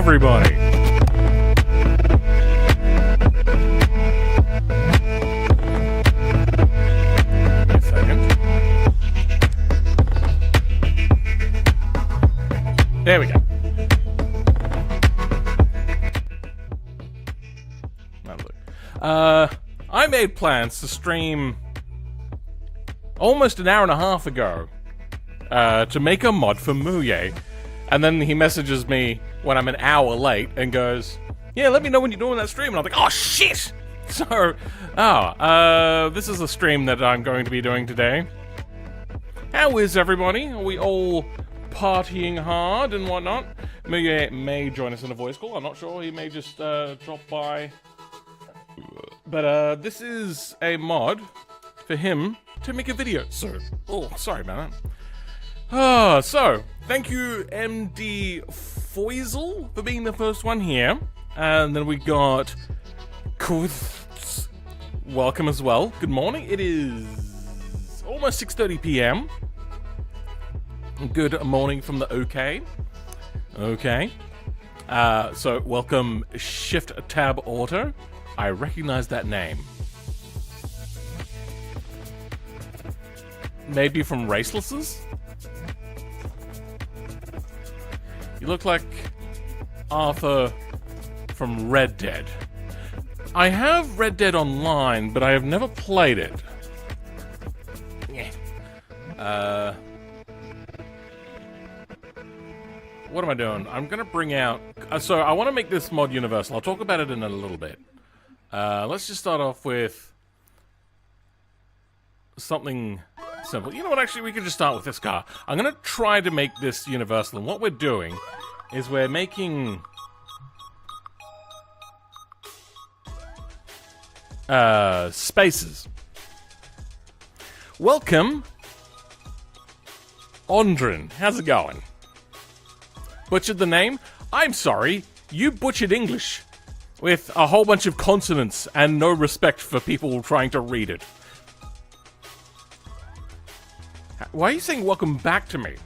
everybody? Wait a second. There we go. I made plans to stream almost an hour and a half ago to make a mod for MuYe, and then he messages me when I'm an hour late and goes, "Yeah, let me know when you're doing that stream." And I'm like, "Oh shit!" So, this is a stream that I'm going to be doing today. How is everybody? Are we all partying hard and whatnot? MuYe may join us in a voice call. I'm not sure. He may just drop by. But this is a mod for him to make a video. So, oh, sorry about that. So, thank you, MD Foizel, for being the first one here. And then we got Kuth. Welcome as well. Good morning. It is almost 6:30 p.m. Good morning from the OK. Okay. So, welcome, Shift Tab Auto. I recognize that name. Maybe from Racelesses? You look like Arthur from Red Dead. I have Red Dead Online, but I have never played it. Yeah. What am I doing? I'm gonna bring out... so I want to make this mod universal. I'll talk about it in a little bit. Let's just start off with something simple. You know what, actually, we could just start with this car. I'm going to try to make this universal, and what we're doing is we're making spaces. Welcome, Ondrin. How's it going? Butchered the name? I'm sorry, you butchered English. With a whole bunch of consonants and no respect for people trying to read it. Why are you saying welcome back to me?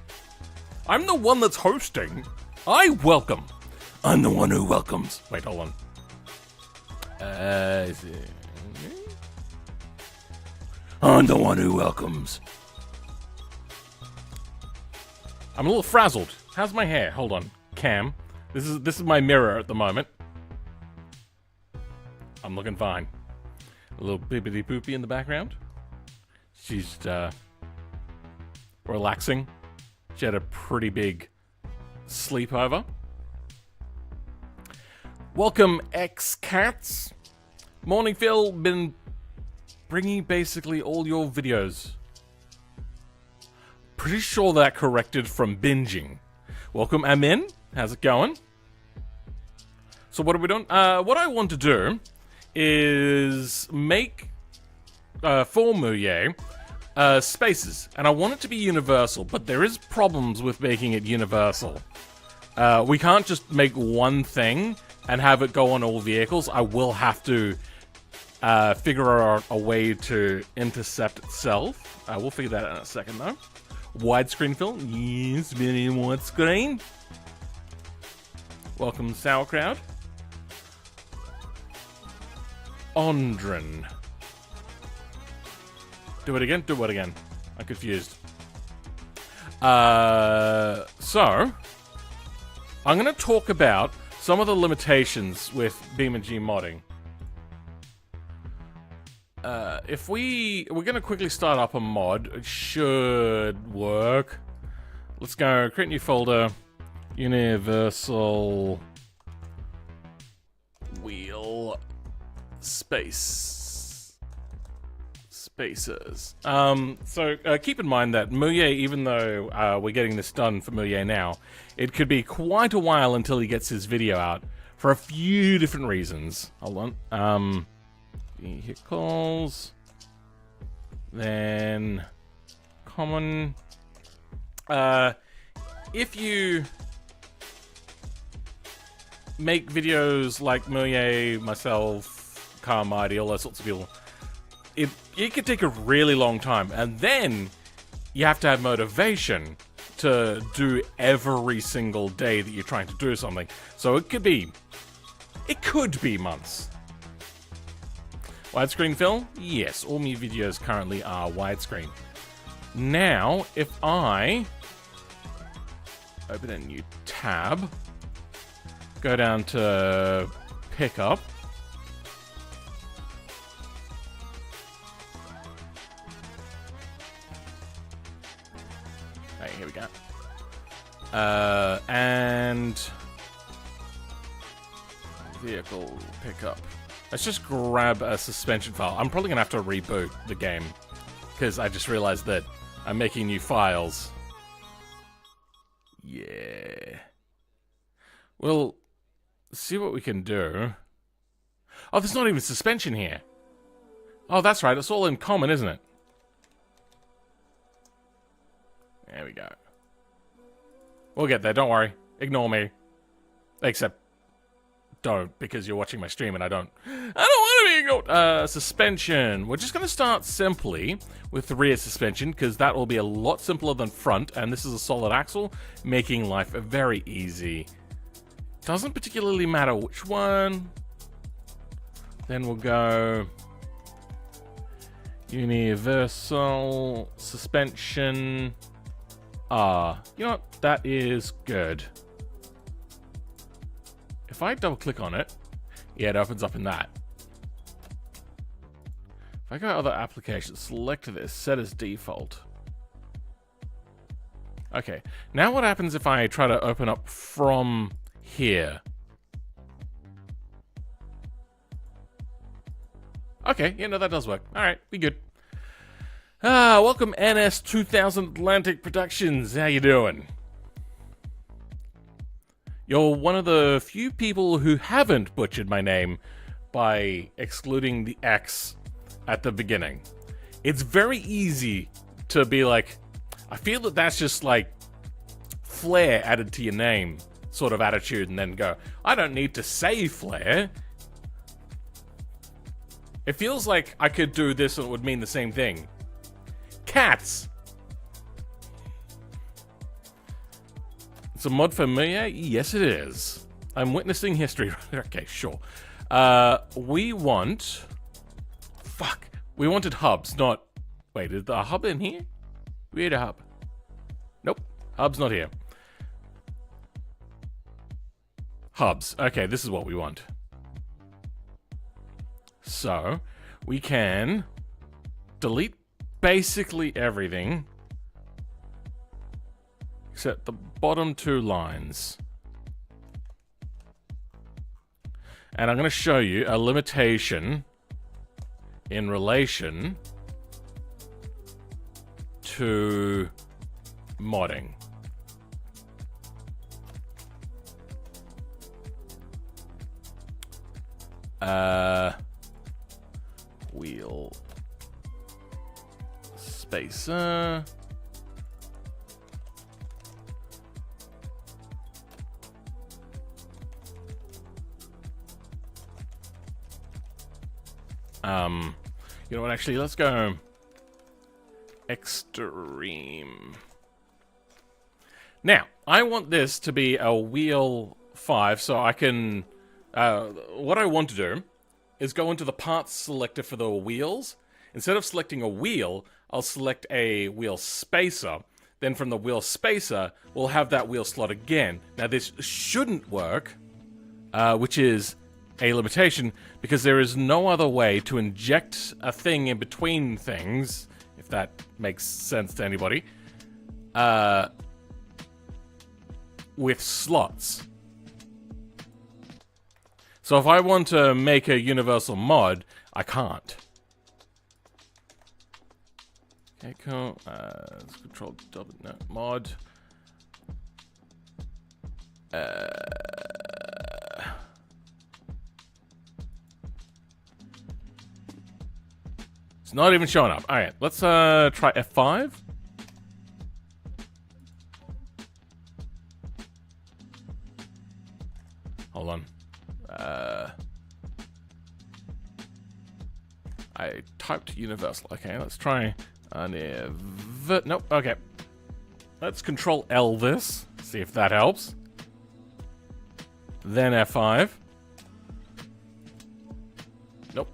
I'm the one that's hosting. I welcome. I'm the one who welcomes. Wait, hold on. I'm the one who welcomes. I'm a little frazzled. How's my hair? Hold on. Cam. This is my mirror at the moment. I'm looking fine. A little bibbidi poopy in the background. She's relaxing. She had a pretty big sleepover. Welcome, X-Cats. Morning, Phil. Been bringing basically all your videos. Pretty sure that corrected from binging. Welcome, Amin. How's it going? So what are we doing? What I want to do is make, for MuYe, spaces. And I want it to be universal, but there is problems with making it universal. We can't just make one thing and have it go on all vehicles. I will have to figure out a way to intercept itself. We'll figure that out in a second, though. Widescreen film? Yes, very widescreen. Welcome, Sauerkraut. Ondrin. Do it again? Do it again. I'm confused. So, I'm going to talk about some of the limitations with BeamNG modding. We're going to quickly start up a mod. It should work. Let's go. Create new folder. Universal wheel spaces. So keep in mind that MuYe, even though we're getting this done for MuYe now, it could be quite a while until he gets his video out for a few different reasons. Hold on. Vehicles. Then common. If you make videos like MuYe, myself, Carmighty, all those sorts of people, it could take a really long time, and then you have to have motivation to do every single day that you're trying to do something. So it could be months. Widescreen film? Yes, all my videos currently are widescreen. Now, if I open a new tab, go down to pickup, hey, here we go, and vehicle pickup. Let's just grab a suspension file. I'm probably gonna have to reboot the game because I just realized that I'm making new files. Yeah. Well, see what we can do. Oh, there's not even suspension here. Oh, that's right. It's all in common, isn't it? There we go. We'll get there. Don't worry. Ignore me. Except, don't, because you're watching my stream and I don't want to be ignored. Suspension. We're just going to start simply with the rear suspension because that will be a lot simpler than front, and this is a solid axle, making life very easy. Doesn't particularly matter which one. Then we'll go universal suspension. You know what? That is good. If I double click on it, yeah, it opens up in that. If I go other applications, select this, set as default. Okay, now what happens if I try to open up from here? Okay, yeah, no, that does work. Alright, be good. Welcome NS 2000 Atlantic Productions. How you doing? You're one of the few people who haven't butchered my name by excluding the X at the beginning. It's very easy to be like, I feel that that's just like flair added to your name sort of attitude, and then go, I don't need to say flair. It feels like I could do this and it would mean the same thing. Cats! It's a mod for MuYe? Yes, it is. I'm witnessing history. Okay, sure. We want... Fuck. We wanted hubs, not... Wait, is the hub in here? We had a hub. Nope. Hub's not here. Hubs. Okay, this is what we want. So, we can delete basically everything except the bottom two lines. And I'm going to show you a limitation in relation to modding. Wheel spacer. You know what, actually, let's go extreme. Now, I want this to be a wheel 5, so I can... what I want to do is go into the parts selector for the wheels. Instead of selecting a wheel, I'll select a wheel spacer. Then from the wheel spacer, we'll have that wheel slot again. Now, this shouldn't work, which is a limitation, because there is no other way to inject a thing in between things, if that makes sense to anybody, with slots. So if I want to make a universal mod, I can't. Okay, cool. Let's control double, no, mod. It's not even showing up. Alright, let's try F5. Hold on. I typed universal. Okay, let's try nope, okay. Let's Control L this. See if that helps. Then F5. Nope.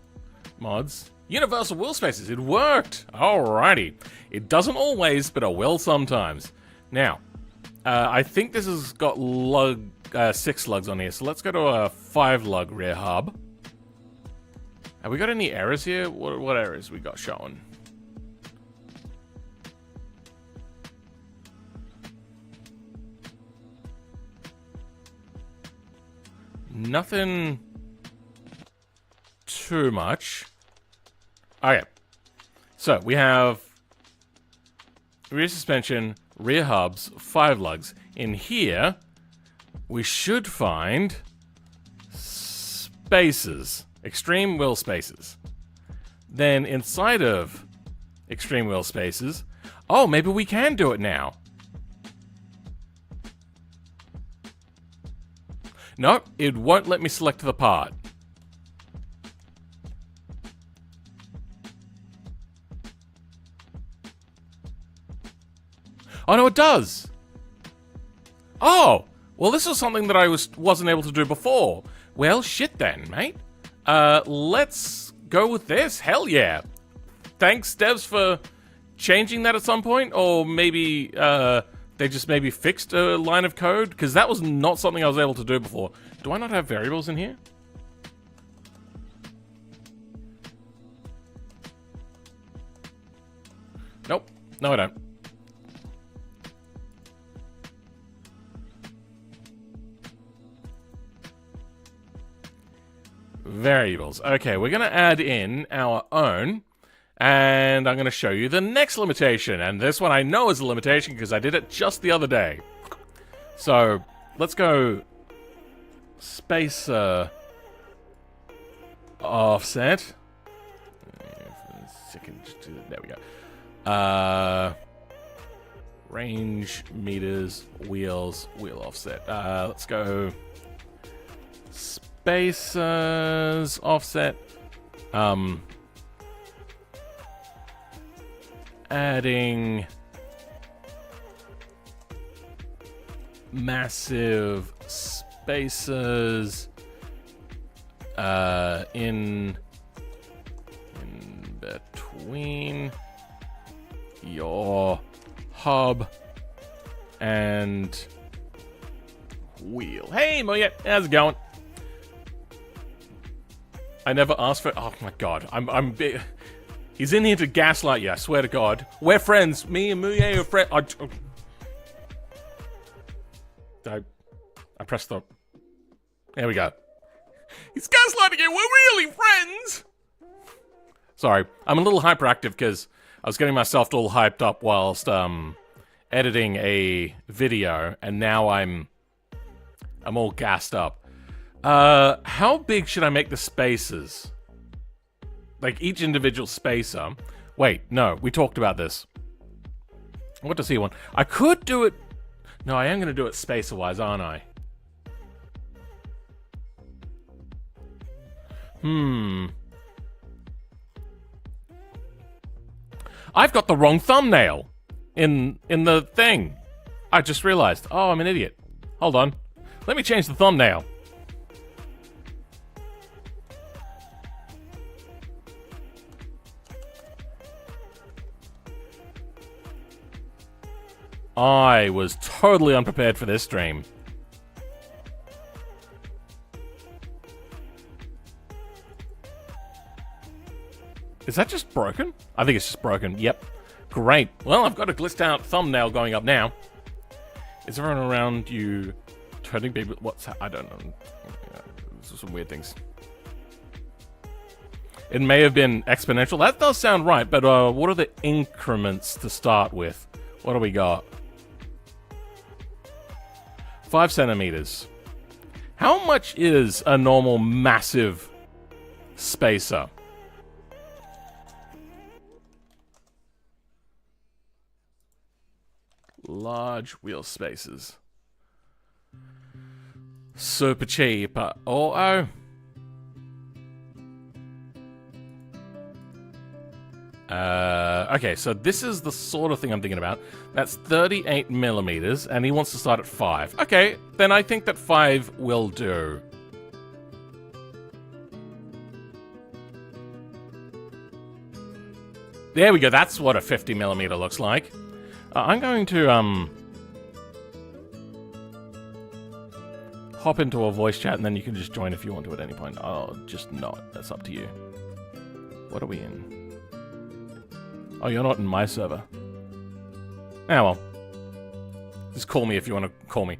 Mods. Universal wheel spaces. It worked. Alrighty. It doesn't always, but it will sometimes. Now, I think this has got 6 lugs on here, so let's go to a 5 lug rear hub. Have we got any errors here? What errors we got showing? Nothing too much. Okay. So, we have rear suspension, rear hubs, 5 lugs. In here, we should find spaces. Extreme wheel spaces. Then inside of extreme wheel spaces, oh, maybe we can do it now. No, it won't let me select the part. Oh, no, it does. Oh, well, this is something that I wasn't able to do before. Well, shit then, mate. Let's go with this. Hell yeah. Thanks, devs, for changing that at some point. Or maybe, they just maybe fixed a line of code. Because that was not something I was able to do before. Do I not have variables in here? Nope. No, I don't. Variables. Okay, we're going to add in our own, and I'm going to show you the next limitation. And this one I know is a limitation because I did it just the other day. So, let's go spacer offset. There we go. Range, meters, wheels, wheel offset. Let's go spacers offset. Adding massive spacers in between your hub and wheel. Hey, MuYe, how's it going? I never asked for. Oh my god, I'm big. He's in here to gaslight you. I swear to God, we're friends. Me and MuYe are friends. I pressed the. There we go. He's gaslighting you. We're really friends. Sorry, I'm a little hyperactive because I was getting myself all hyped up whilst editing a video, and now I'm all gassed up. How big should I make the spacers? Like each individual spacer. Wait, no, we talked about this. What does he want? I could do it. No, I am going to do it spacer-wise, aren't I? I've got the wrong thumbnail in the thing. I just realized. Oh, I'm an idiot. Hold on. Let me change the thumbnail. I was totally unprepared for this stream. Is that just broken? I think it's just broken. Yep. Great. Well, I've got a glitched out thumbnail going up now. Is everyone around you turning people? What's I don't know. These are some weird things. It may have been exponential. That does sound right, but what are the increments to start with? What do we got? 5 centimeters. How much is a normal massive spacer? Large wheel spaces. Super cheap. Oh. Okay, so this is the sort of thing I'm thinking about. That's 38 millimeters, and he wants to start at 5. Okay, then I think that 5 will do. There we go, that's what a 50 millimeter looks like. I'm going to, hop into a voice chat, and then you can just join if you want to at any point. Oh, just not. That's up to you. What are we in? Oh, you're not in my server. Ah, well. Just call me if you want to call me.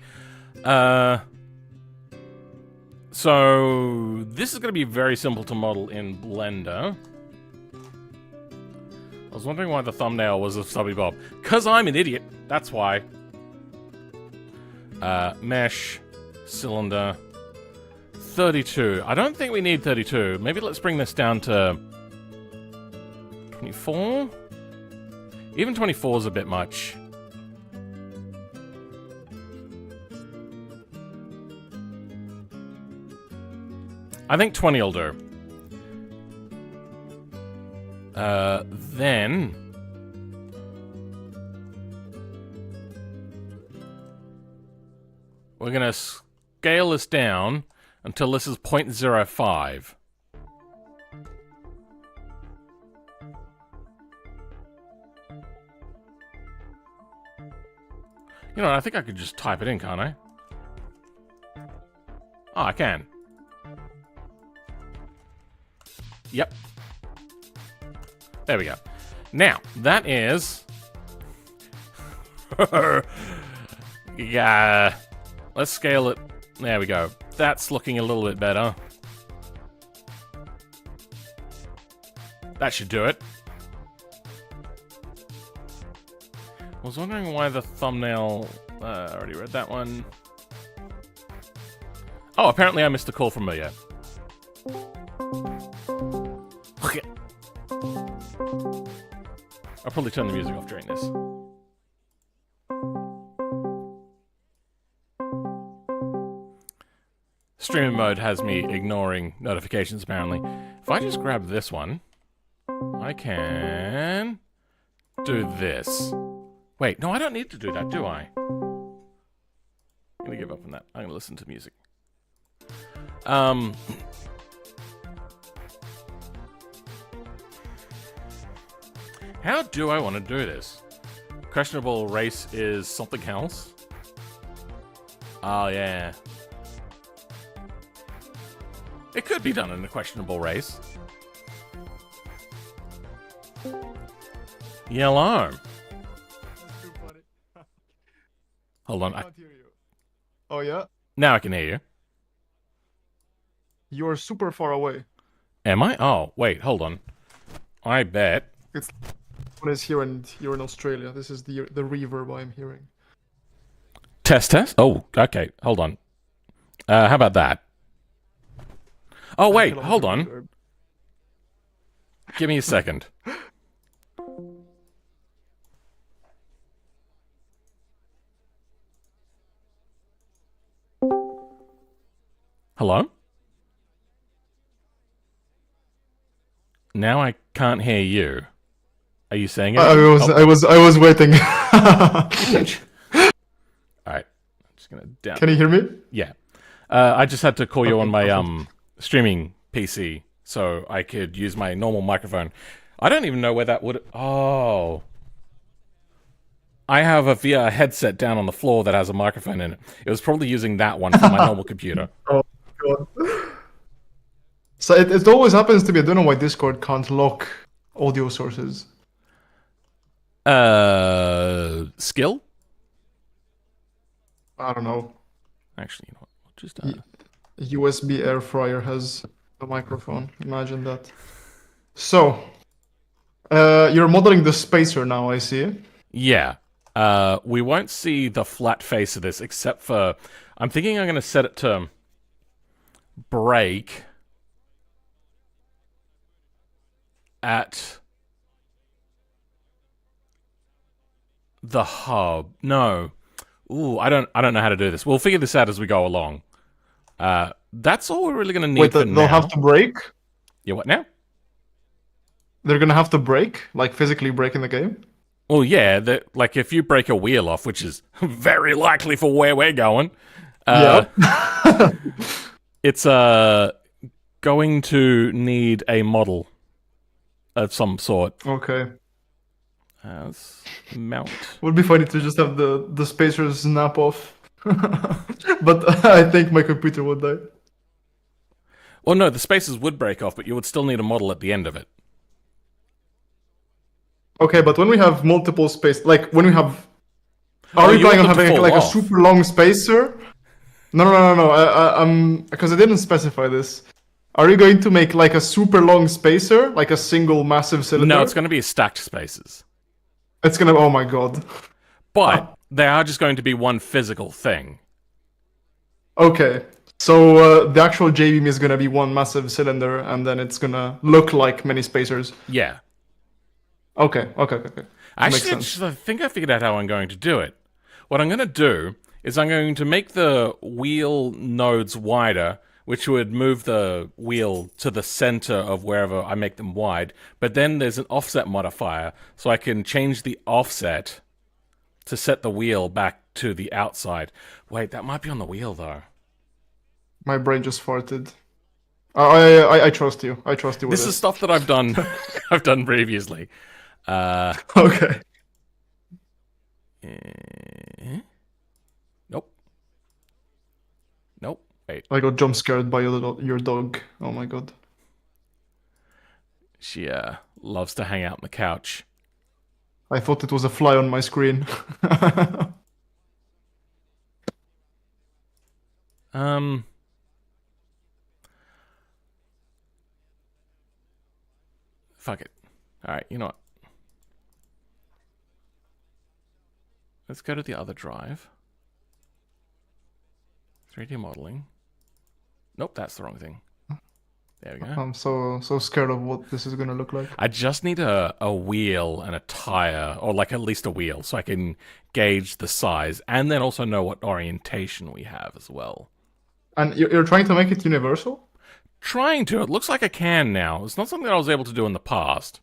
So, this is going to be very simple to model in Blender. I was wondering why the thumbnail was a stubby bob. Because I'm an idiot. That's why. Mesh. Cylinder. 32. I don't think we need 32. Maybe let's bring this down to 24? Even 24 is a bit much. I think 20 will do. Then... we're gonna scale this down until this is 0.05. You know, I think I could just type it in, can't I? Oh, I can. Yep. There we go. Now, that is... yeah. Let's scale it. There we go. That's looking a little bit better. That should do it. I was wondering why the thumbnail... I already read that one. Oh, apparently I missed a call from MuYe. Okay. I'll probably turn the music off during this. Streaming mode has me ignoring notifications, apparently. If I just grab this one, I can do this. Wait, no, I don't need to do that, do I? I'm gonna give up on that. I'm gonna listen to music. How do I want to do this? Questionable race is something else? Oh, yeah. It could be done in a questionable race. Yellow. Hold on. I can't hear you. Oh, yeah? Now I can hear you. You're super far away. Am I? Oh, wait, hold on. I bet. It's one is here and you're in Australia. This is the reverb I'm hearing. Test, test? Oh, okay. Hold on. How about that? Oh, wait, hold on. Reverb. Give me a second. Hello? Now I can't hear you. Are you saying it? I was waiting. Alright. I'm just gonna down. Can you hear me? Yeah. I just had to call you on my perfect. streaming PC so I could use my normal microphone. I don't even know where that would... Oh. I have a VR headset down on the floor that has a microphone in it. It was probably using that one for my normal computer. Oh, God. So it always happens to me. I don't know why Discord can't lock audio sources. Skill? I don't know. Actually, you know what? We'll just... USB air fryer has a microphone. Imagine that. So, you're modeling the spacer now, I see. Yeah. We won't see the flat face of this, except for... I'm thinking I'm going to set it to break at the hub. No. Ooh, I don't know how to do this. We'll figure this out as we go along. That's all we're really going to need Wait, for they'll now. have to break? Yeah, what now? they're gonna have to break, like physically break in the game. Well, yeah, like if you break a wheel off, which is very likely for where we're going, Yeah. it's going to need a model of some sort. Okay. Let's mount. Would be funny to just have the spacers snap off. But I think my computer would die. Well, no, the spaces would break off, but you would still need a model at the end of it. Okay, but when we have multiple space, like when we have, are Oh, we you planning on want them to having fall like a off. super long spacer? No. Because I didn't specify this. Are you going to make like a super long spacer, like a single massive cylinder? No, it's going to be stacked spaces. It's gonna. Oh my god. But they are just going to be one physical thing. Okay. So the actual J-beam is gonna be one massive cylinder, and then it's gonna look like many spacers. Yeah. Okay. Actually, Makes sense. I think I figured out how I'm going to do it. What I'm going to do is I'm going to make the wheel nodes wider, which would move the wheel to the center of wherever I make them wide. But then there's an offset modifier, so I can change the offset to set the wheel back to the outside. Wait, that might be on the wheel, though. My brain just farted. I trust you. I trust you with This is stuff that I've done. I've done previously. Okay. Nope. Nope. Wait. I got jump scared by your dog. Oh my god. She loves to hang out on the couch. I thought it was a fly on my screen. Fuck it. Alright, you know what? Let's go to the other drive. 3D modeling. Nope, that's the wrong thing. There we go. I'm so scared of what this is gonna look like. I just need a wheel and a tire, or like at least a wheel, so I can gauge the size, and then also know what orientation we have as well. And you're trying to make it universal? Trying to. It looks like I can now. It's not something that I was able to do in the past.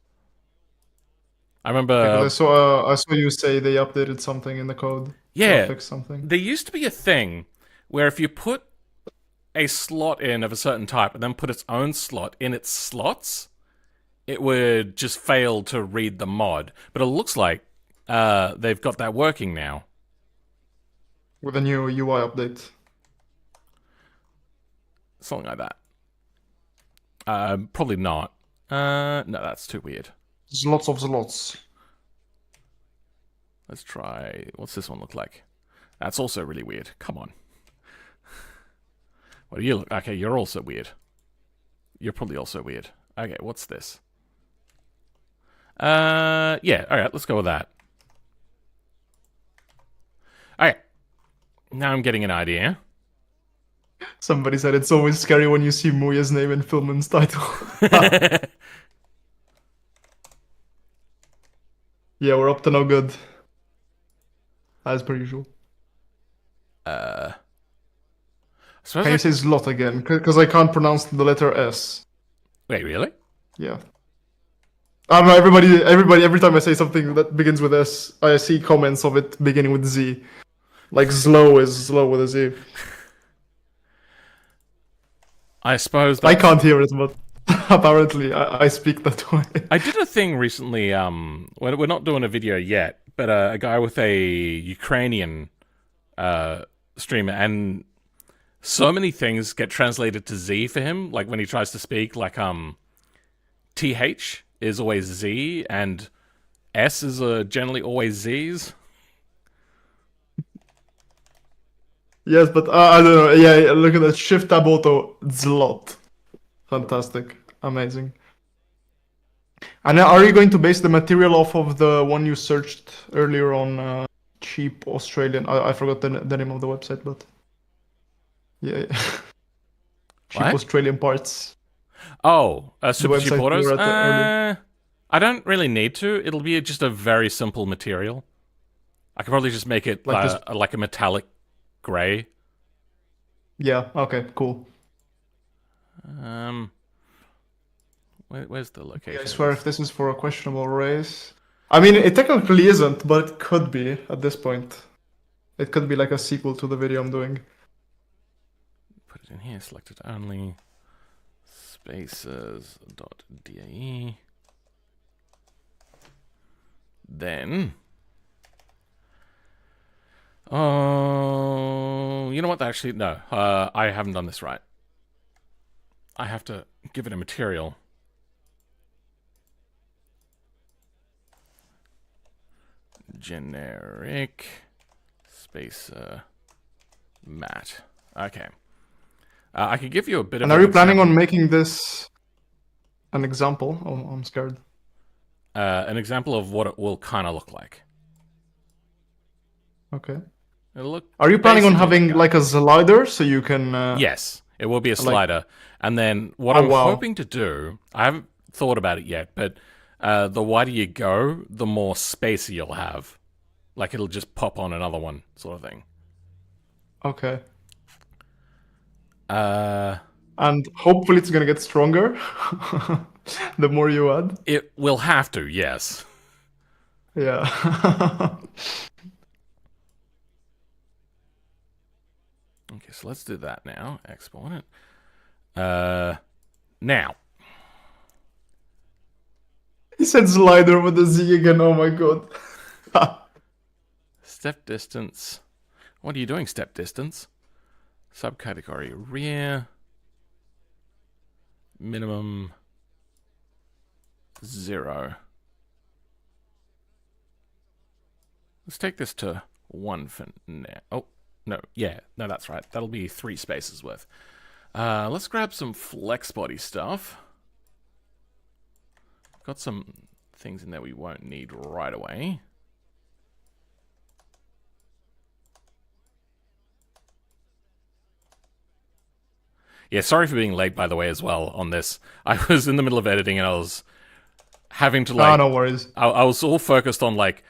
I remember... I saw you say they updated something in the code. Yeah, Or fixed something. there used to be a thing where if you put a slot in of a certain type and then put its own slot in its slots, it would just fail to read the mod. But it looks like they've got that working now. With a new UI update. Something like that. Probably not. No, that's too weird. There's lots of slots. Let's try... What's this one look like? That's also really weird. Come on. What do you look... Okay, you're also weird. You're probably also weird. Okay, what's this? Yeah, alright, let's go with that. Alright. Now I'm getting an idea. Somebody said it's always scary when you see MuYe's name in Filman's title. Yeah, we're up to no good. As per usual. Suppose Can you say slot again? Because I can't pronounce the letter S. Wait, really? Yeah. I don't know, everybody, every time I say something that begins with S, I see comments of it beginning with Z. Like slow is slow with a Z. I suppose I can't hear it, but apparently I speak that way. I did a thing recently, we're not doing a video yet, but a guy with a Ukrainian streamer, and so many things get translated to Z for him, like when he tries to speak, like TH is always Z, and S is generally always Z's. Yes, but I don't know. Yeah, look at that. Shift tab auto. Zlot. Fantastic. Amazing. And now, are you going to base the material off of the one you searched earlier on cheap Australian? I forgot the name of the website, but yeah. Cheap What? Australian parts. Oh, super cheap website we autos? were at earlier. I don't really need to. It'll be just a very simple material. I could probably just make it like a metallic gray. Yeah, okay, cool. Where's the location? I swear if this is for a questionable race. I mean, it technically isn't, but it could be at this point. It could be like a sequel to the video I'm doing. Put it in here, select it only. Spaces.dae. Then... Oh, you know what? Actually, no. I haven't done this right. I have to give it a material. Generic spacer mat. Okay. I could give you a bit of. And are you planning on making this an example? Oh, I'm scared. An example of what it will kind of look like. Okay. It'll look. Are you planning on having like a slider so you can? Yes, it will be a slider. And then what I'm hoping to do, I haven't thought about it yet, but the wider you go, the more space you'll have. Like it'll just pop on another one, sort of thing. Okay. And hopefully it's gonna get stronger. The more you add. It will have to, yes. Yeah. Okay, so let's do that now. Export it. Now. He said slider with a Z again, oh my god. Step distance. What are you doing, step distance? Subcategory rear. Minimum 0. Let's take this to 1 for now. Oh, no, yeah, no, that's right. That'll be 3 spaces worth. Let's grab some flex body stuff. Got some things in there we won't need right away. Yeah, sorry for being late, by the way, as well, on this. I was in the middle of editing and I was having to, like... Oh, no worries. I was all focused on, like,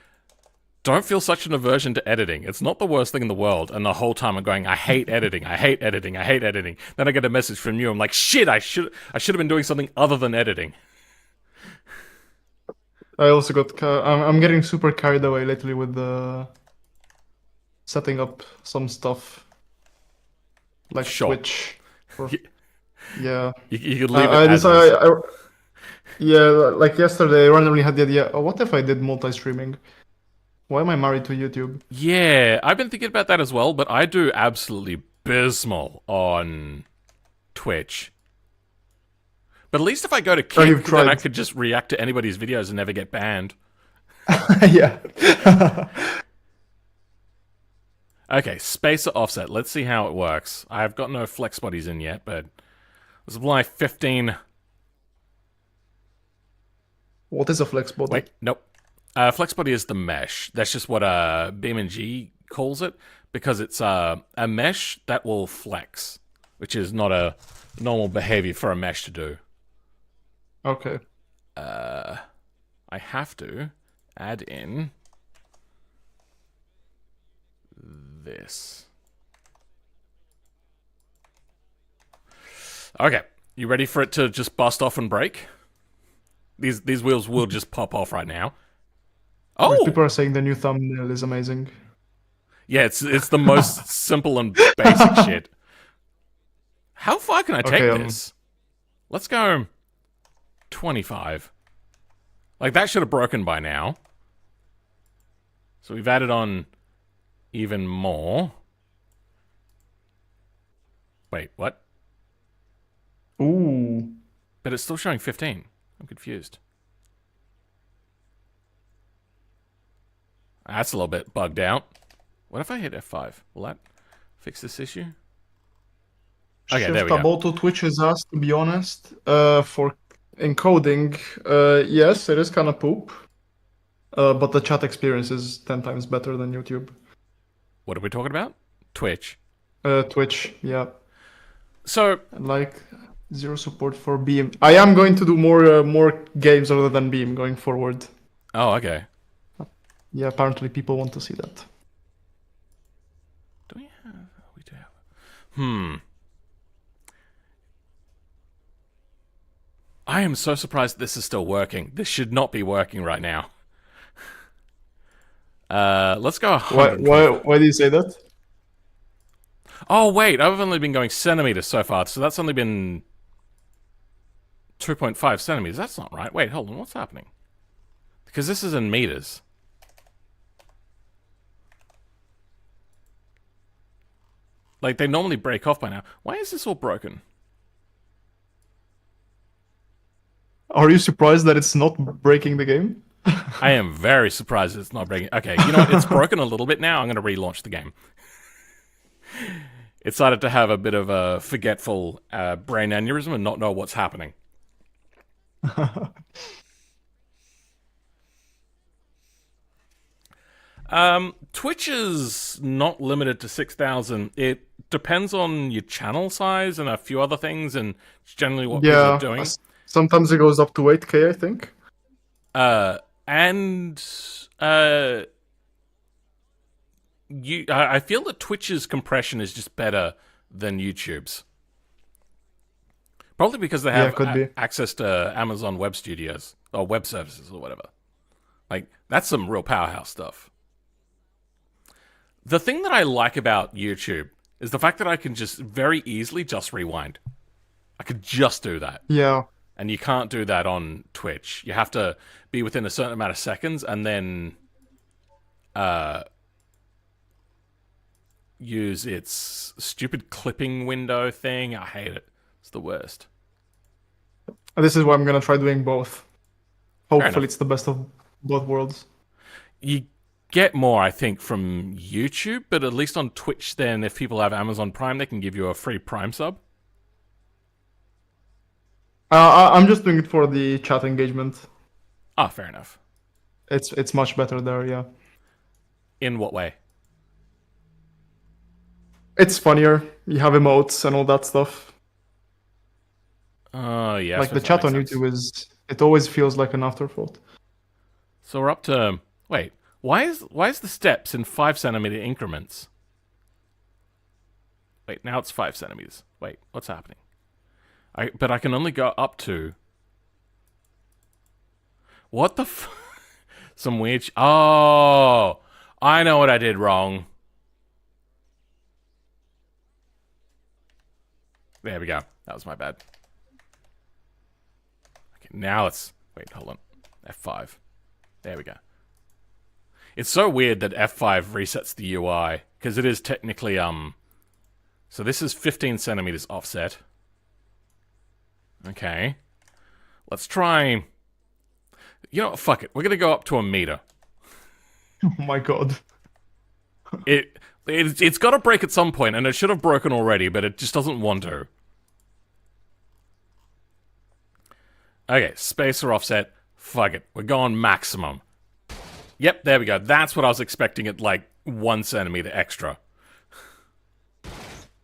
don't feel such an aversion to editing. It's not the worst thing in the world. And the whole time I'm going, I hate editing, I hate editing, I hate editing. Then I get a message from you. I'm like, shit, I should have been doing something other than editing. I also got... I'm getting super carried away lately with setting up some stuff. Like Twitch. Yeah. You could leave it as is. Yeah, like yesterday I randomly had the idea, oh, what if I did multi-streaming? Why am I married to YouTube? Yeah, I've been thinking about that as well, but I do absolutely abysmal on Twitch. But at least if I go to Kick, then I could just react to anybody's videos and never get banned. Yeah. Okay, spacer offset. Let's see how it works. I've got no flex bodies in yet, but let's apply 15. What is a flex body? Wait, nope. Flex body is the mesh. That's just what BeamNG calls it, because it's a mesh that will flex, which is not a normal behavior for a mesh to do. Okay. I have to add in this. Okay, you ready for it to just bust off and break? These wheels will just pop off right now. Oh! People are saying the new thumbnail is amazing. Yeah, it's the most simple and basic shit. How far can I take this? Let's go 25. Like, that should have broken by now. So we've added on even more. Wait, what? Ooh. But it's still showing 15. I'm confused. That's a little bit bugged out. What if I hit F5? Will that fix this issue? Okay, there we go. Auto Twitch is asked, to be honest, for encoding. Yes, it is kind of poop. But the chat experience is 10 times better than YouTube. What are we talking about? Twitch. Twitch, yeah. So, like, zero support for Beam. I am going to do more games other than Beam going forward. Oh, okay. Yeah, apparently people want to see that. Do we have... We do have... I am so surprised this is still working. This should not be working right now. Let's go 120. Why do you say that? Oh, wait, I've only been going centimeters so far, so that's only been 2.5 centimeters. That's not right. Wait, hold on, what's happening? Because this is in meters. Like, they normally break off by now. Why is this all broken? Are you surprised that it's not breaking the game? I am very surprised it's not breaking. Okay, you know what? It's broken a little bit now. I'm going to relaunch the game. It started to have a bit of a forgetful brain aneurysm and not know what's happening. Twitch is not limited to 6,000. It depends on your channel size and a few other things, and it's generally what people are doing. Sometimes it goes up to 8K, I think. I feel that Twitch's compression is just better than YouTube's. Probably because they have access to Amazon Web Studios or web services or whatever. Like, that's some real powerhouse stuff. The thing that I like about YouTube is the fact that I can just very easily just rewind. I could just do that. Yeah. And you can't do that on Twitch. You have to be within a certain amount of seconds and then use its stupid clipping window thing. I hate it. It's the worst. This is why I'm going to try doing both. Hopefully it's the best of both worlds. You get more, I think, from YouTube, but at least on Twitch then, if people have Amazon Prime, they can give you a free Prime sub. I'm just doing it for the chat engagement. Ah, fair enough. It's much better there, yeah. In what way? It's funnier. You have emotes and all that stuff. Oh, yeah. Like the chat on YouTube it always feels like an afterthought. So we're up to... Wait, why is the steps in 5 centimeter increments? Wait, now it's 5 centimeters. Wait, what's happening? But I can only go up to... What the Some weird... Oh! I know what I did wrong. There we go. That was my bad. Okay, now it's... Wait, hold on. F5. There we go. It's so weird that F5 resets the UI, because it is technically, So this is 15 centimeters offset. Okay. Let's try... You know what? Fuck it. We're gonna go up to a meter. Oh my god. It's got to break at some point, and it should have broken already, but it just doesn't want to. Okay, spacer offset. Fuck it. We're going maximum. Yep, there we go. That's what I was expecting at, like, 1 centimeter extra.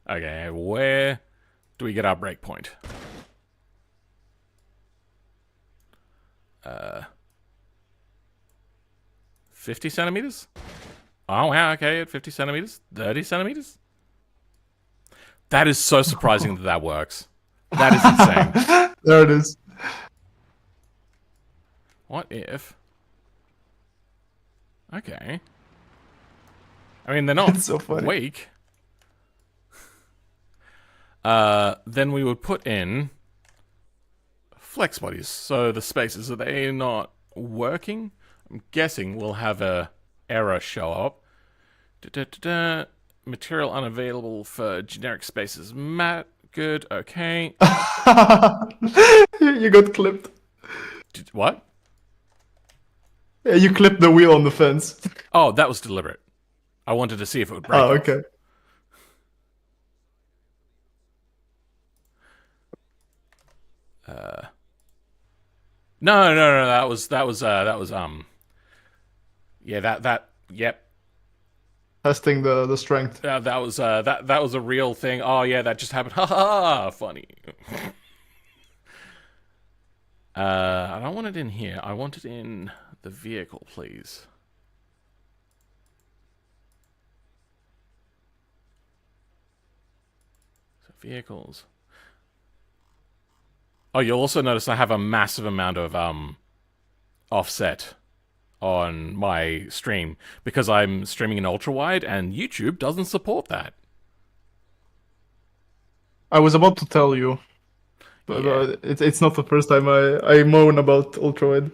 Okay, where do we get our breakpoint? 50 centimeters? Oh, wow, okay, at 50 centimeters? 30 centimeters? That is so surprising that works. That is insane. There it is. What if... Okay. I mean, they're not so funny. weak. Then we would put in flex bodies. So the spaces, are they not working? I'm guessing we'll have a error show up. Material unavailable for generic spaces. Matt, good, okay. You got clipped. What? Yeah, you clipped the wheel on the fence. Oh, that was deliberate. I wanted to see if it would break. Oh, okay. No, that was yep. Testing the strength. That was a real thing. Oh yeah, that just happened. Ha ha! Funny. I don't want it in here. I want it in the vehicle, please. So vehicles. Oh, you'll also notice I have a massive amount of offset on my stream because I'm streaming in ultra wide and YouTube doesn't support that. I was about to tell you, but Yeah. it's not the first time I moan about ultrawide.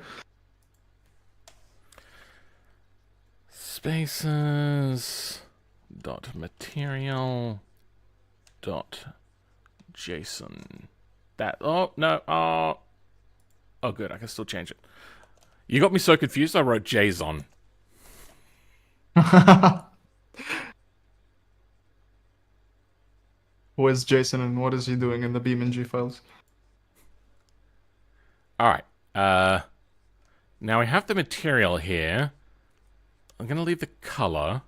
Spaces dot material dot JSON. That no oh good, I can still change it. You got me so confused I wrote JSON. Who is Jason and what is he doing in the BeamNG files? Alright. Now we have the material here. I'm gonna leave the color.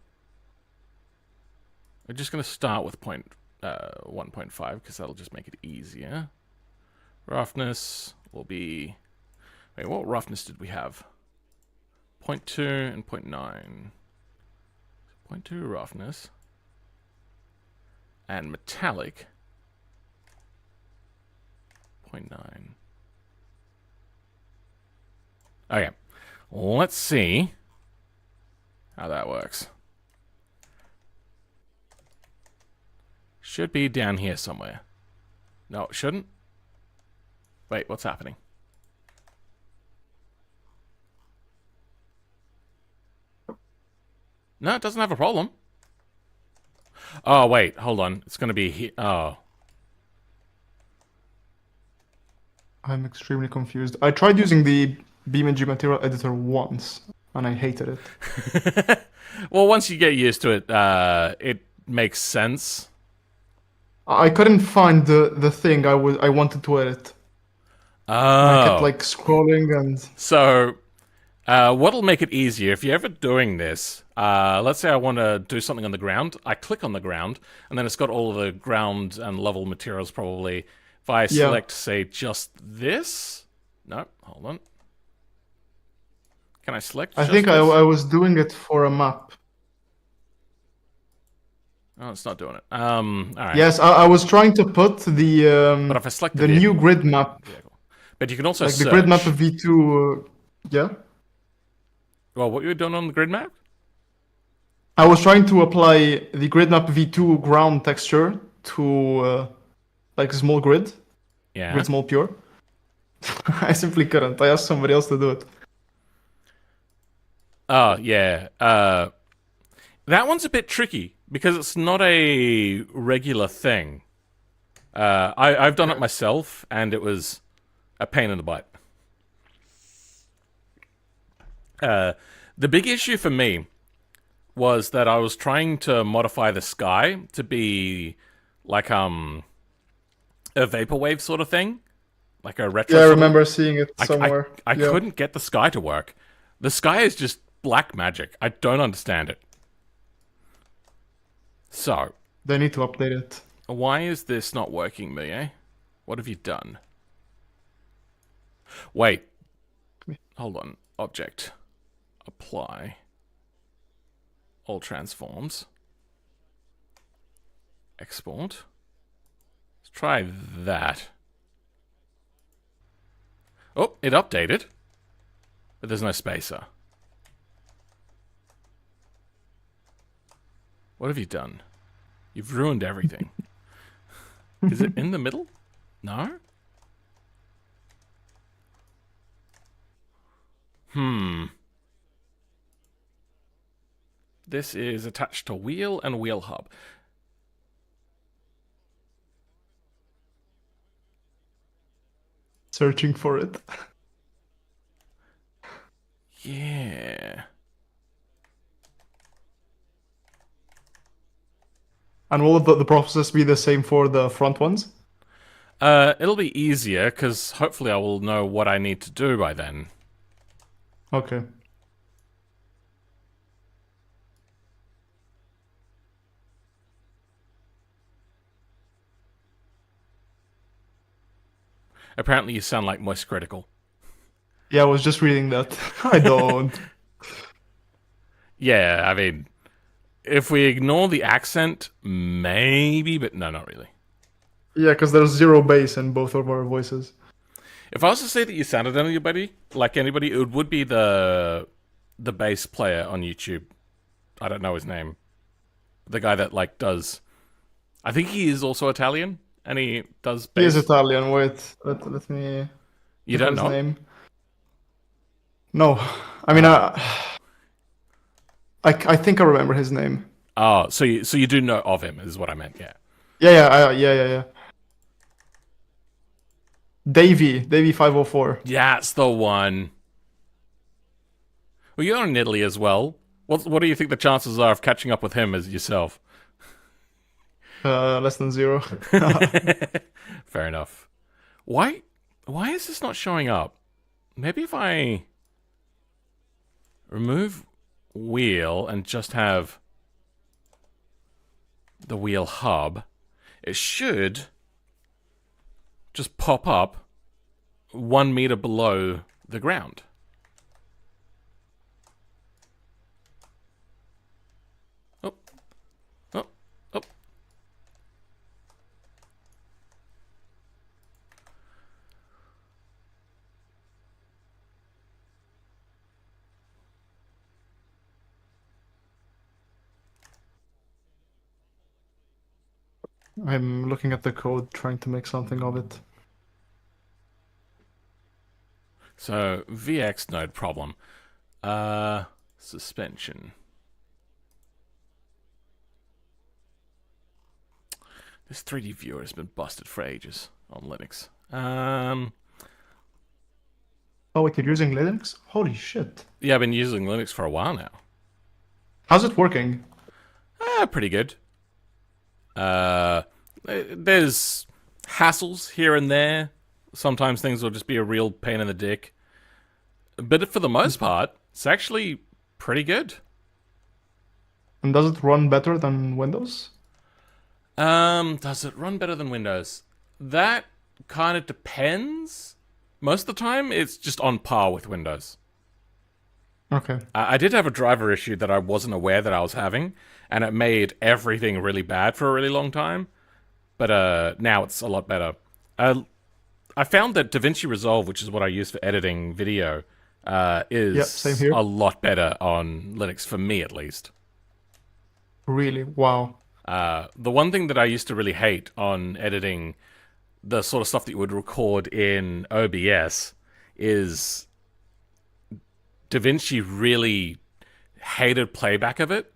We're just gonna start with 1.5 because that'll just make it easier. Roughness will be... Wait, what roughness did we have? 0.2 and 0.9. 0.2 roughness. And metallic. 0.9. Okay. Let's see how that works. Should be down here somewhere. No, it shouldn't. Wait, what's happening? No, it doesn't have a problem. Oh, wait, hold on. It's going to be here. Oh. I'm extremely confused. I tried using the BeamNG material editor once, and I hated it. Well, once you get used to it, it makes sense. I couldn't find the thing I wanted to edit. Oh. And I kept like scrolling and... So, what'll make it easier, if you're ever doing this, let's say I want to do something on the ground, I click on the ground, and then it's got all of the ground and level materials probably. If I select, say, just this... No, hold on. Can I select I think I was doing it for a map. Oh, it's not doing it. All right. Yes, I was trying to put the But if I select the new grid map, but you can also like search. the grid map of V2. Yeah. Well, what you were doing on the grid map? I was trying to apply the grid map V2 ground texture to like small grid. Yeah. Grid small pure. I simply couldn't. I asked somebody else to do it. Oh yeah. That one's a bit tricky because it's not a regular thing. I've done it myself, and it was a pain in the butt. The big issue for me was that I was trying to modify the sky to be like a vaporwave sort of thing, like a retro. Yeah, I remember seeing it somewhere. I couldn't get the sky to work. The sky is just black magic. I don't understand it. So they need to update it. Why is this not working, MuYe? What have you done? Wait. Hold on. Object. Apply. All transforms. Export. Let's try that. Oh, it updated. But there's no spacer. What have you done? You've ruined everything. Is it in the middle? No? This is attached to wheel and wheel hub. Searching for it. Yeah. And will the process be the same for the front ones? It'll be easier, because hopefully I will know what I need to do by then. Okay. Apparently you sound like Moist Critical. Yeah, I was just reading that. I don't. Yeah, I mean, if we ignore the accent, maybe, but no, not really. Yeah, because there's zero bass in both of our voices. If I was to say that you sounded anybody, like anybody, it would be the bass player on YouTube. I don't know his name. The guy that like does. I think he is also Italian, and he does bass. He is Italian. Wait, let me. You look at don't his know? name. No, I mean I think I remember his name. Oh, so you do know of him, is what I meant. Yeah. Yeah. Davey 504. Yeah, that's the one. Well, you're in Italy as well. What do you think the chances are of catching up with him as yourself? Less than 0. Fair enough. Why is this not showing up? Maybe if I remove wheel and just have the wheel hub, it should just pop up 1 meter below the ground. Oh. Oh. Oh. I'm looking at the code, trying to make something of it. So, VX node problem. Suspension. This 3D viewer has been busted for ages on Linux. Oh, wait, you're using Linux? Holy shit. Yeah, I've been using Linux for a while now. How's it working? Pretty good. There's hassles here and there. Sometimes things will just be a real pain in the dick. But for the most part, it's actually pretty good. And does it run better than Windows? Does it run better than Windows? That kind of depends. Most of the time, it's just on par with Windows. Okay. I did have a driver issue that I wasn't aware that I was having, and it made everything really bad for a really long time. But now it's a lot better. I found that DaVinci Resolve, which is what I use for editing video, is same here. a lot better on Linux, for me at least. Really? Wow. The one thing that I used to really hate on editing the sort of stuff that you would record in OBS is DaVinci really hated playback of it.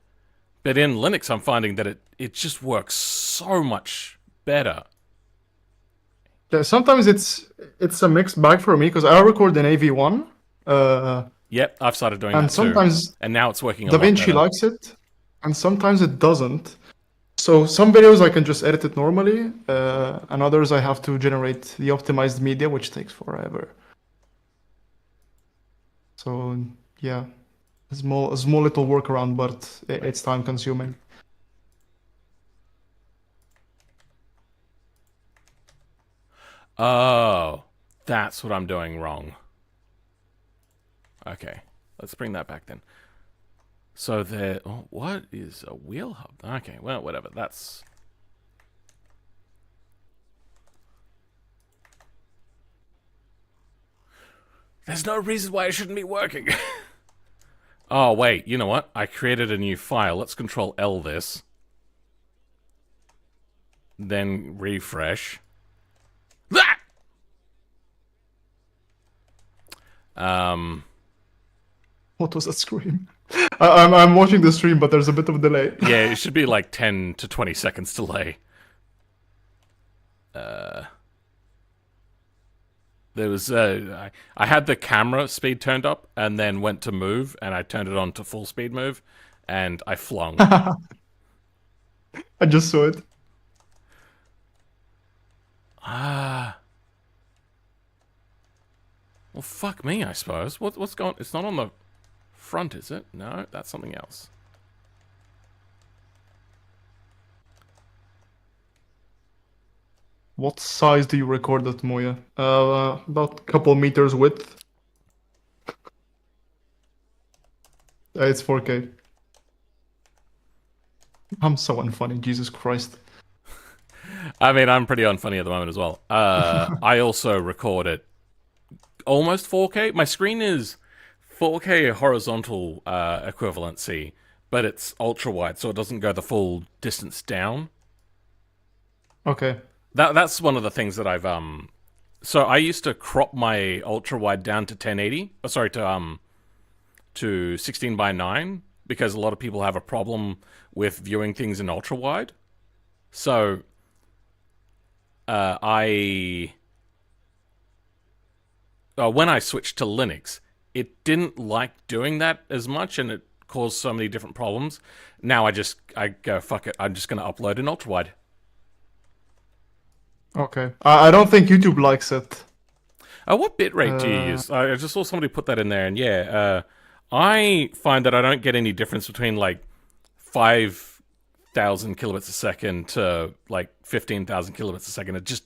But in Linux, I'm finding that it just works so much better. Yeah, sometimes it's a mixed bag for me because I record in AV1. Yep, I've started doing And that too. sometimes And now it's working a lot DaVinci better. likes it, and sometimes it doesn't. So some videos I can just edit it normally, and others I have to generate the optimized media, which takes forever. So yeah, a small little workaround, but it's time consuming. Oh, that's what I'm doing wrong. Okay, let's bring that back then. So what is a wheel hub? Okay, well, whatever. That's... There's no reason why it shouldn't be working. Oh, wait, you know what? I created a new file. Let's Control L this. Then refresh. Ah! What was that scream? I'm watching the stream, but there's a bit of a delay. Yeah, it should be like 10 to 20 seconds delay. There was I had the camera speed turned up and then went to move, and I turned it on to full speed move, and I flung. I just saw it. Well, fuck me, I suppose. What's going? It's not on the front, is it? No, that's something else. What size do you record at MuYe? About a couple meters width. It's 4K. I'm so unfunny, Jesus Christ. I mean, I'm pretty unfunny at the moment as well. I also record at almost 4K. My screen is 4K horizontal equivalency, but it's ultra wide, so it doesn't go the full distance down. Okay. That's one of the things that I've So I used to crop my ultra wide down to 1080. Sorry, to 16 by 9 because a lot of people have a problem with viewing things in ultra wide. So when I switched to Linux, it didn't like doing that as much, and it caused so many different problems. Now I go, fuck it, I'm just going to upload in ultra wide. Okay. I don't think YouTube likes it. What bitrate do you use? I just saw somebody put that in there, and yeah, I find that I don't get any difference between like 5,000 kilobits a second to like 15,000 kilobits a second. It just,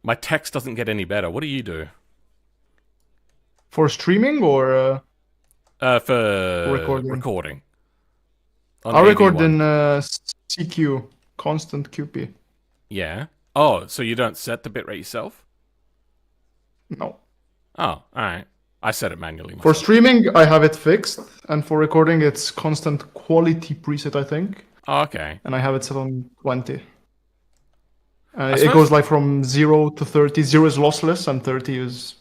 my text doesn't get any better. What do you do? For streaming or for recording? On I record AV1. in CQ, constant QP. Yeah. Oh, so you don't set the bitrate yourself? No. Oh, alright. I set it manually myself. For streaming, I have it fixed, and for recording, it's constant quality preset, I think. Oh, okay. And I have it set on 20. suppose- It goes like from 0 to 30. 0 is lossless, and 30 is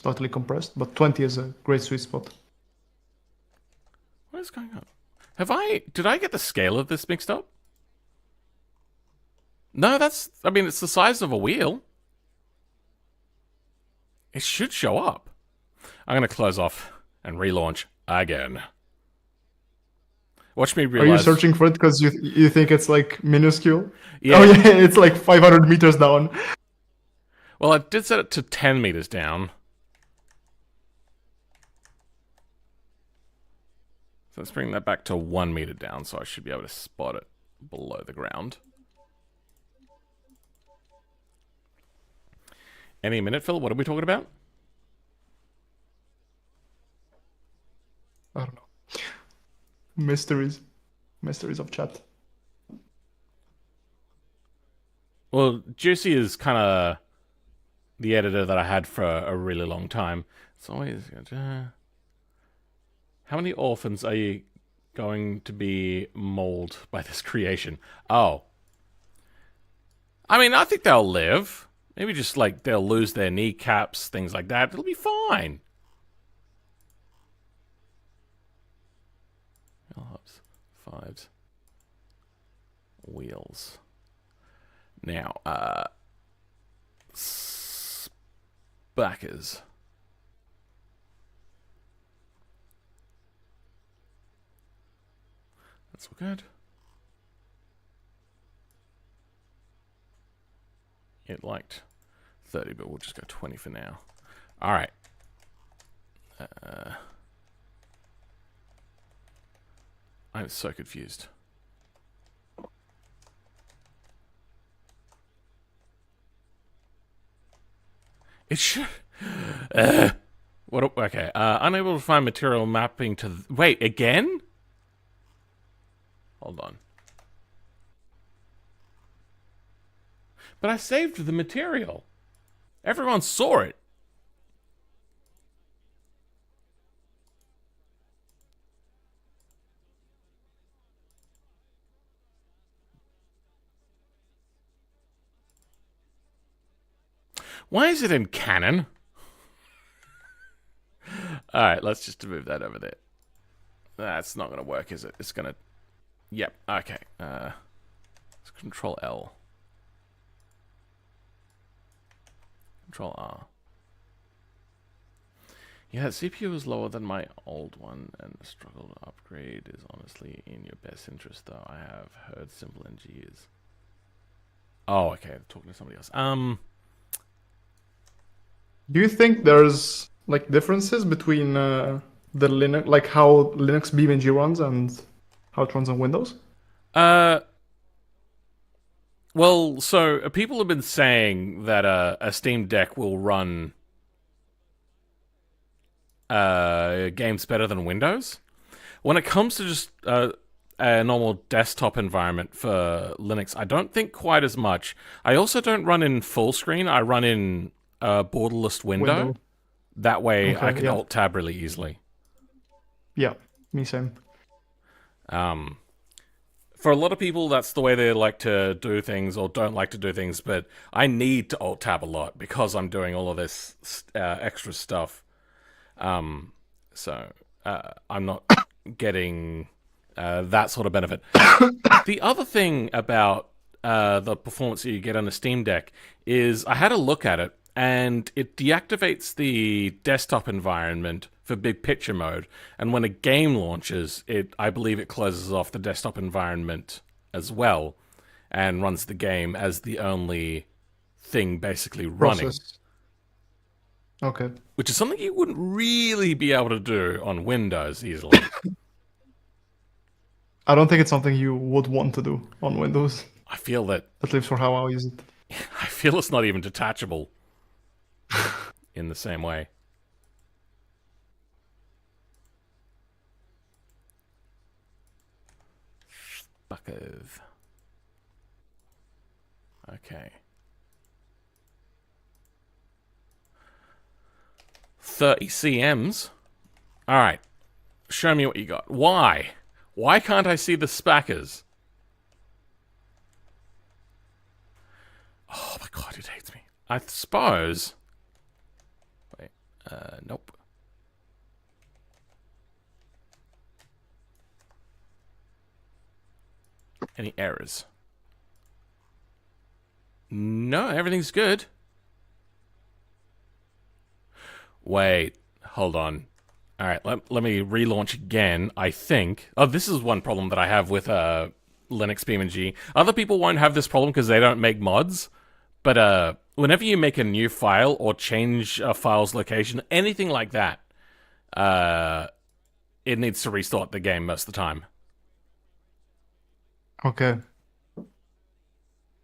slightly compressed, but 20 is a great sweet spot. What is going on? Did I get the scale of this mixed up? No, it's the size of a wheel. It should show up. I'm going to close off and relaunch again. Watch me realize... Are you searching for it because you think it's like minuscule? Yeah. Oh yeah, it's like 500 meters down. Well, I did set it to 10 meters down. So let's bring that back to 1 meter down, so I should be able to spot it below the ground. Any minute, Phil? What are we talking about? I don't know. Mysteries of chat. Well, Juicy is kind of the editor that I had for a really long time. It's always... How many orphans are you going to be mauled by this creation? Oh. I think they'll live. Maybe just, like, they'll lose their kneecaps, things like that. It'll be fine. Hubs, fives, wheels. Now, backers. That's all good. It liked 30, but we'll just go 20 for now. All right. I'm so confused. It should... what? Okay. Unable to find material mapping to... Wait, again? Hold on. But I saved the material. Everyone saw it. Why is it in Canon? Alright, let's just move that over there. That's not going to work, is it? It's going to... Yep, okay. Let's Control L. Control R. Yeah, CPU is lower than my old one, and the struggle to upgrade is honestly in your best interest, though. I have heard BeamNG is... Oh, okay, talking to somebody else. Do you think there's like differences between the Linux, like how Linux BeamNG runs and how it runs on Windows? Well, so people have been saying that a Steam Deck will run games better than Windows. When it comes to just a normal desktop environment for Linux, I don't think quite as much. I also don't run in full screen. I run in borderless window. That way I Okay, can yeah. Alt-Tab really easily. Yeah, me same. For a lot of people, that's the way they like to do things or don't like to do things, but I need to Alt-Tab a lot because I'm doing all of this extra stuff. So I'm not getting that sort of benefit. The other thing about the performance that you get on the Steam Deck is I had a look at it, and it deactivates the desktop environment for big picture mode. And when a game launches, I believe it closes off the desktop environment as well and runs the game as the only thing basically running. Process. Okay. Which is something you wouldn't really be able to do on Windows easily. I don't think it's something you would want to do on Windows, I feel that at least for how I use it. I feel it's not even detachable in the same way. Fuckers. Okay. 30 CMs. Alright. Show me what you got. Why? Why can't I see the spackers? Oh my god, it hates me. I suppose... Wait. Nope. Any errors? No, everything's good. Wait, hold on. Alright, let me relaunch again, I think. Oh, this is one problem that I have with Linux BeamNG. Other people won't have this problem because they don't make mods. But whenever you make a new file or change a file's location, anything like that, it needs to restart the game most of the time. Okay.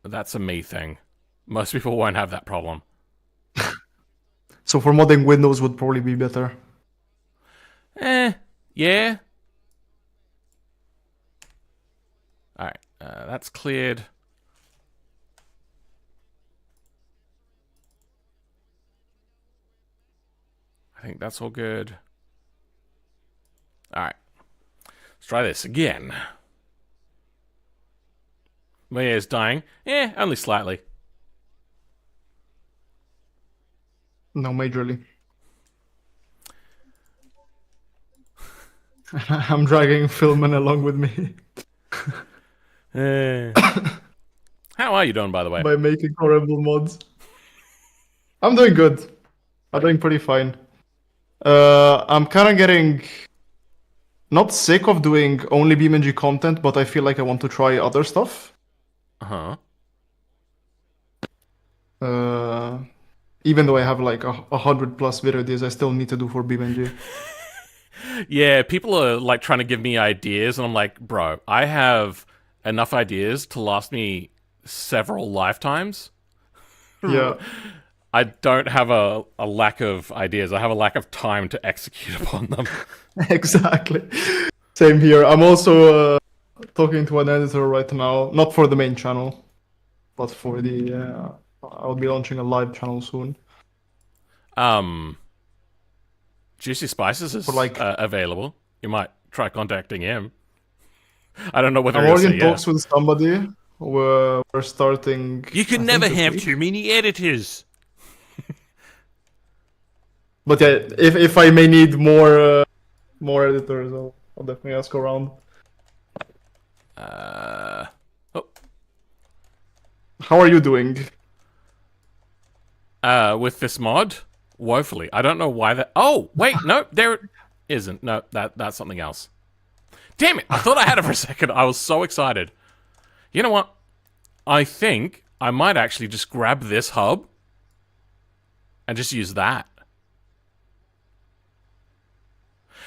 That's a me thing. Most people won't have that problem. So for modding, Windows would probably be better. Yeah. Alright, that's cleared. I think that's all good. Alright. Let's try this again. MuYe is dying. Only slightly. No, majorly. I'm dragging Philman along with me How are you doing, by the way? by making horrible mods. I'm doing good. I'm doing pretty fine. I'm kind of getting not sick of doing only BeamNG content, but I feel like I want to try other stuff. Uh-huh. Even though I have like 100+ video ideas, I still need to do for BeamNG. Yeah, people are like trying to give me ideas, and I'm like, bro, I have enough ideas to last me several lifetimes. Yeah. I don't have a lack of ideas. I have a lack of time to execute upon them. Exactly. Same here. I'm also talking to an editor right now, not for the main channel, but for the. I'll be launching a live channel soon. Juicy Spices is like- available. You might try contacting him. I don't know whether I'm he'll already say in talks with somebody. We're starting. You can I never think this have week. too many editors. But yeah, if I may need more editors, I'll definitely ask around. Oh, How are you doing? with this mod, woefully. I don't know why that. Oh, wait, no, there it isn't. No, that's something else. Damn it! I thought I had it for a second. I was so excited. You know what? I think I might actually just grab this hub and just use that.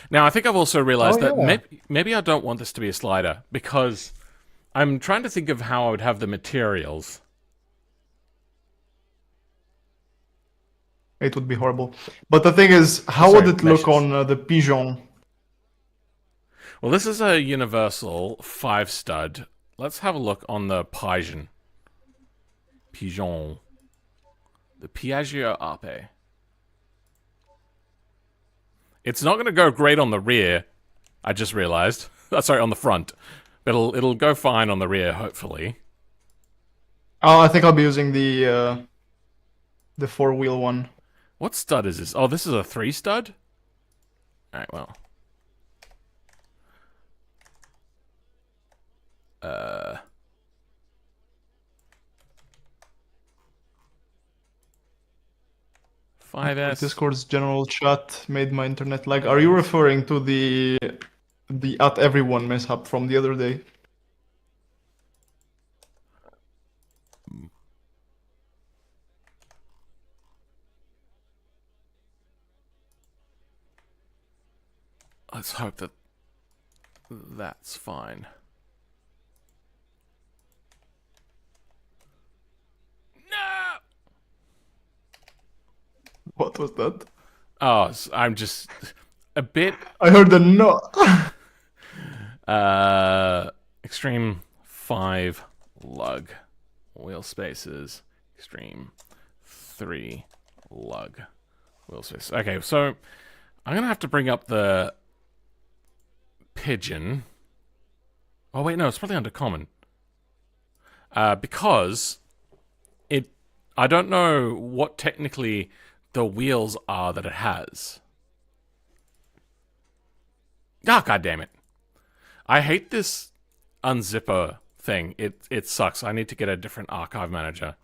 Now, I think I've also realized that maybe I don't want this to be a slider, because I'm trying to think of how I would have the materials. It would be horrible. But the thing is, how Sorry, would it look meshes. on the Pigeon? Well, this is a universal 5-stud. Let's have a look on the Pigeon. Pigeon. The Piaggio Ape. It's not going to go great on the rear. I just realized. Sorry, on the front. But it'll go fine on the rear, hopefully. Oh, I think I'll be using the 4-wheel one. What stud is this? Oh, this is a 3 stud? Alright, well. 5S. Discord's general chat made my internet lag. Are you referring to the at everyone mishap from the other day? Let's hope that that's fine. No! What was that? Oh, I'm just a bit... I heard a no. Extreme 5 lug. Wheel spaces. Extreme 3 lug. Wheel spaces. Okay, so I'm going to have to bring up the pigeon. Oh, wait, no, it's probably under common. Because I don't know what technically the wheels are that it has. Ah, God damn it. I hate this unzipper thing. It sucks. I need to get a different archive manager.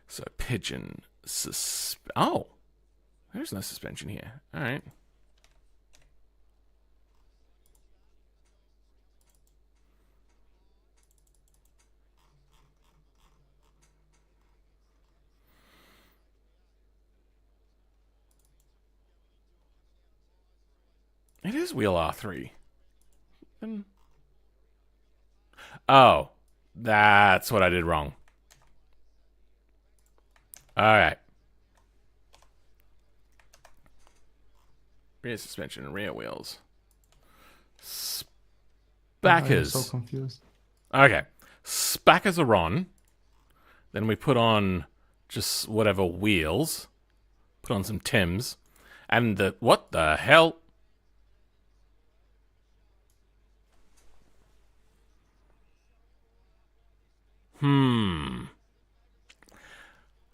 So, pigeon. Oh. There's no suspension here. Alright. It is wheel R3. Oh. That's what I did wrong. Alright. Rear suspension, rear wheels. Spackers. I'm so confused. Okay. Spackers are on. Then we put on just whatever wheels. Put on some Tims. And what the hell?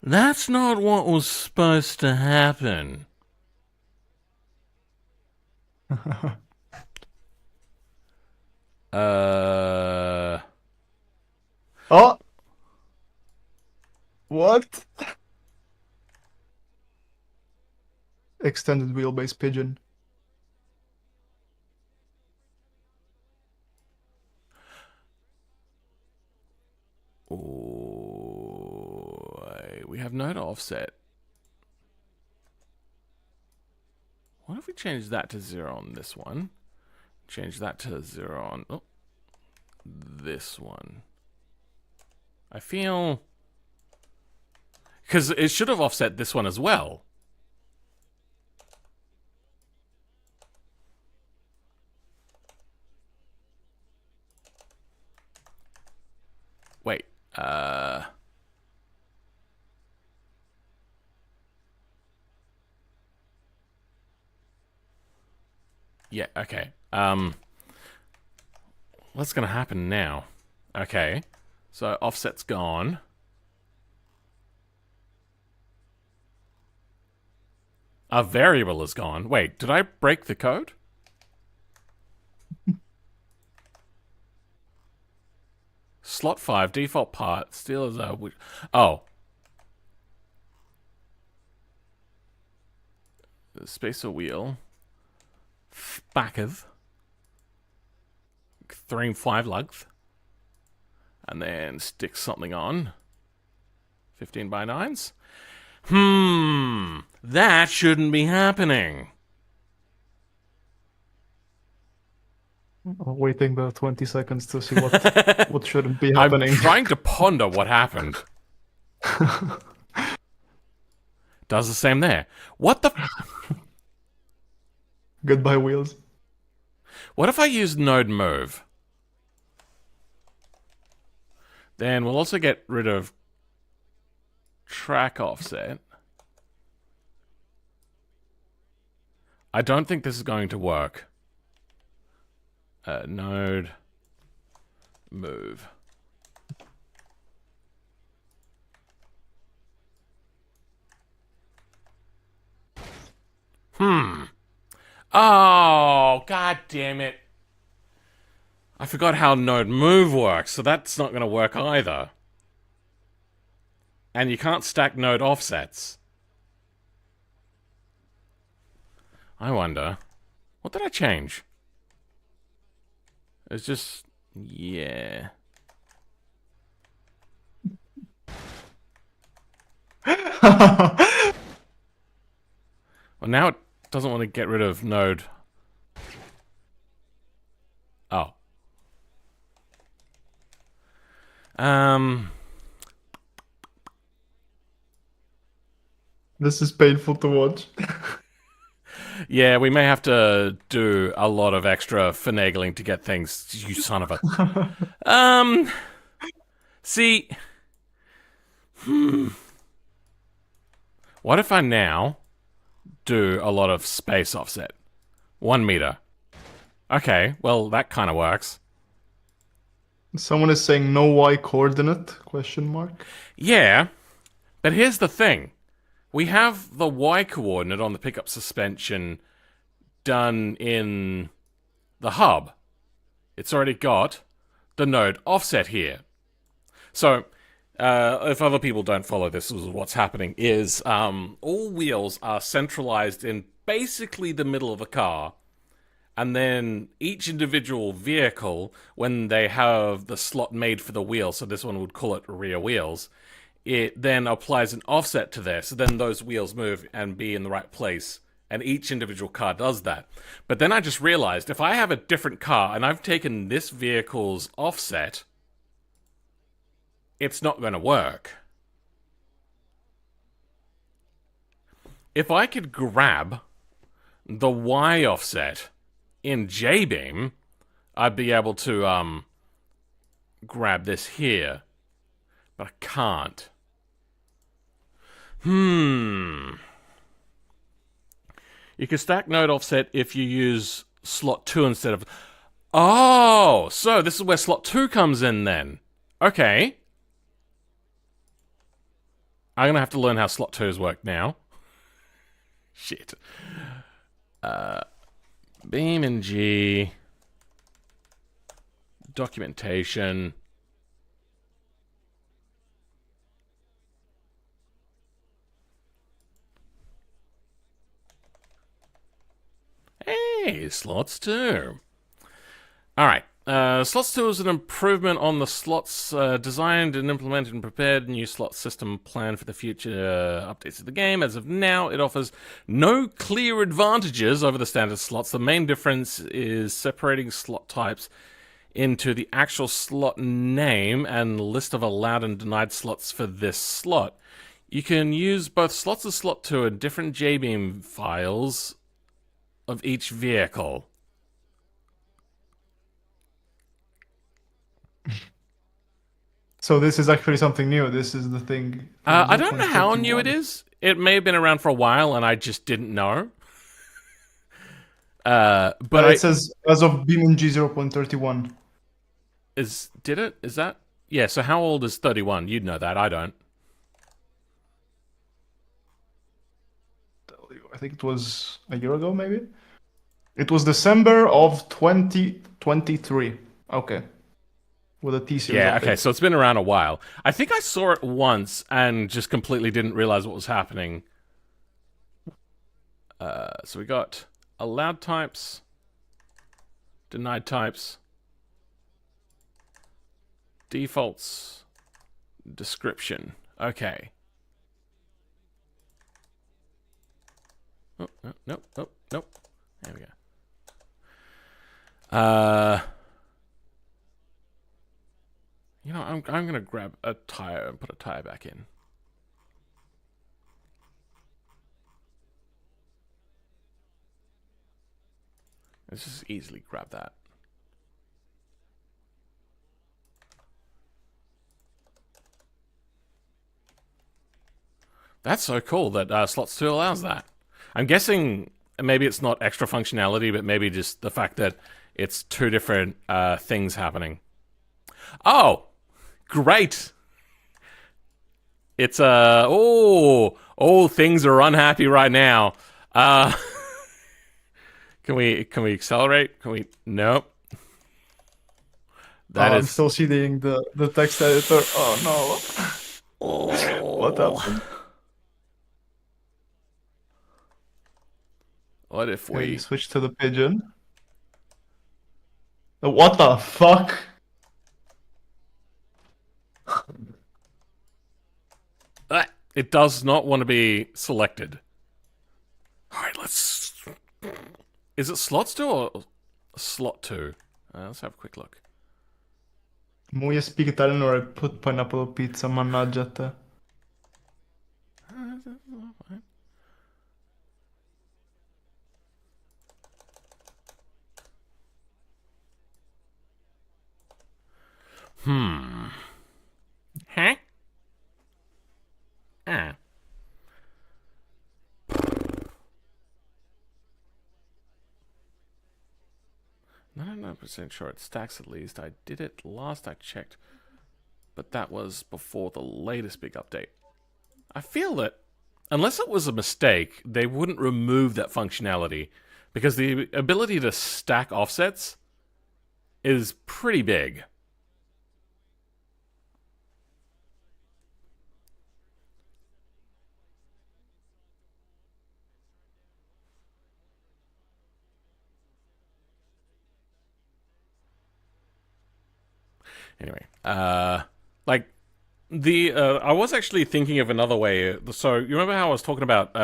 That's not what was supposed to happen. Oh! What? Extended wheelbase pigeon. We have no offset. What if we change that to 0 on this one? Change that to 0 on this one. I feel... Because it should have offset this one as well. Wait, yeah, okay. What's gonna happen now? Okay. So offset's gone. Our variable is gone. Wait, did I break the code? Slot 5, default part, still is a... Oh. Spacer wheel. Backeth. 3 and 5 lugs. And then stick something on. 15 by 9s. That shouldn't be happening. Waiting the 20 seconds to see what shouldn't be happening. I'm trying to ponder what happened. Does the same there. What the... Goodbye, wheels. What if I use node move? Then we'll also get rid of track offset. I don't think this is going to work. Node. Move. Oh, god damn it. I forgot how node move works, so that's not going to work either. And you can't stack node offsets. I wonder. What did I change? It's just... yeah. Well, now it doesn't want to get rid of node. Oh. This is painful to watch. Yeah, we may have to do a lot of extra finagling to get things. You son of a. See. What if I now do a lot of space offset? 1 meter. Okay, well, that kind of works. Someone is saying no Y coordinate? Question mark. Yeah, but here's the thing. We have the Y coordinate on the pickup suspension done in the hub. It's already got the node offset here. So, if other people don't follow this, what's happening is all wheels are centralized in basically the middle of the car. And then each individual vehicle, when they have the slot made for the wheel, so this one would call it rear wheels, it then applies an offset to there, so then those wheels move and be in the right place. And each individual car does that. But then I just realized, if I have a different car and I've taken this vehicle's offset, it's not going to work. If I could grab the Y offset in JBeam, I'd be able to grab this here. But I can't. You can stack node offset if you use slot 2 instead of... Oh! So this is where slot 2 comes in then. Okay. I'm going to have to learn how slot 2s work now. Shit. BeamNG. Documentation. Hey, slots 2. Alright. Slots 2 is an improvement on the slots designed and implemented and prepared new slot system plan for the future updates of the game. As of now, it offers no clear advantages over the standard slots. The main difference is separating slot types into the actual slot name and list of allowed and denied slots for this slot. You can use both slots of slot 2 and different JBeam files of each vehicle. So this is actually something new. This is the thing. I don't know how new it is. It may have been around for a while and I just didn't know. But it says as of BeamNG 0.31. Did it? Is that? Yeah, so how old is 31? You'd know that. I don't. I think it was a year ago, maybe? It was December of 2023. Okay. With a T-Series Yeah, update. okay, so it's been around a while. I think I saw it once and just completely didn't realize what was happening. So we got allowed types, denied types, defaults, description. Okay. Oh, no, nope, nope, nope. There we go. You know, I'm gonna grab a tire and put a tire back in. Let's just easily grab that. That's so cool that Slots 2 allows that. I'm guessing maybe it's not extra functionality, but maybe just the fact that it's two different things happening. Oh, great! It's things are unhappy right now. Can we accelerate? Can we? Nope. I'm still seeing the text editor. Oh no. What happened? What if we switch to the pigeon? What the fuck? It does not want to be selected. Alright, let's... Is it slots 2 or slot 2? Let's have a quick look. MuYe speak Italian or I put pineapple pizza, mannaggia te. Huh? Ah. 99% sure it stacks at least. I did it last I checked, but that was before the latest big update. I feel that unless it was a mistake, they wouldn't remove that functionality because the ability to stack offsets is pretty big. Anyway, like I was actually thinking of another way. So you remember how I was talking about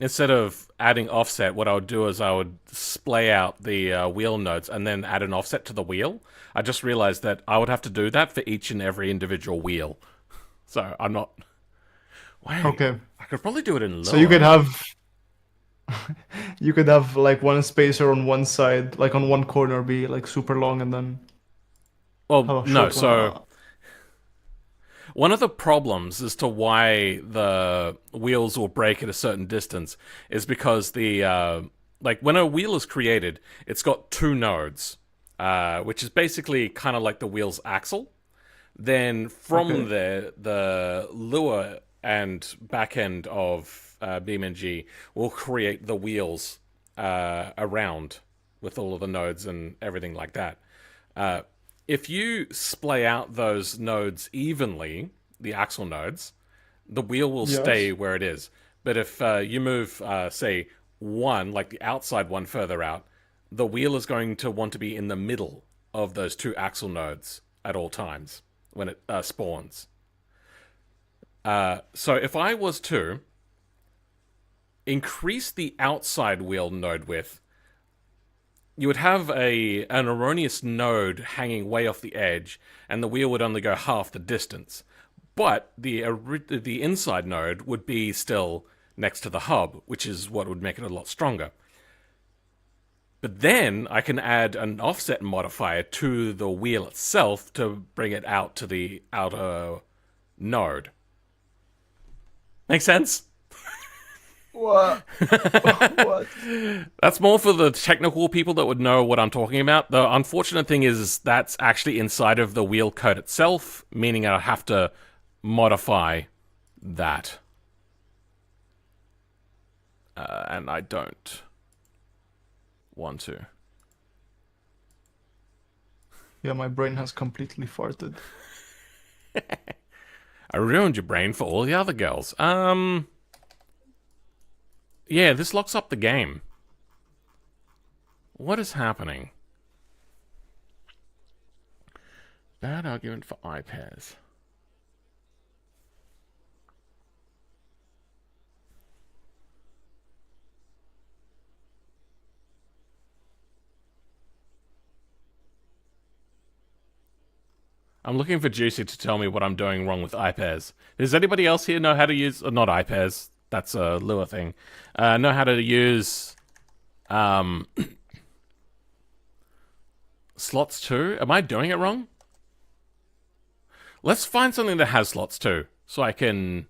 instead of adding offset, what I would do is I would splay out the wheel nodes and then add an offset to the wheel. I just realized that I would have to do that for each and every individual wheel. So I'm not. Wait, okay. I could probably do it in lower. So you could have. You could have like one spacer on one side, like on one corner, be like super long, and then. Well, no. So one of the problems as to why the wheels will break at a certain distance is because the like when a wheel is created, it's got two nodes, which is basically kind of like the wheel's axle. Then from there, the lure and back end of BeamNG will create the wheels around with all of the nodes and everything like that. If you splay out those nodes evenly, the axle nodes, the wheel will stay where it is. But if you move, say, one, like the outside one further out, the wheel is going to want to be in the middle of those two axle nodes at all times when it spawns. So if I was to increase the outside wheel node width, you would have an erroneous node hanging way off the edge, and the wheel would only go half the distance. But the inside node would be still next to the hub, which is what would make it a lot stronger. But then I can add an offset modifier to the wheel itself to bring it out to the outer node. Make sense? What? What? That's more for the technical people that would know what I'm talking about. The unfortunate thing is that's actually inside of the wheel code itself, meaning I have to modify that. And I don't want to. Yeah, my brain has completely farted. I ruined your brain for all the other girls. Yeah, this locks up the game. What is happening? Bad argument for iPairs. I'm looking for Juicy to tell me what I'm doing wrong with iPairs. Does anybody else here know how to use... not iPairs. That's a Lua thing. Know how to use slots too? Am I doing it wrong? Let's find something that has slots too, so I can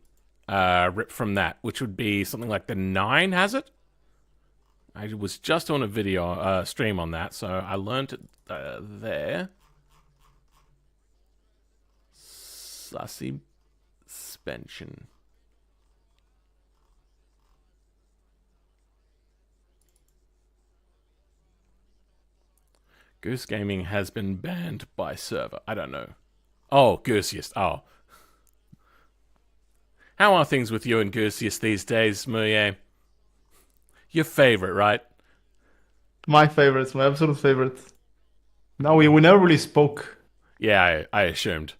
rip from that, which would be something like the 9 has it? I was just on a video stream on that, so I learned it there. Suspension. Goose Gaming has been banned by server. I don't know. Oh, Goosiest. Oh. How are things with you and Goosiest these days, MuYe? Your favorite, right? My favorites, my absolute favorite. No, we never really spoke. Yeah, I assumed.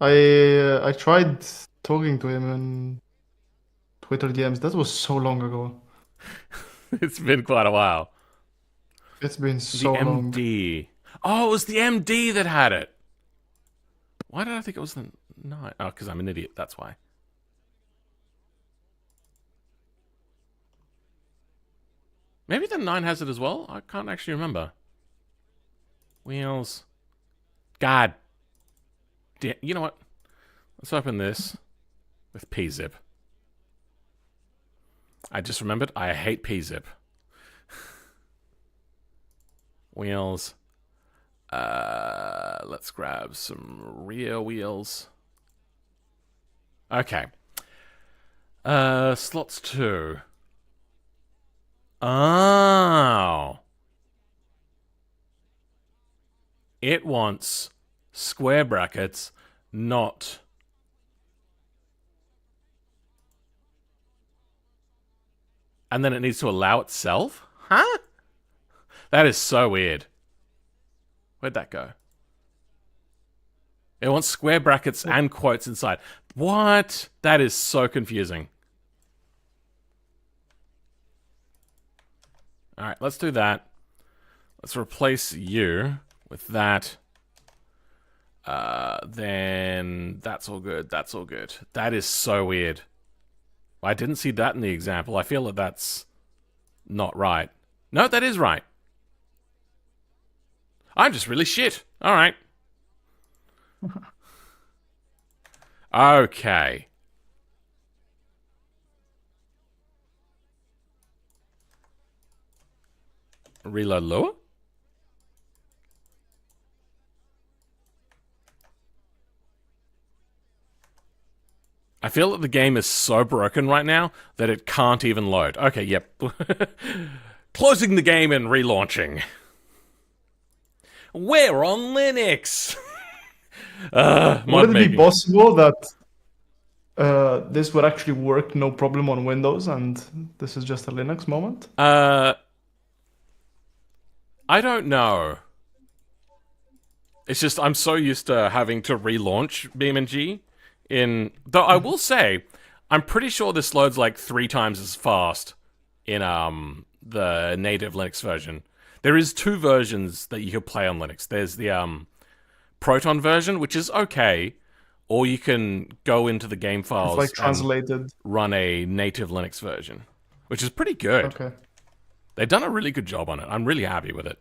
I tried talking to him in Twitter DMs. That was so long ago. It's been quite a while. It's been so The long. MD. Oh, it was the MD that had it. Why did I think it was the 9? Oh, because I'm an idiot. That's why. Maybe the 9 has it as well? I can't actually remember. Wheels. God. You know what? Let's open this with pzip. I just remembered I hate pzip. Wheels. Let's grab some rear wheels. Okay. Slots 2. Oh. It wants square brackets, not... And then it needs to allow itself? Huh? That is so weird. Where'd that go? It wants square brackets and quotes inside. What? That is so confusing. Alright, let's do that. Let's replace you with that. Then that's all good. That's all good. That is so weird. I didn't see that in the example. I feel that that's not right. No, that is right. I'm just really shit. Alright. Okay. Reload lower? I feel that the game is so broken right now that it can't even load. Okay, yep. Closing the game and relaunching. We're on Linux! Would it be possible that this would actually work no problem on Windows and this is just a Linux moment? I don't know. It's just I'm so used to having to relaunch BeamNG. Though I will say, I'm pretty sure this loads like 3 times as fast in the native Linux version. There is 2 versions that you can play on Linux. There's the Proton version, which is okay, or you can go into the game files it's like translated. And run a native Linux version, which is pretty good. Okay. They've done a really good job on it. I'm really happy with it.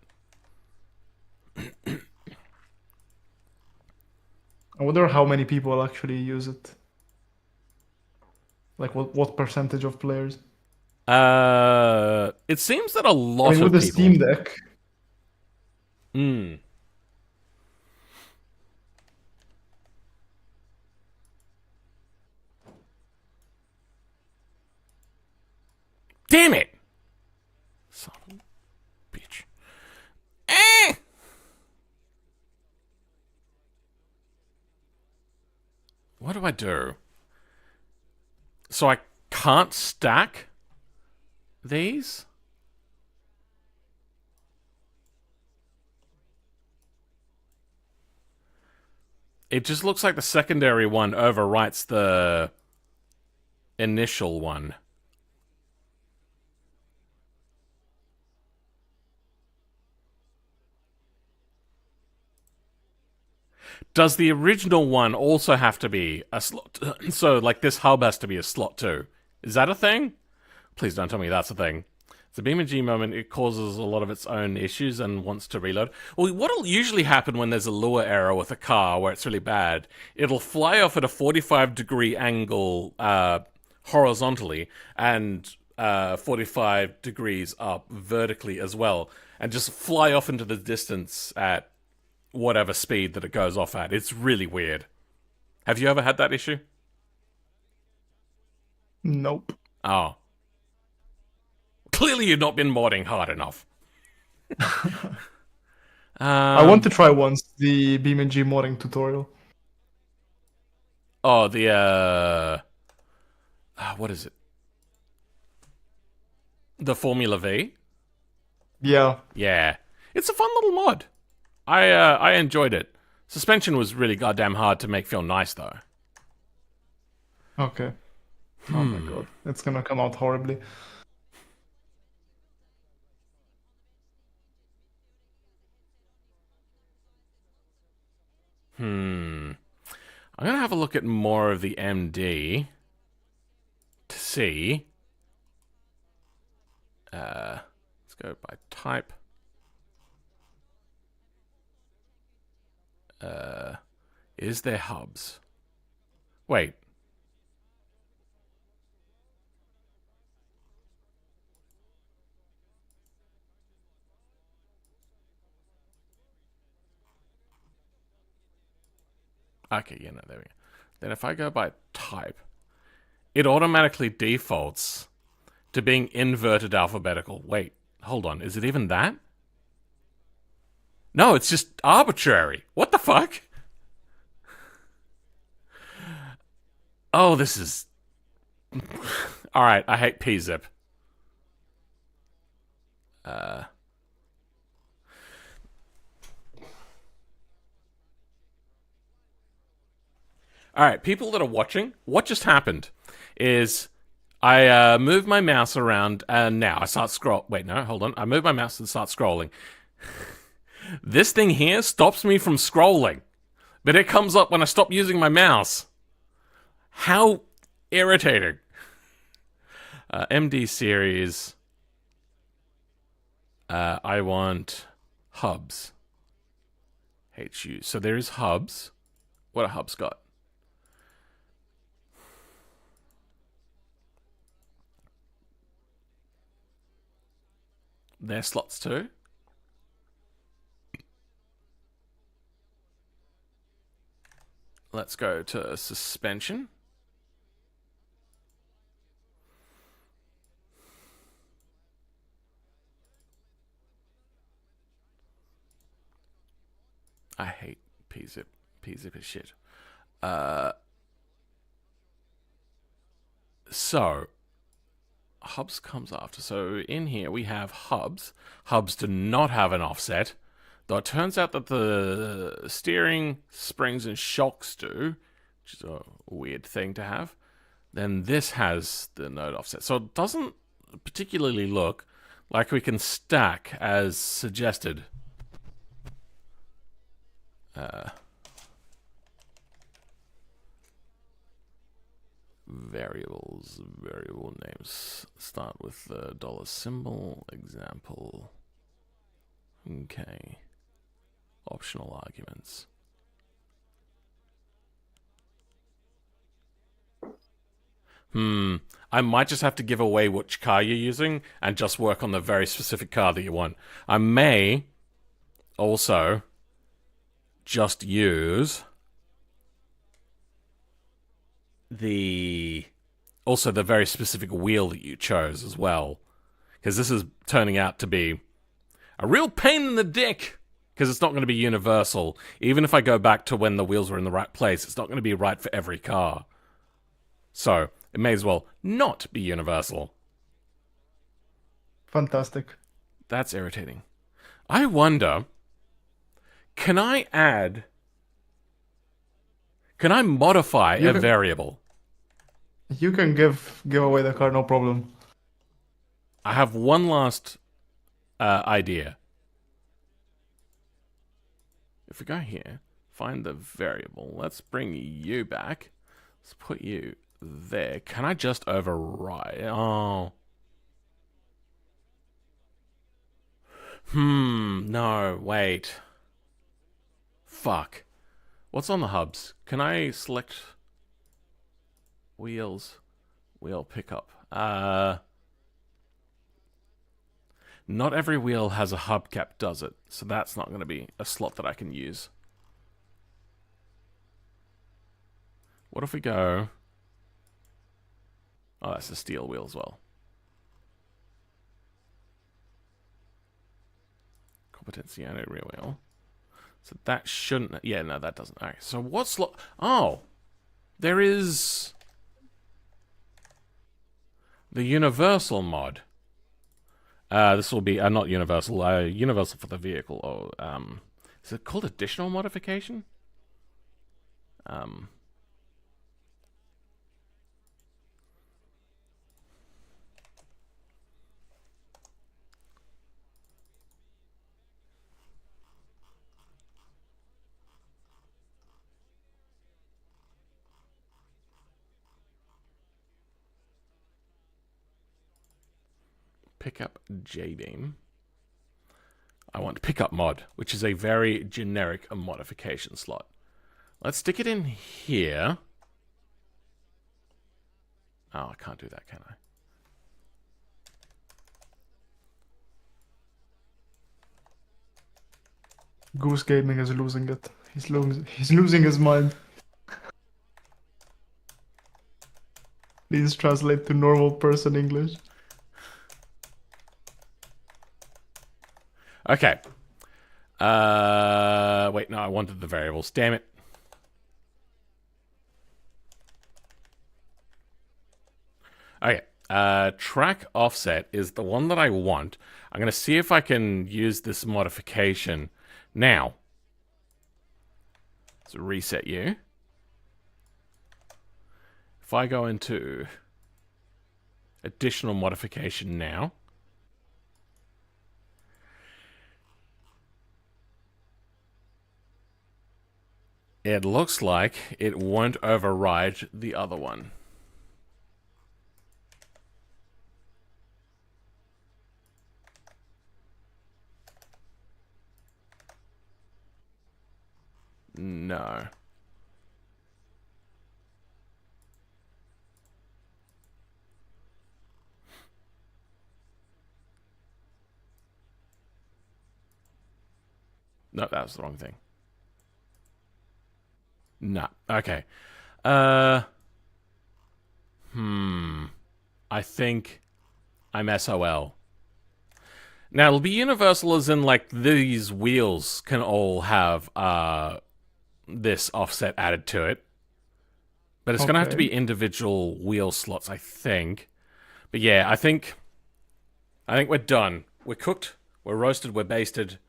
I wonder how many people actually use it. Like what percentage of players? It seems that a lot of with the people... Steam Deck. Damn it! Son of a bitch. What do I do? So I can't stack these? It just looks like the secondary one overwrites the initial one. Does the original one also have to be a slot? So, like, this hub has to be a slot too. Is that a thing? Please don't tell me that's a thing. It's a BeamNG moment. It causes a lot of its own issues and wants to reload. Well, what'll usually happen when there's a lure error with a car where it's really bad, it'll fly off at a 45-degree angle horizontally, and 45 degrees up vertically as well, and just fly off into the distance at whatever speed that it goes off at. It's really weird. Have you ever had that issue? Nope. Oh. Clearly you've not been modding hard enough. I want to try once the BeamNG modding tutorial. Oh, the, what is it? The Formula V? Yeah. Yeah. It's a fun little mod. I enjoyed it. Suspension was really goddamn hard to make feel nice, though. Okay. Oh my god. It's gonna come out horribly. I'm gonna have a look at more of the MD to see. Let's go by type. Is there hubs? Wait. Okay, yeah, no, there we go. Then if I go by type, it automatically defaults to being inverted alphabetical. Wait, hold on. Is it even that? No, it's just arbitrary. What the fuck? Oh, this is... Alright, I hate pzip. Alright, people that are watching, what just happened is I move my mouse around and now I start scroll. Wait, no, hold on. I move my mouse and start scrolling. This thing here stops me from scrolling, but it comes up when I stop using my mouse. How irritating. MD series. I want hubs. HU. So there is hubs. What a hubs got? Their slots too. Let's go to suspension. I hate pzip. Pzip is shit. So hubs comes after. So in here we have hubs. Hubs do not have an offset. Though it turns out that the steering, springs, and shocks do, which is a weird thing to have. Then this has the node offset. So it doesn't particularly look like we can stack as suggested. Variables, variable names start with the dollar symbol, example. Okay. Optional arguments. I might just have to give away which car you're using and just work on the very specific car that you want. I may also just use the very specific wheel that you chose as well, because this is turning out to be a real pain in the dick, because it's not going to be universal. Even if I go back to when the wheels were in the right place, it's not going to be right for every car. So it may as well not be universal. Fantastic. That's irritating. I wonder, can I modify a variable? You can give away the car, no problem. I have one last idea. If we go here, find the variable. Let's bring you back. Let's put you there. Can I just override? Oh. No, wait. Fuck. What's on the hubs? Can I select wheels? Wheel pickup. Not every wheel has a hubcap, does it? So that's not going to be a slot that I can use. What if we go... Oh, that's a steel wheel as well. Competency only rear wheel. So that shouldn't... Yeah, no, that doesn't. Alright, so what slot... Oh! There is... the universal mod. This will be... not universal. Universal for the vehicle. Oh, is it called additional modification? Pick up J-beam. I want pickup mod, which is a very generic modification slot. Let's stick it in here. Oh, I can't do that, can I? Goose Gaming is losing it. He's losing his mind. Please translate to normal person English. Okay. Wait, no, I wanted the variables. Damn it. Okay. Track offset is the one that I want. I'm going to see if I can use this modification now. So reset you. If I go into additional modification now. It looks like it won't override the other one. No. No, that was the wrong thing. No. Okay. I think I'm SOL. Now, it'll be universal as in, like, these wheels can all have this offset added to it. But it's going to have to be individual wheel slots, I think. But yeah, I think we're done. We're cooked, we're roasted, we're basted.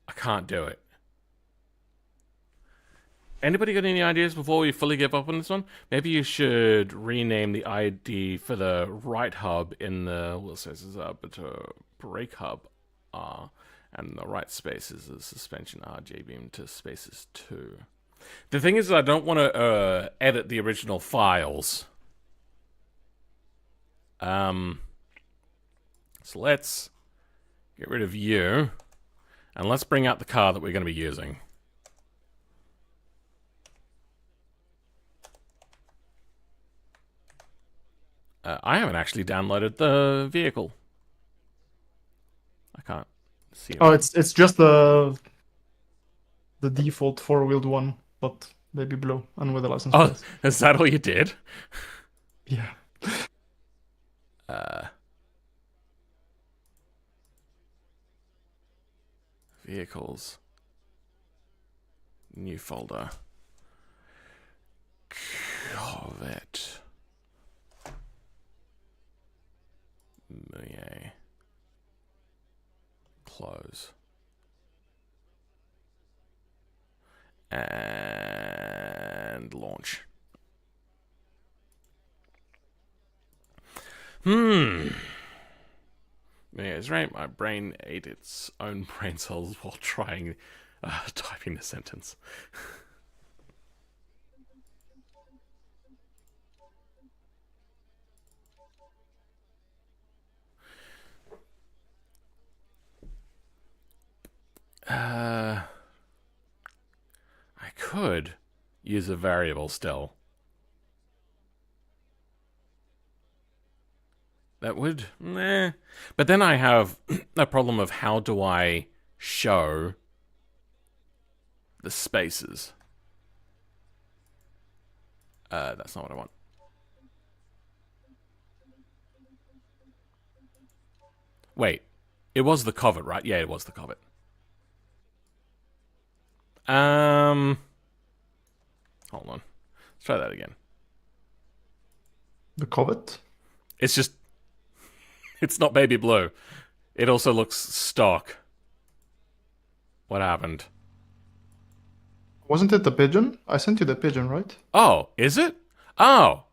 I can't do it. Anybody got any ideas before we fully give up on this one? Maybe you should rename the ID for the right hub in the brake hub R, and the right space is the suspension R J-beam to spaces 2. The thing is, I don't want to edit the original files. So let's get rid of you, and let's bring out the car that we're going to be using. I haven't actually downloaded the vehicle. I can't see it. Oh, it's just the default 4-wheeled one, but baby blue and with a license plate. Oh, is that all you did? Yeah. Vehicles. New folder. Corvette. MuYe. Close. And launch. Yeah, it's right. My brain ate its own brain cells while trying typing the sentence. I could use a variable still. That would... Meh. But then I have a problem of how do I show the spaces. That's not what I want. Wait. It was the covert, right? Yeah, it was the covert. Hold on. Let's try that again. The covet? It's just... It's not baby blue. It also looks stock. What happened? Wasn't it the pigeon? I sent you the pigeon, right? Oh, is it? Oh.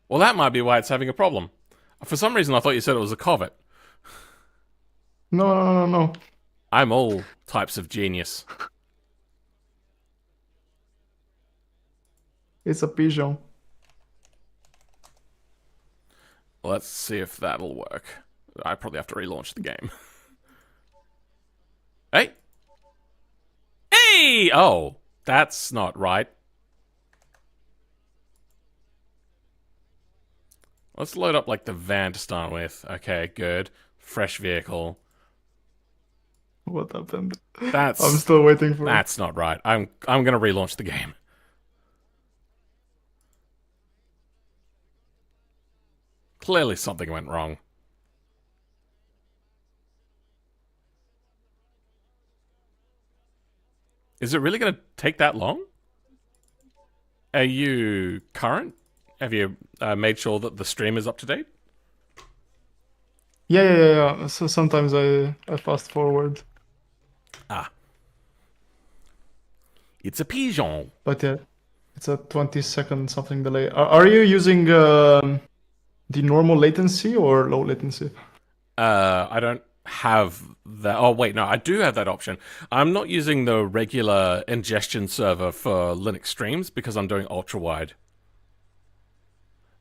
Well, that might be why it's having a problem. For some reason, I thought you said it was a covet. No. I'm all types of genius. It's a pigeon. Let's see if that'll work. I probably have to relaunch the game. Hey! Hey! Oh, that's not right. Let's load up, like, the van to start with. Okay, good. Fresh vehicle. What happened? That's... I'm still waiting for it. That's not right. I'm gonna relaunch the game. Clearly something went wrong. Is it really going to take that long? Are you current? Have you made sure that the stream is up to date? Yeah. So sometimes I fast forward. Ah. It's a pigeon. But yeah, it's a 20-second something delay. Are you using the normal latency or low latency? I don't have that. Oh, wait, no, I do have that option. I'm not using the regular ingestion server for Linux streams because I'm doing ultra wide.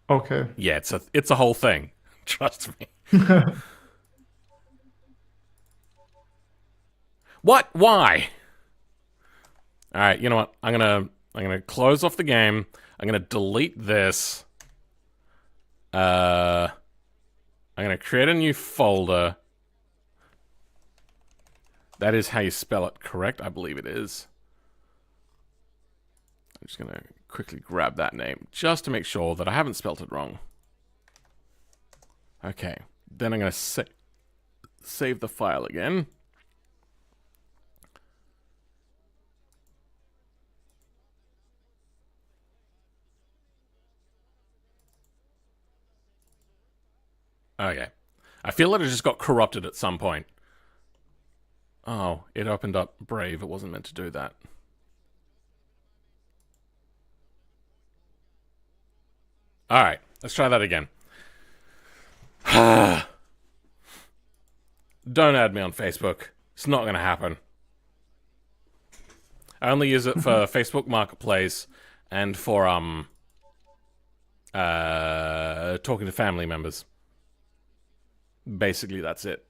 Okay. Yeah, it's a whole thing. Trust me. What? Why? All right, you know what? I'm gonna close off the game. I'm gonna delete this. I'm gonna create a new folder. That is how you spell it, correct? I believe it is. I'm just gonna quickly grab that name just to make sure that I haven't spelt it wrong. Okay, then I'm gonna save the file again. Okay. I feel like it just got corrupted at some point. Oh, it opened up Brave. It wasn't meant to do that. Alright, let's try that again. Don't add me on Facebook. It's not going to happen. I only use it for Facebook Marketplace and for talking to family members. Basically, that's it.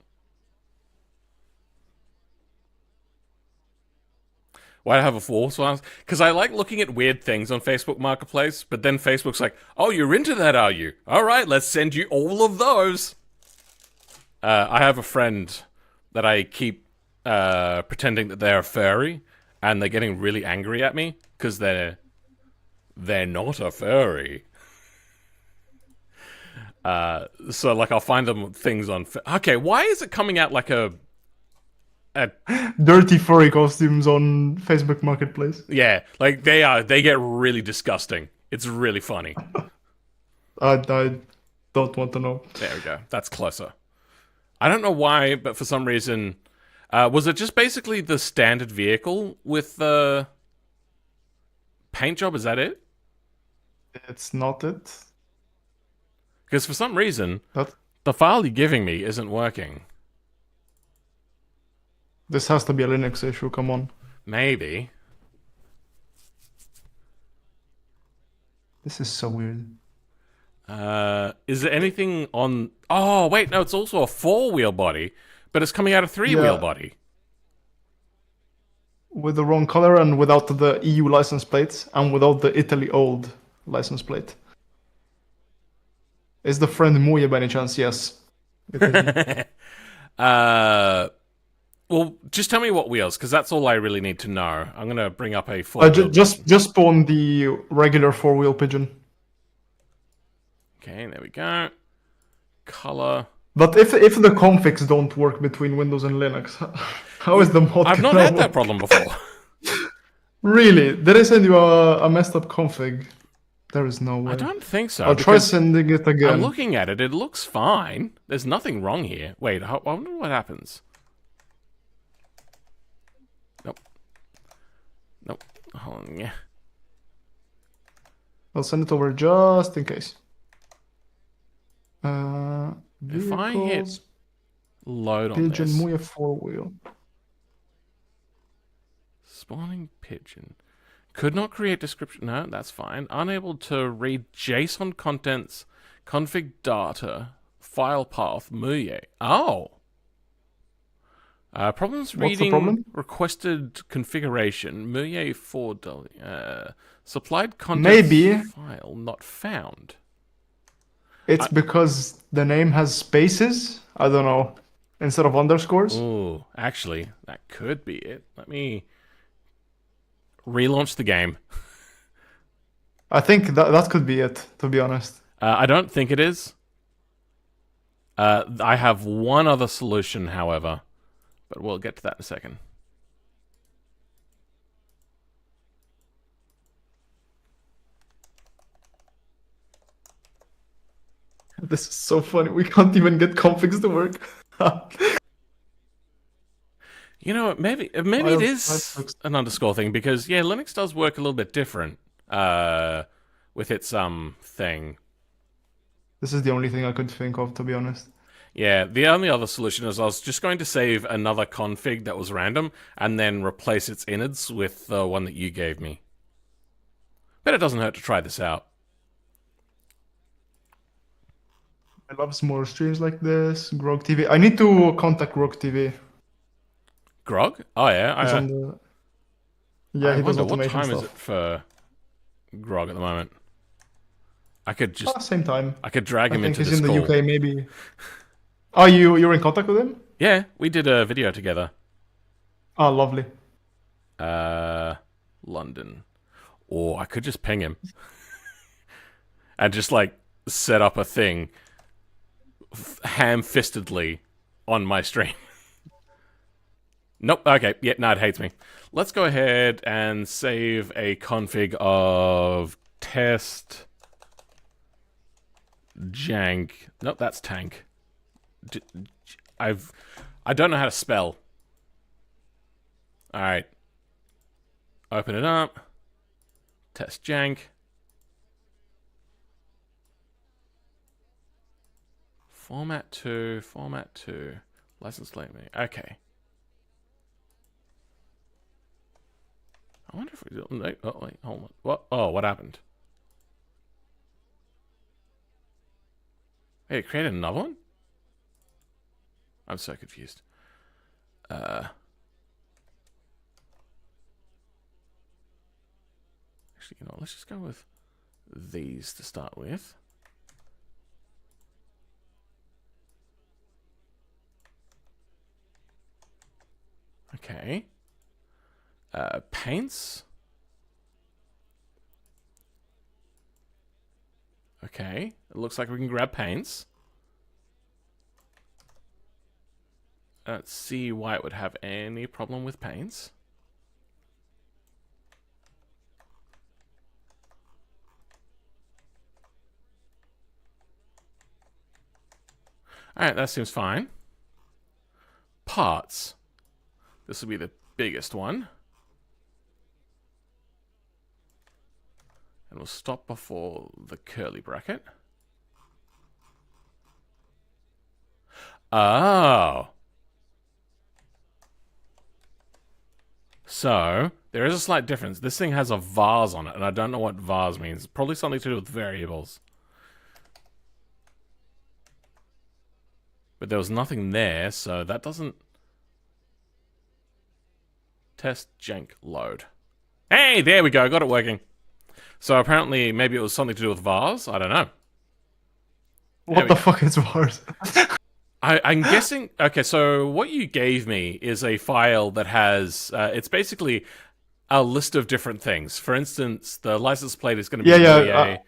Why do I have a false one? Because I like looking at weird things on Facebook Marketplace, but then Facebook's like, oh, you're into that, are you? All right, let's send you all of those. I have a friend that I keep pretending that they're a furry, and they're getting really angry at me because they're not a furry. So like I'll find them things on. Okay, why is it coming out like a dirty furry costumes on Facebook Marketplace? Yeah, like they get really disgusting. It's really funny. I don't want to know. There we go. That's closer. I don't know why, but for some reason, was it just basically the standard vehicle with the paint job? Is that it? It's not it. Because for some reason, the file you're giving me isn't working. This has to be a Linux issue, come on. Maybe. This is so weird. Is there anything on... Oh, wait, no, it's also a 4-wheel body, but it's coming out a 3-wheel body. With the wrong color and without the EU license plates and without the Italy old license plate. Is the friend MuYe by any chance? Yes. It is me. Well, just tell me what wheels, because that's all I really need to know. I'm gonna bring up a four-wheel. Just spawn the regular 4-wheel pigeon. Okay, there we go. Color. But if the configs don't work between Windows and Linux, how is the mod I've not gonna had that work? problem before. Really? Did I send you a messed up config? There is no way. I don't think so. I'll try because sending it again. I'm looking at it. It looks fine. There's nothing wrong here. Wait, I wonder what happens. Nope. Nope. Hold on. Yeah. I'll send it over just in case. If I hit Vehicles, load on pigeon, this, MuYe 4-wheel. spawning pigeon. Could not create description. No, that's fine. Unable to read JSON contents, config data, file path, MuYe. Oh. Problems What's the reading problem? requested configuration. MuYe 4 supplied contents Maybe file not found. it's because the name has spaces. I don't know. Instead of underscores. Oh, actually, that could be it. Let me relaunch the game. I think that could be it, to be honest. I don't think it is. I have one other solution, however, but we'll get to that in a second. This is so funny. We can't even get configs to work. You know, maybe it is an underscore thing, because yeah, Linux does work a little bit different with its thing. This is the only thing I could think of, to be honest. Yeah, the only other solution is I was just going to save another config that was random and then replace its innards with the one that you gave me. But it doesn't hurt to try this out. I love more streams like this. Grog TV. I need to contact Grog TV. Grog? Oh yeah. He's on the... Yeah, I he does wonder what automation time is stuff. it for Grog at the moment. I could just Same time. I could drag him I think into he's this in the call. UK, maybe. Oh, you're in contact with him? Yeah, we did a video together. Oh, lovely. London. Or I could just ping him. And just like set up a thing ham-fistedly on my stream. Nope. Okay. Yeah, no, it hates me. Let's go ahead and save a config of test jank. Nope, that's tank. I don't know how to spell. All right. Open it up. Test jank. Format 2, format 2. License plate me. Okay. I wonder if we do. No, oh, wait, hold on. What? Oh, what happened? Hey, it created another one? I'm so confused. Actually, you know, let's just go with these to start with. Okay. Paints. Okay. It looks like we can grab paints. I don't see why it would have any problem with paints. Alright, that seems fine. Parts. This will be the biggest one. And we'll stop before the curly bracket. Oh. So, there is a slight difference. This thing has a vase on it, and I don't know what vase means. Probably something to do with variables. But there was nothing there, so that doesn't... Test jank load. Hey, there we go. Got it working. So apparently, maybe it was something to do with vars. I don't know. What the fuck is VARs? I'm guessing. Okay, so what you gave me is a file that has. It's basically a list of different things. For instance, the license plate is going to be MuYe,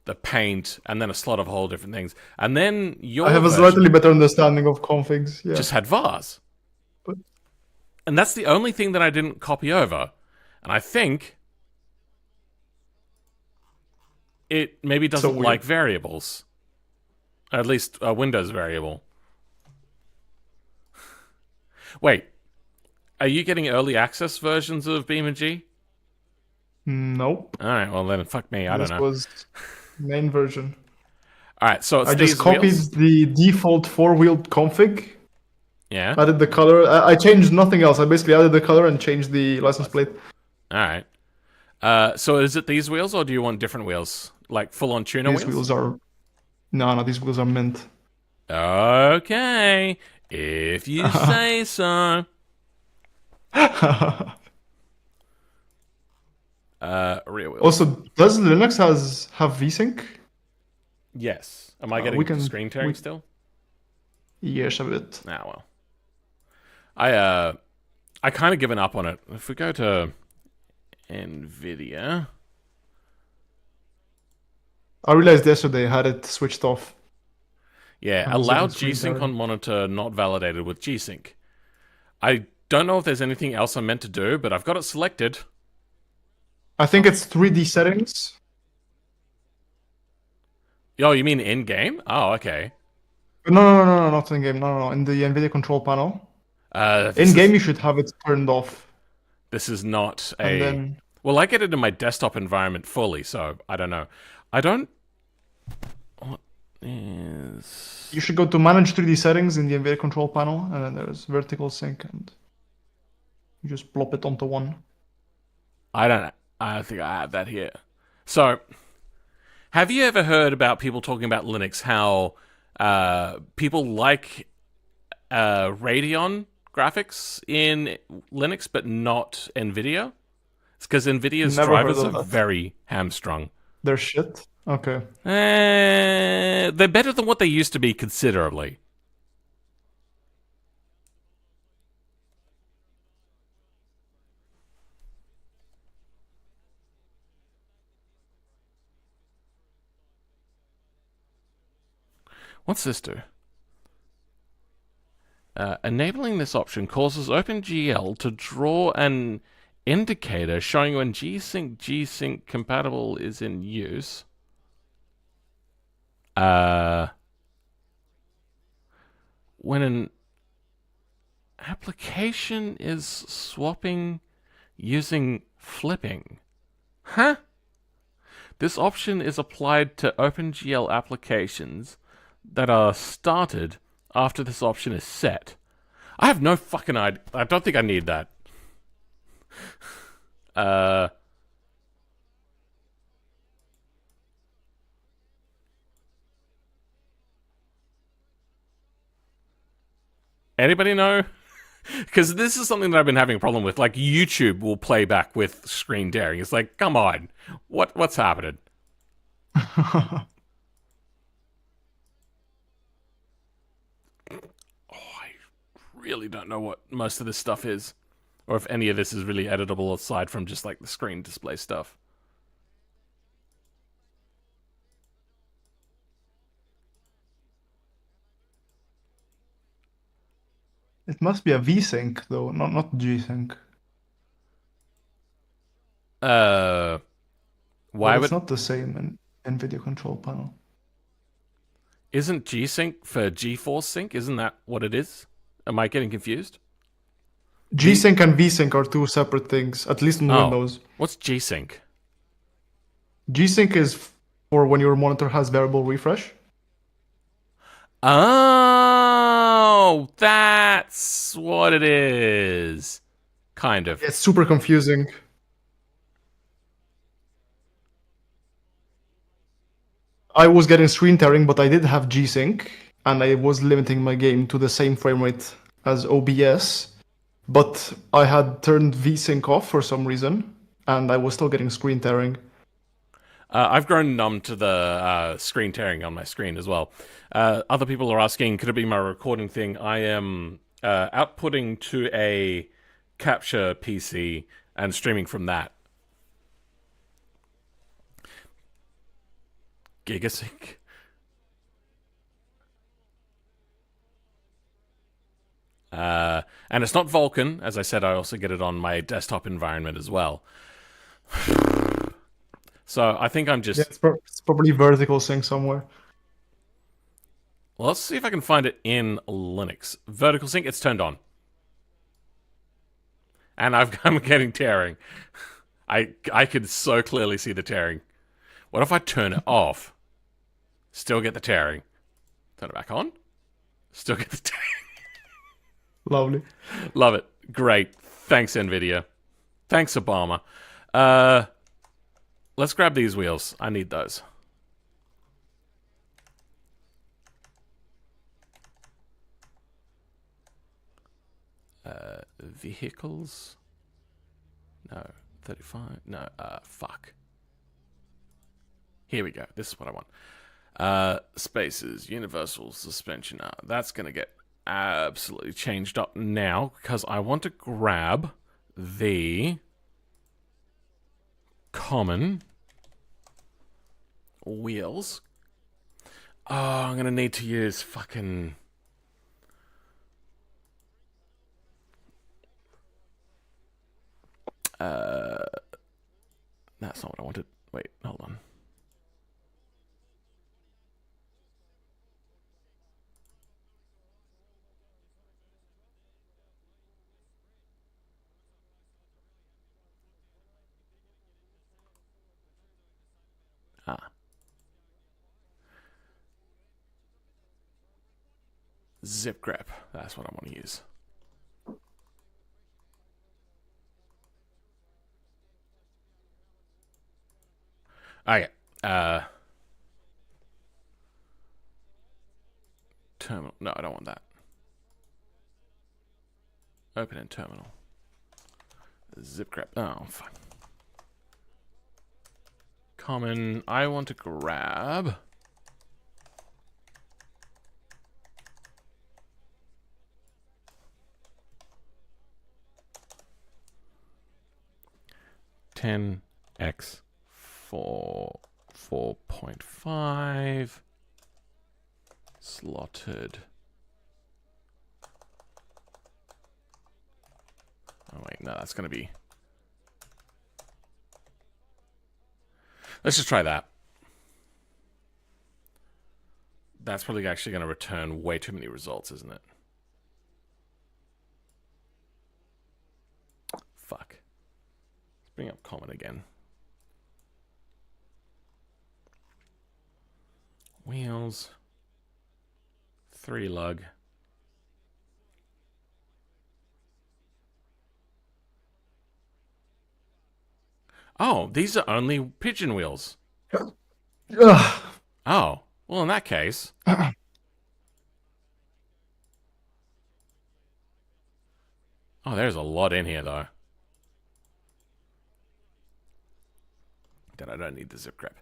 the paint, and then a slot of whole different things. And then your I have a slightly better understanding of configs. Yeah. just had vars. But- And that's the only thing that I didn't copy over. And I think it maybe doesn't like variables. At least a Windows variable. Wait, are you getting early access versions of BeamNG? Nope. Alright, well then fuck me, I don't know. This was main version. Alright, so it's I just copied wheels? the default 4-wheeled config, Yeah. added the color. I changed nothing else. I basically added the color and changed the license plate. Alright. So is it these wheels or do you want different wheels? Like full-on tuner wheels? These wheels are... No, these wheels are mint. Okay. If you say so. Rear wheels. Also, does Linux have VSync? Yes. Am I getting screen tearing still? Yes, a bit. Ah, well. I kind of given up on it. If we go to NVIDIA... I realized yesterday I had it switched off. Yeah, allowed G-Sync on monitor not validated with G-Sync. I don't know if there's anything else I'm meant to do, but I've got it selected. I think it's 3D settings. Oh, you mean in-game? Oh, okay. No, not in game. No, in the NVIDIA control panel. In game, you should have it turned off. This is not a... Well, I get it in my desktop environment fully, so I don't know. I don't... What is... You should go to manage 3D settings in the NVIDIA control panel, and then there's vertical sync, and you just plop it onto one. I don't think I have that here. So, have you ever heard about people talking about Linux, how people like Radeon graphics in Linux, but not NVIDIA? It's because NVIDIA's drivers are very hamstrung. They're shit? Okay. They're better than what they used to be considerably. What's this do? Enabling this option causes OpenGL to draw an indicator showing when G-Sync compatible is in use. When an application is swapping using flipping. Huh? This option is applied to OpenGL applications that are started after this option is set. I have no fucking idea. I don't think I need that. Anybody know? Because this is something that I've been having a problem with. Like, YouTube will play back with screen tearing. It's like, come on. What's happening? Really don't know what most of this stuff is, or if any of this is really editable aside from just like the screen display stuff. It must be a VSync though, not G-Sync. Why would... It's not the same in NVIDIA control panel. Isn't G-Sync for GeForce Sync? Isn't that what it is? Am I getting confused? G-Sync and V-Sync are two separate things, at least in Windows. What's G-Sync? G-Sync is for when your monitor has variable refresh. Oh, that's what it is. Kind of. It's super confusing. I was getting screen tearing, but I did have G-Sync, and I was limiting my game to the same frame rate as OBS, but I had turned V-Sync off for some reason, and I was still getting screen tearing. I've grown numb to the screen tearing on my screen as well. Other people are asking, could it be my recording thing? I am outputting to a capture PC and streaming from that. Gigasync. And it's not Vulkan. As I said, I also get it on my desktop environment as well. So I think I'm just... Yeah, it's probably vertical sync somewhere. Well, let's see if I can find it in Linux. Vertical sync, it's turned on. And I'm getting tearing. I could so clearly see the tearing. What if I turn it off? Still get the tearing. Turn it back on? Still get the tearing. Lovely. Love it. Great. Thanks, NVIDIA. Thanks, Obama. Let's grab these wheels. I need those. Vehicles? No. 35? No. Fuck. Here we go. This is what I want. Spaces, universal suspension. That's going to get absolutely changed up now because I want to grab the common wheels. Oh, I'm going to need to use fucking... That's not what I wanted. Wait, hold on. Zip grep. That's what I want to use. Okay. Terminal. No, I don't want that. Open in terminal. Zip grep. Oh, fuck. Common. I want to grab... $10x 4.5 slotted. Oh wait, no, that's gonna be... Let's just try that. That's probably actually gonna return way too many results, isn't it? Fuck. Let's bring up common again. Wheels. 3 lug. Oh, these are only pigeon wheels. Ugh. Oh, well, in that case... Oh, there's a lot in here, though. That I don't need the zip grep.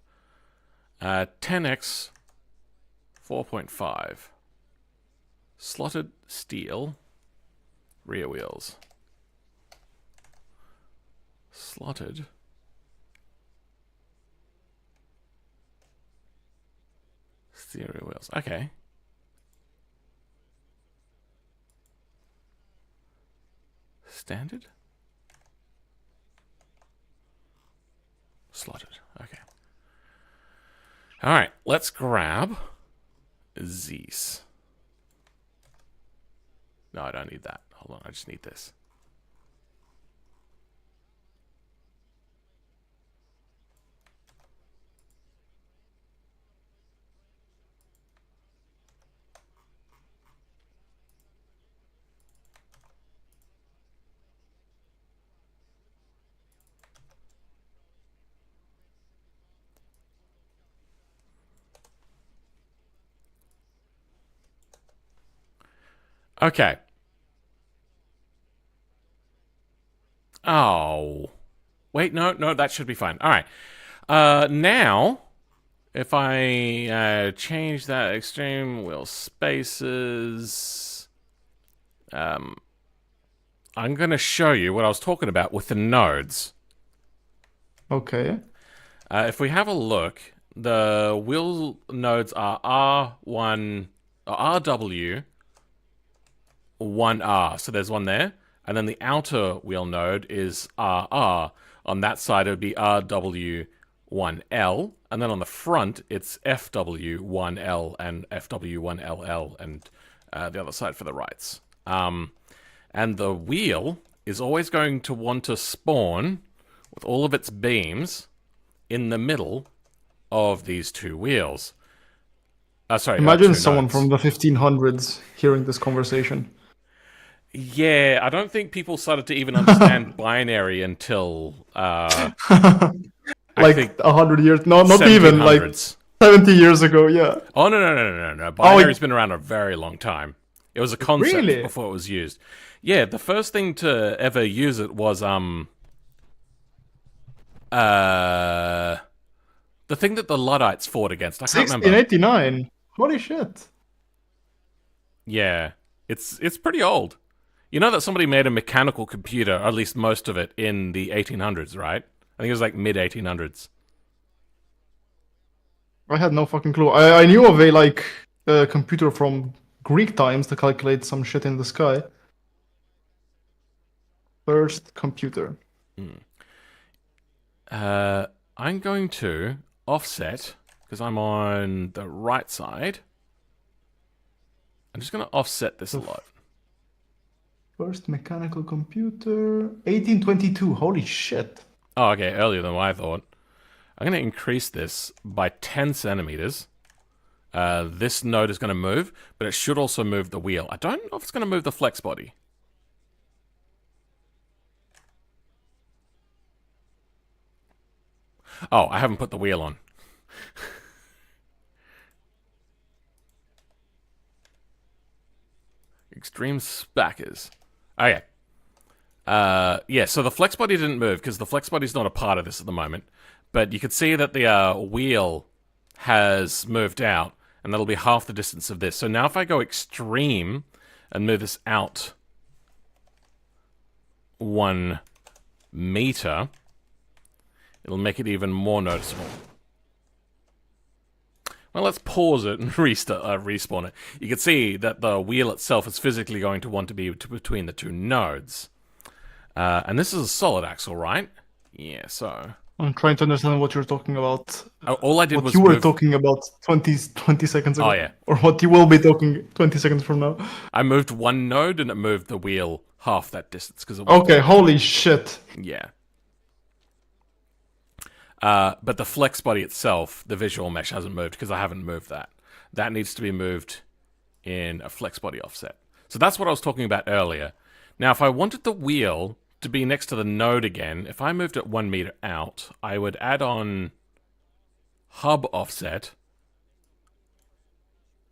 10x 4.5. Slotted steel. Rear wheels. Slotted. Stereo wheels. Okay. Standard? Slotted. Okay. Alright, let's grab these. No, I don't need that. Hold on, I just need this. Okay. Oh. Wait, no, that should be fine. All right. Now, if I change that extreme wheel spaces, I'm going to show you what I was talking about with the nodes. Okay. If we have a look, the wheel nodes are R1, or RW, 1R. So there's one there. And then the outer wheel node is RR. On that side, it would be RW1L. And then on the front, it's FW1L and FW1LL, and the other side for the rights. And the wheel is always going to want to spawn with all of its beams in the middle of these two wheels. Sorry. Imagine someone nodes. from the 1500s hearing this conversation. Yeah, I don't think people started to even understand binary until like I think 100 years. No, not even like 1700s. 70 years ago. Yeah. Oh no! Binary's been around a very long time. It was a concept Really? before it was used. Yeah, the first thing to ever use it was the thing that the Luddites fought against. I can't remember. 1689. Holy shit. Yeah, it's pretty old. You know that somebody made a mechanical computer, or at least most of it, in the 1800s, right? I think it was like mid 1800s. I had no fucking clue. I knew of a computer from Greek times to calculate some shit in the sky. First computer. I'm going to offset, because I'm on the right side. I'm just going to offset this a lot. First mechanical computer. 1822. Holy shit. Oh, okay, earlier than what I thought. I'm going to increase this by 10 centimeters. This node is going to move, but it should also move the wheel. I don't know if it's going to move the flex body. Oh, I haven't put the wheel on. Extreme spackers. Okay. Yeah, so the flex body didn't move because the flex body's not a part of this at the moment. But you can see that the wheel has moved out, and that'll be half the distance of this. So now if I go extreme and move this out 1 meter, it'll make it even more noticeable. Well, let's pause it and respawn it. You can see that the wheel itself is physically going to want to be between the two nodes. And this is a solid axle, right? Yeah, so... I'm trying to understand what you're talking about. All I did what was you were move... talking about 20 seconds ago. Oh, yeah. Or what you will be talking 20 seconds from now. I moved one node and it moved the wheel half that distance. Okay, holy shit. Yeah. But the flex body itself, the visual mesh, hasn't moved because I haven't moved that. That needs to be moved in a flex body offset. So that's what I was talking about earlier. Now, if I wanted the wheel to be next to the node again, if I moved it 1 meter out, I would add on hub offset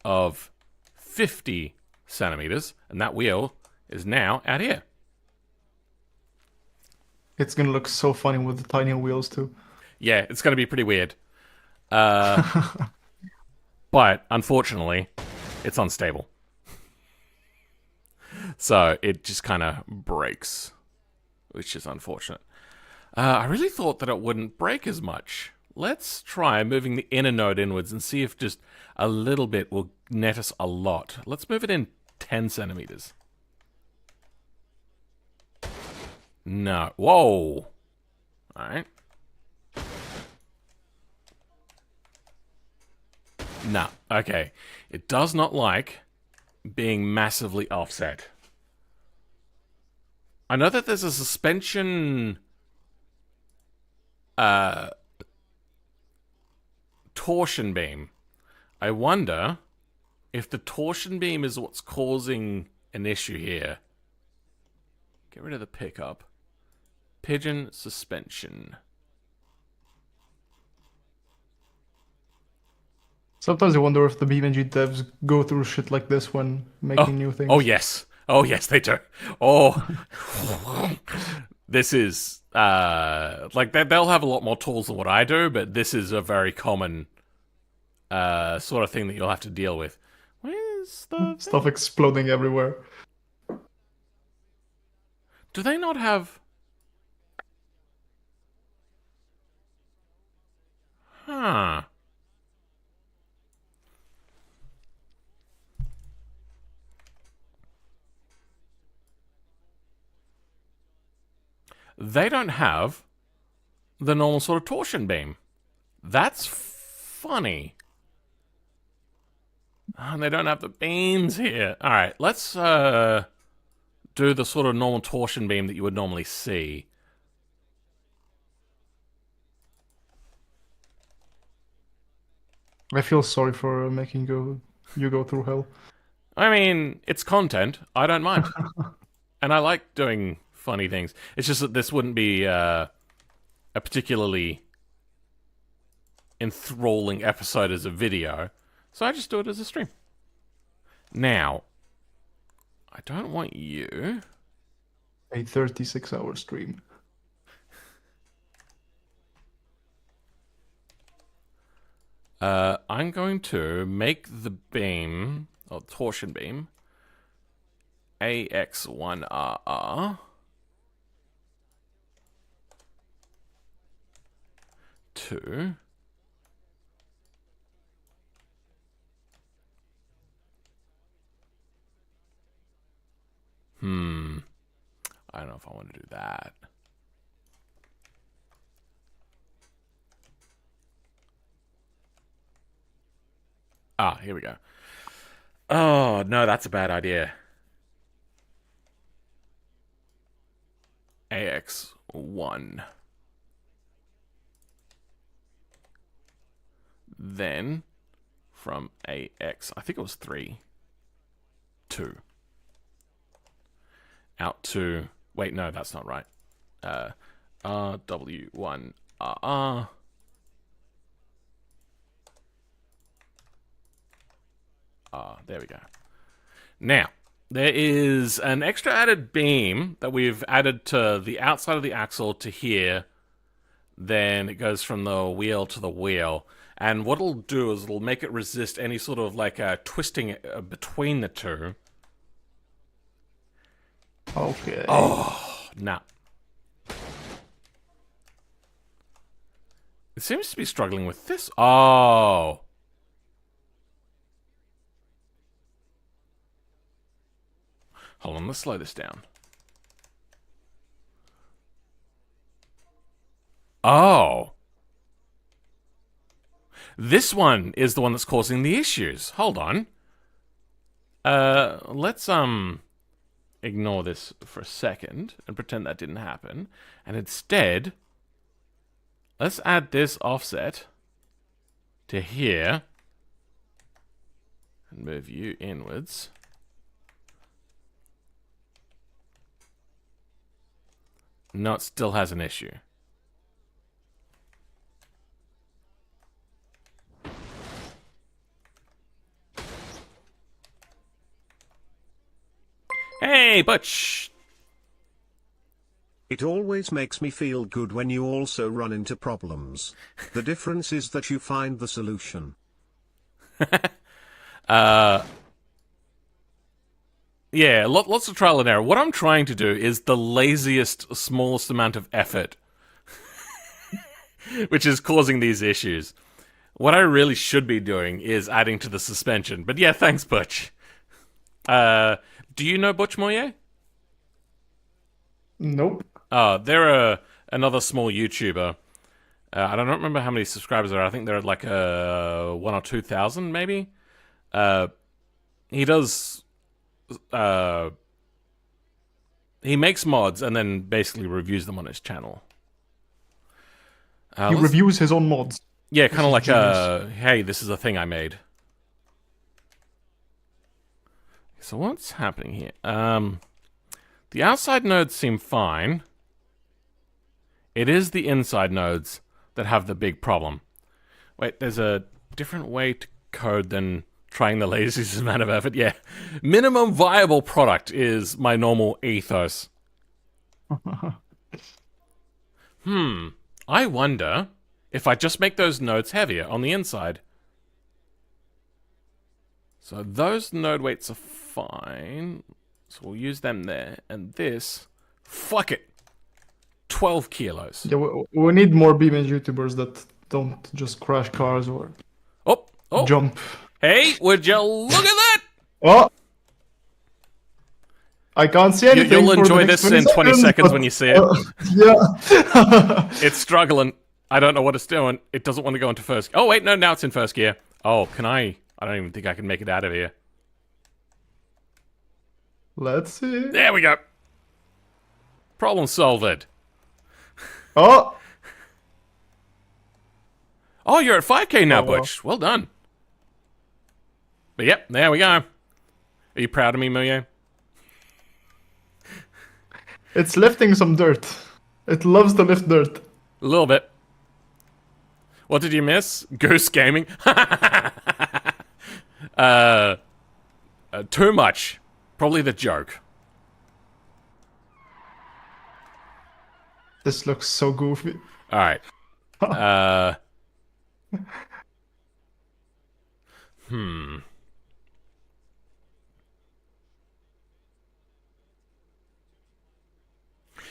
of 50 centimeters, and that wheel is now out here. It's gonna look so funny with the tiny wheels too. Yeah, it's going to be pretty weird. But, unfortunately, it's unstable. So, it just kind of breaks, which is unfortunate. I really thought that it wouldn't break as much. Let's try moving the inner node inwards and see if just a little bit will net us a lot. Let's move it in 10 centimeters. No. Whoa. All right. No. Okay. It does not like being massively offset. I know that there's a suspension torsion beam. I wonder if the torsion beam is what's causing an issue here. Get rid of the pickup. Pigeon suspension. Sometimes I wonder if the BeamNG devs go through shit like this when making new things. Oh, yes. Oh, yes, they do. Oh. this is like they'll have a lot more tools than what I do, but this is a very common sort of thing that you'll have to deal with. Where's the Stuff exploding everywhere. Do they not have? Huh. They don't have the normal sort of torsion beam. That's funny. And they don't have the beams here. Alright, let's do the sort of normal torsion beam that you would normally see. I feel sorry for making you go through hell. I mean, it's content. I don't mind. And I like doing funny things. It's just that this wouldn't be a particularly enthralling episode as a video. So I just do it as a stream. Now, I don't want you... A 36-hour stream. I'm going to make the beam, or torsion beam, AX1RR. 2. I don't know if I want to do that. Ah, here we go. Oh, no, that's a bad idea. AX1. Then, from AX, I think it was 3. 2. Out to... Wait, no, that's not right. RW1RR. There we go. Now, there is an extra added beam that we've added to the outside of the axle to here. Then it goes from the wheel to the wheel. And what it'll do is it'll make it resist any sort of like twisting between the two. Okay. Oh, nah. It seems to be struggling with this. Oh. Hold on, let's slow this down. Oh. This one is the one that's causing the issues. Hold on. Let's ignore this for a second and pretend that didn't happen. And instead, let's add this offset to here and move you inwards. No, it still has an issue. Hey, Butch! It always makes me feel good when you also run into problems. The difference is that you find the solution. Yeah, lots of trial and error. What I'm trying to do is the laziest, smallest amount of effort, which is causing these issues. What I really should be doing is adding to the suspension. But yeah, thanks, Butch. Do you know Butch MuYe? Nope. They're another small YouTuber. I don't remember how many subscribers there are. I think they're at like 1 or 2,000, maybe. He does... he makes mods and then basically reviews them on his channel. He reviews his own mods. Yeah, kind of like hey, this is a thing I made. So what's happening here? The outside nodes seem fine. It is the inside nodes that have the big problem. Wait, there's a different way to code than trying the laziest amount of effort. Yeah, minimum viable product is my normal ethos. I wonder if I just make those nodes heavier on the inside. So those node weights are fine. So we'll use them there. And this, fuck it, 12 kilos. Yeah, we need more BeamNG YouTubers that don't just crash cars or jump. Hey, would you look at that? Oh! I can't see anything. You'll enjoy this in 20 seconds when you see it. Yeah. It's struggling. I don't know what it's doing. It doesn't want to go into first. Oh, wait, no, now it's in first gear. Oh, can I? I don't even think I can make it out of here. Let's see. There we go. Problem solved. Oh! Oh, you're at 5k now, Oh, wow. Butch. Well done. But yep, there we go. Are you proud of me, MuYe? It's lifting some dirt. It loves to lift dirt. A little bit. What did you miss? Goose Gaming? Too much. Probably the joke. This looks so goofy. Alright.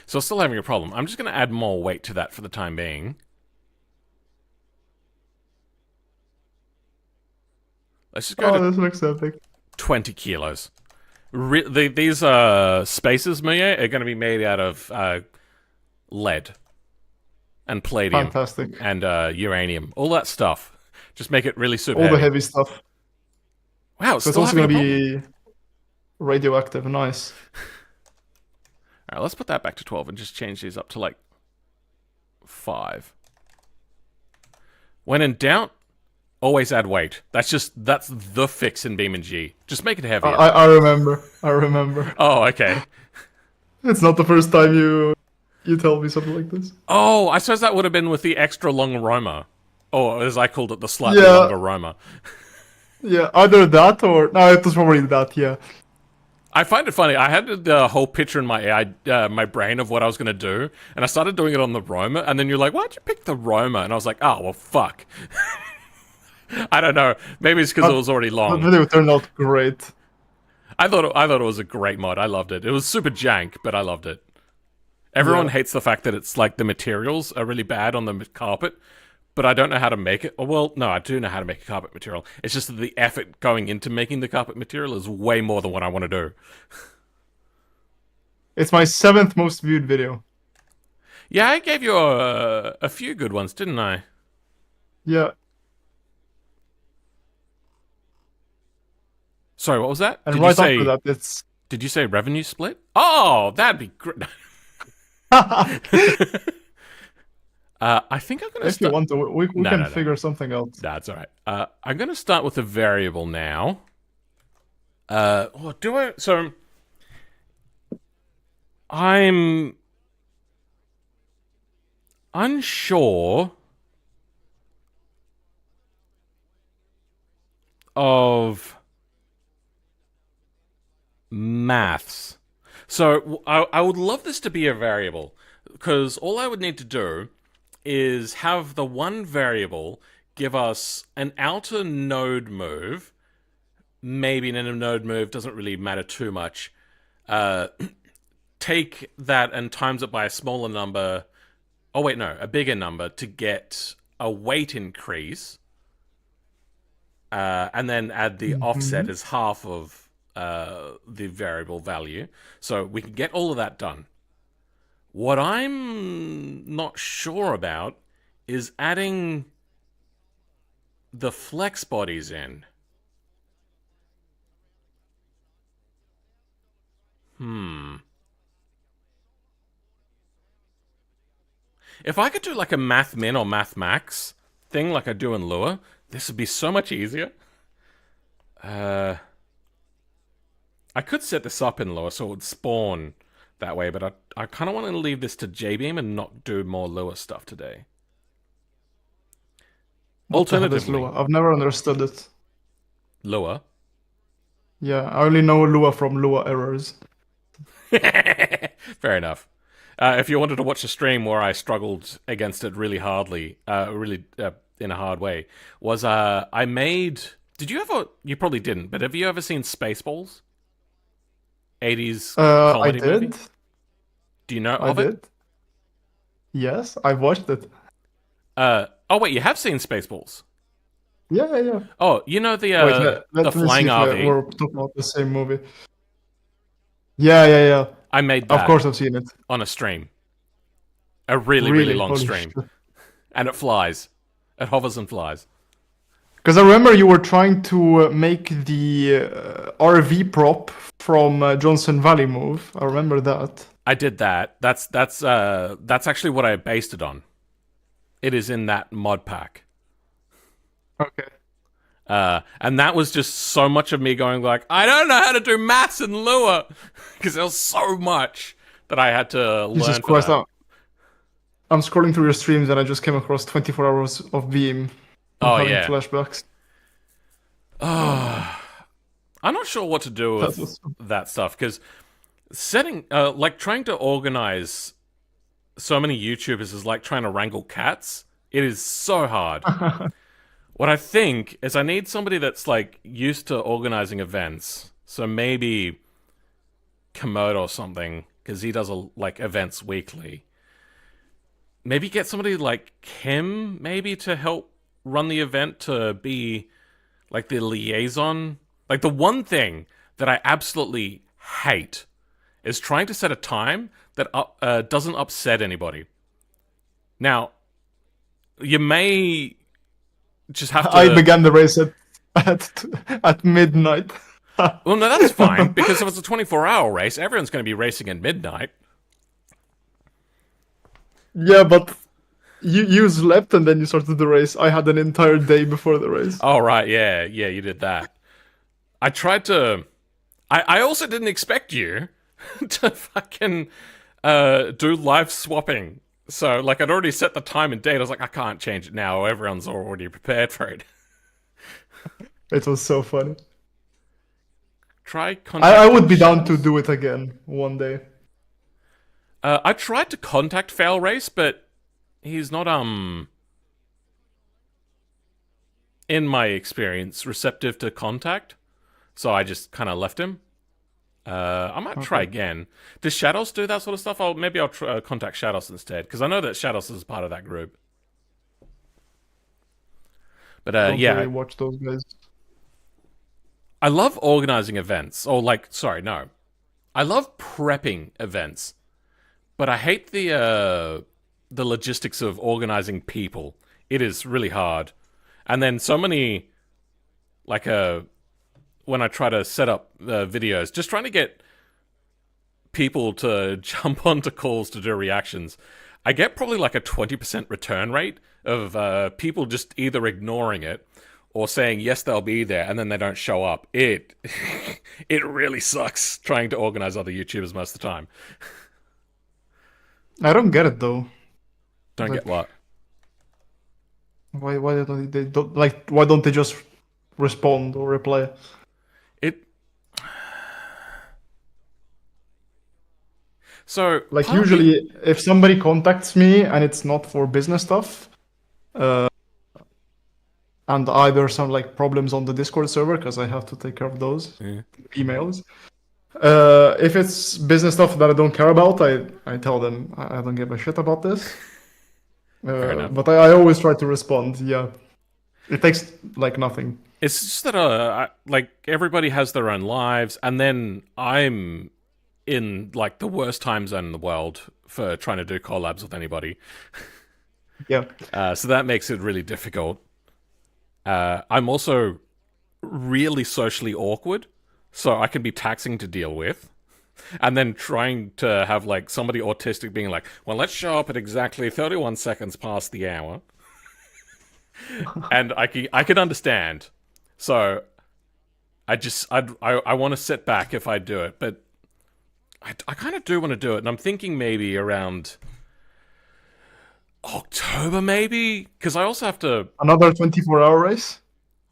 So still having a problem. I'm just going to add more weight to that for the time being. Let's just go to This looks epic. 20 kilos. These spaces, MuYe, are going to be made out of lead and palladium Fantastic. and uranium. All that stuff. Just make it really super All the heavy. heavy stuff. Wow, it's So it's still also having gonna a problem. be radioactive. Nice. Alright, let's put that back to 12 and just change these up to like 5. When in doubt, always add weight. That's the fix in BeamNG. Just make it heavier. I remember. I remember. Oh, okay. It's not the first time you tell me something like this. Oh, I suppose that would have been with the extra long Roma. Or as I called it, the slightly Yeah. longer Roma. Yeah, either that or no, it was probably that. Yeah. I find it funny. I had the whole picture in my brain of what I was going to do, and I started doing it on the Roma, and then you're like, why'd you pick the Roma? And I was like, oh, well, fuck. I don't know. Maybe it's because it was already The long. video turned out great. I thought it was a great mod. I loved it. It was super jank, but I loved it. Everyone hates the fact that it's like the materials are really bad on the carpet, but I don't know how to make it. Well, no, I do know how to make a carpet material. It's just that the effort going into making the carpet material is way more than what I want to do. It's my 7th most viewed video. Yeah, I gave you a few good ones, didn't I? Yeah. Sorry, what was that? And right after that, it's Did you say revenue split? Oh, that'd be great. I think I'm gonna if you want to, we No, can no, no. figure something out. That's all right. I'm gonna start with a variable now. Do I? So I'm unsure of maths. So I would love this to be a variable, because all I would need to do is have the one variable give us an outer node move. Maybe an inner node move, doesn't really matter too much. Take that and times it by a smaller number. Oh wait, no, a bigger number to get a weight increase. And then add the offset as half of the variable value. So we can get all of that done. What I'm not sure about is adding the flex bodies in. If I could do like a math min or math max thing like I do in Lua, this would be so much easier. I could set this up in Lua so it would spawn that way, but I kind of want to leave this to JBeam and not do more Lua stuff today. What the hell is Alternatively, Lua? I've never understood it. Lua. Yeah, I only know Lua from Lua errors. Fair enough. If you wanted to watch a stream where I struggled against it really hardly, in a hard way, was I made. Did you ever? You probably didn't, but have you ever seen Spaceballs? 80s I comedy did. movie. Do you know I of it? did. Yes, I watched it. Oh wait, you have seen Spaceballs. Yeah, yeah. Oh, you know the Wait, the let me flying see if RV. we're talking about the same movie. Yeah, yeah, yeah. I made Of that course, I've seen it. on a stream. A really long Holy stream. shit. And it flies. It hovers and flies. Because I remember you were trying to make the RV prop from Johnson Valley move. I remember that. I did that. That's actually what I based it on. It is in that mod pack. Okay. And that was just so much of me going like, I don't know how to do maths in Lua, because there was so much that I had to learn. Jesus for Christ, that. I'm scrolling through your streams and I just came across 24 hours of Beam. I'm having flashbacks. I'm not sure what to do with that stuff, because setting, like trying to organize so many YouTubers is like trying to wrangle cats. It is so hard. What I think is I need somebody that's like used to organizing events. So maybe Komodo or something, because he does like events weekly. Maybe get somebody like him maybe to help run the event, to be like the liaison. Like the one thing that I absolutely hate is trying to set a time that doesn't upset anybody. Now, you may just have to... I began the race at midnight. Well, no, that's fine, because if it's a 24-hour race, everyone's going to be racing at midnight. Yeah, but you slept and then you started the race. I had an entire day before the race. Oh, right, yeah, you did that. I tried to... I also didn't expect you to fucking do live swapping. So, like, I'd already set the time and date. I was like, I can't change it now. Everyone's already prepared for it. It was so funny. Try contact I would be down to do it again one day. I tried to contact Fail Race, but he's not, in my experience, receptive to contact. So I just kind of left him. I might try again. Does Shadows do that sort of stuff? Maybe I'll contact Shadows instead, because I know that Shadows is part of that group. But Don't yeah, really watch those guys. I love organizing events. Or like, sorry, no, I love prepping events, but I hate the logistics of organizing people. It is really hard, and then so many, like when I try to set up videos, just trying to get people to jump onto calls to do reactions, I get probably like a 20% return rate of people just either ignoring it or saying yes, they'll be there, and then they don't show up. It really sucks trying to organize other YouTubers most of the time. I don't get it though. Don't Like, get what? Why why don't they just respond or reply? So like usually if somebody contacts me and it's not for business stuff, and either some like problems on the Discord server because I have to take care of those emails. If it's business stuff that I don't care about, I tell them I don't give a shit about this. But I always try to respond. Yeah, it takes like nothing. It's just that like everybody has their own lives, and then I'm in like the worst time zone in the world for trying to do collabs with anybody. Yeah. So that makes it really difficult. I'm also really socially awkward, so I can be taxing to deal with. And then trying to have like somebody autistic being like, well, let's show up at exactly 31 seconds past the hour. And I can understand. So I want to sit back if I do it, but I kind of do want to do it. And I'm thinking maybe around October, maybe? Because I also have to... Another 24-hour race?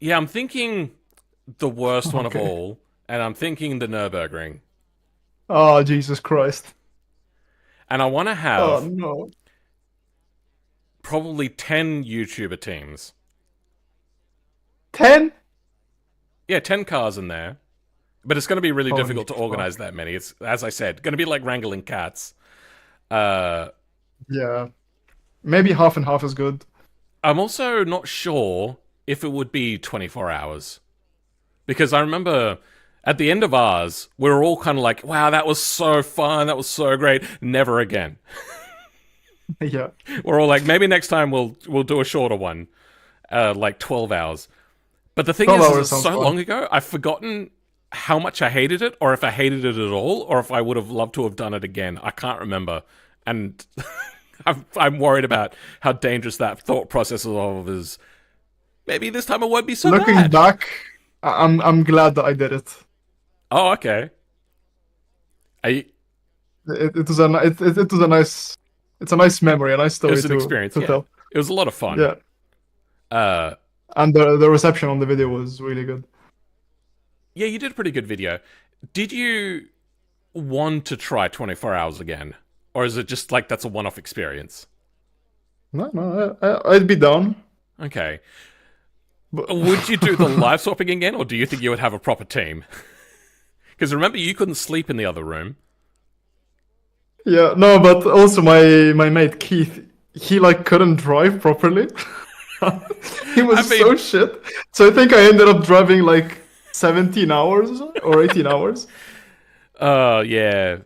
Yeah, I'm thinking the worst one of all, and I'm thinking the Nürburgring. Oh, Jesus Christ. And I want to Oh have no. probably 10 YouTuber teams. 10? Yeah, 10 cars in there. But it's going to be really Holy difficult to organize that many. It's, as I said, going to be like wrangling cats. Uh, Yeah. Maybe half and half is good. I'm also not sure if it would be 24 hours. Because I remember at the end of ours, we were all kind of like, wow, that was so fun. That was so great. Never again. Yeah. We're all like, maybe next time we'll do a shorter one. Like 12 hours. But the thing 12 is hours it's sounds so fun. long ago, I've forgotten how much I hated it, or if I hated it at all, or if I would have loved to have done it again. I can't remember. And I'm worried about how dangerous that thought process of is. Maybe this time it won't be so Looking bad. back, I'm glad that I did it. Oh, okay. It was a nice, it's a nice memory, a nice It story was an experience, to yeah. tell. It was a lot of fun. Yeah. And the reception on the video was really good. Yeah, you did a pretty good video. Did you want to try 24 hours again? Or is it just like that's a one-off experience? No, I'd be down. Okay. But Would you do the live swapping again, or do you think you would have a proper team? Because remember, you couldn't sleep in the other room. yeah, no, but also my mate Keith, he like couldn't drive properly. He was I mean- so shit. So I think I ended up driving like 17 hours or 18 hours. Yeah.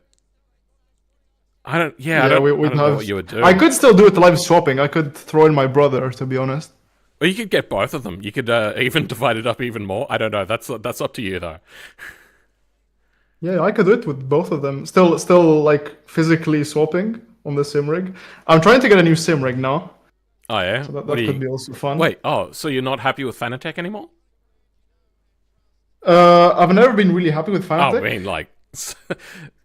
I don't know what you would do. I could still do it live swapping. I could throw in my brother, to be honest. Or you could get both of them. You could even divide it up even more. I don't know. That's up to you, though. Yeah, I could do it with both of them. Still like physically swapping on the sim rig. I'm trying to get a new sim rig now, Oh, yeah? so that What do could you- be also fun. Wait, so you're not happy with Fanatec anymore? I've never been really happy with Oh, Fanatec. I mean, like...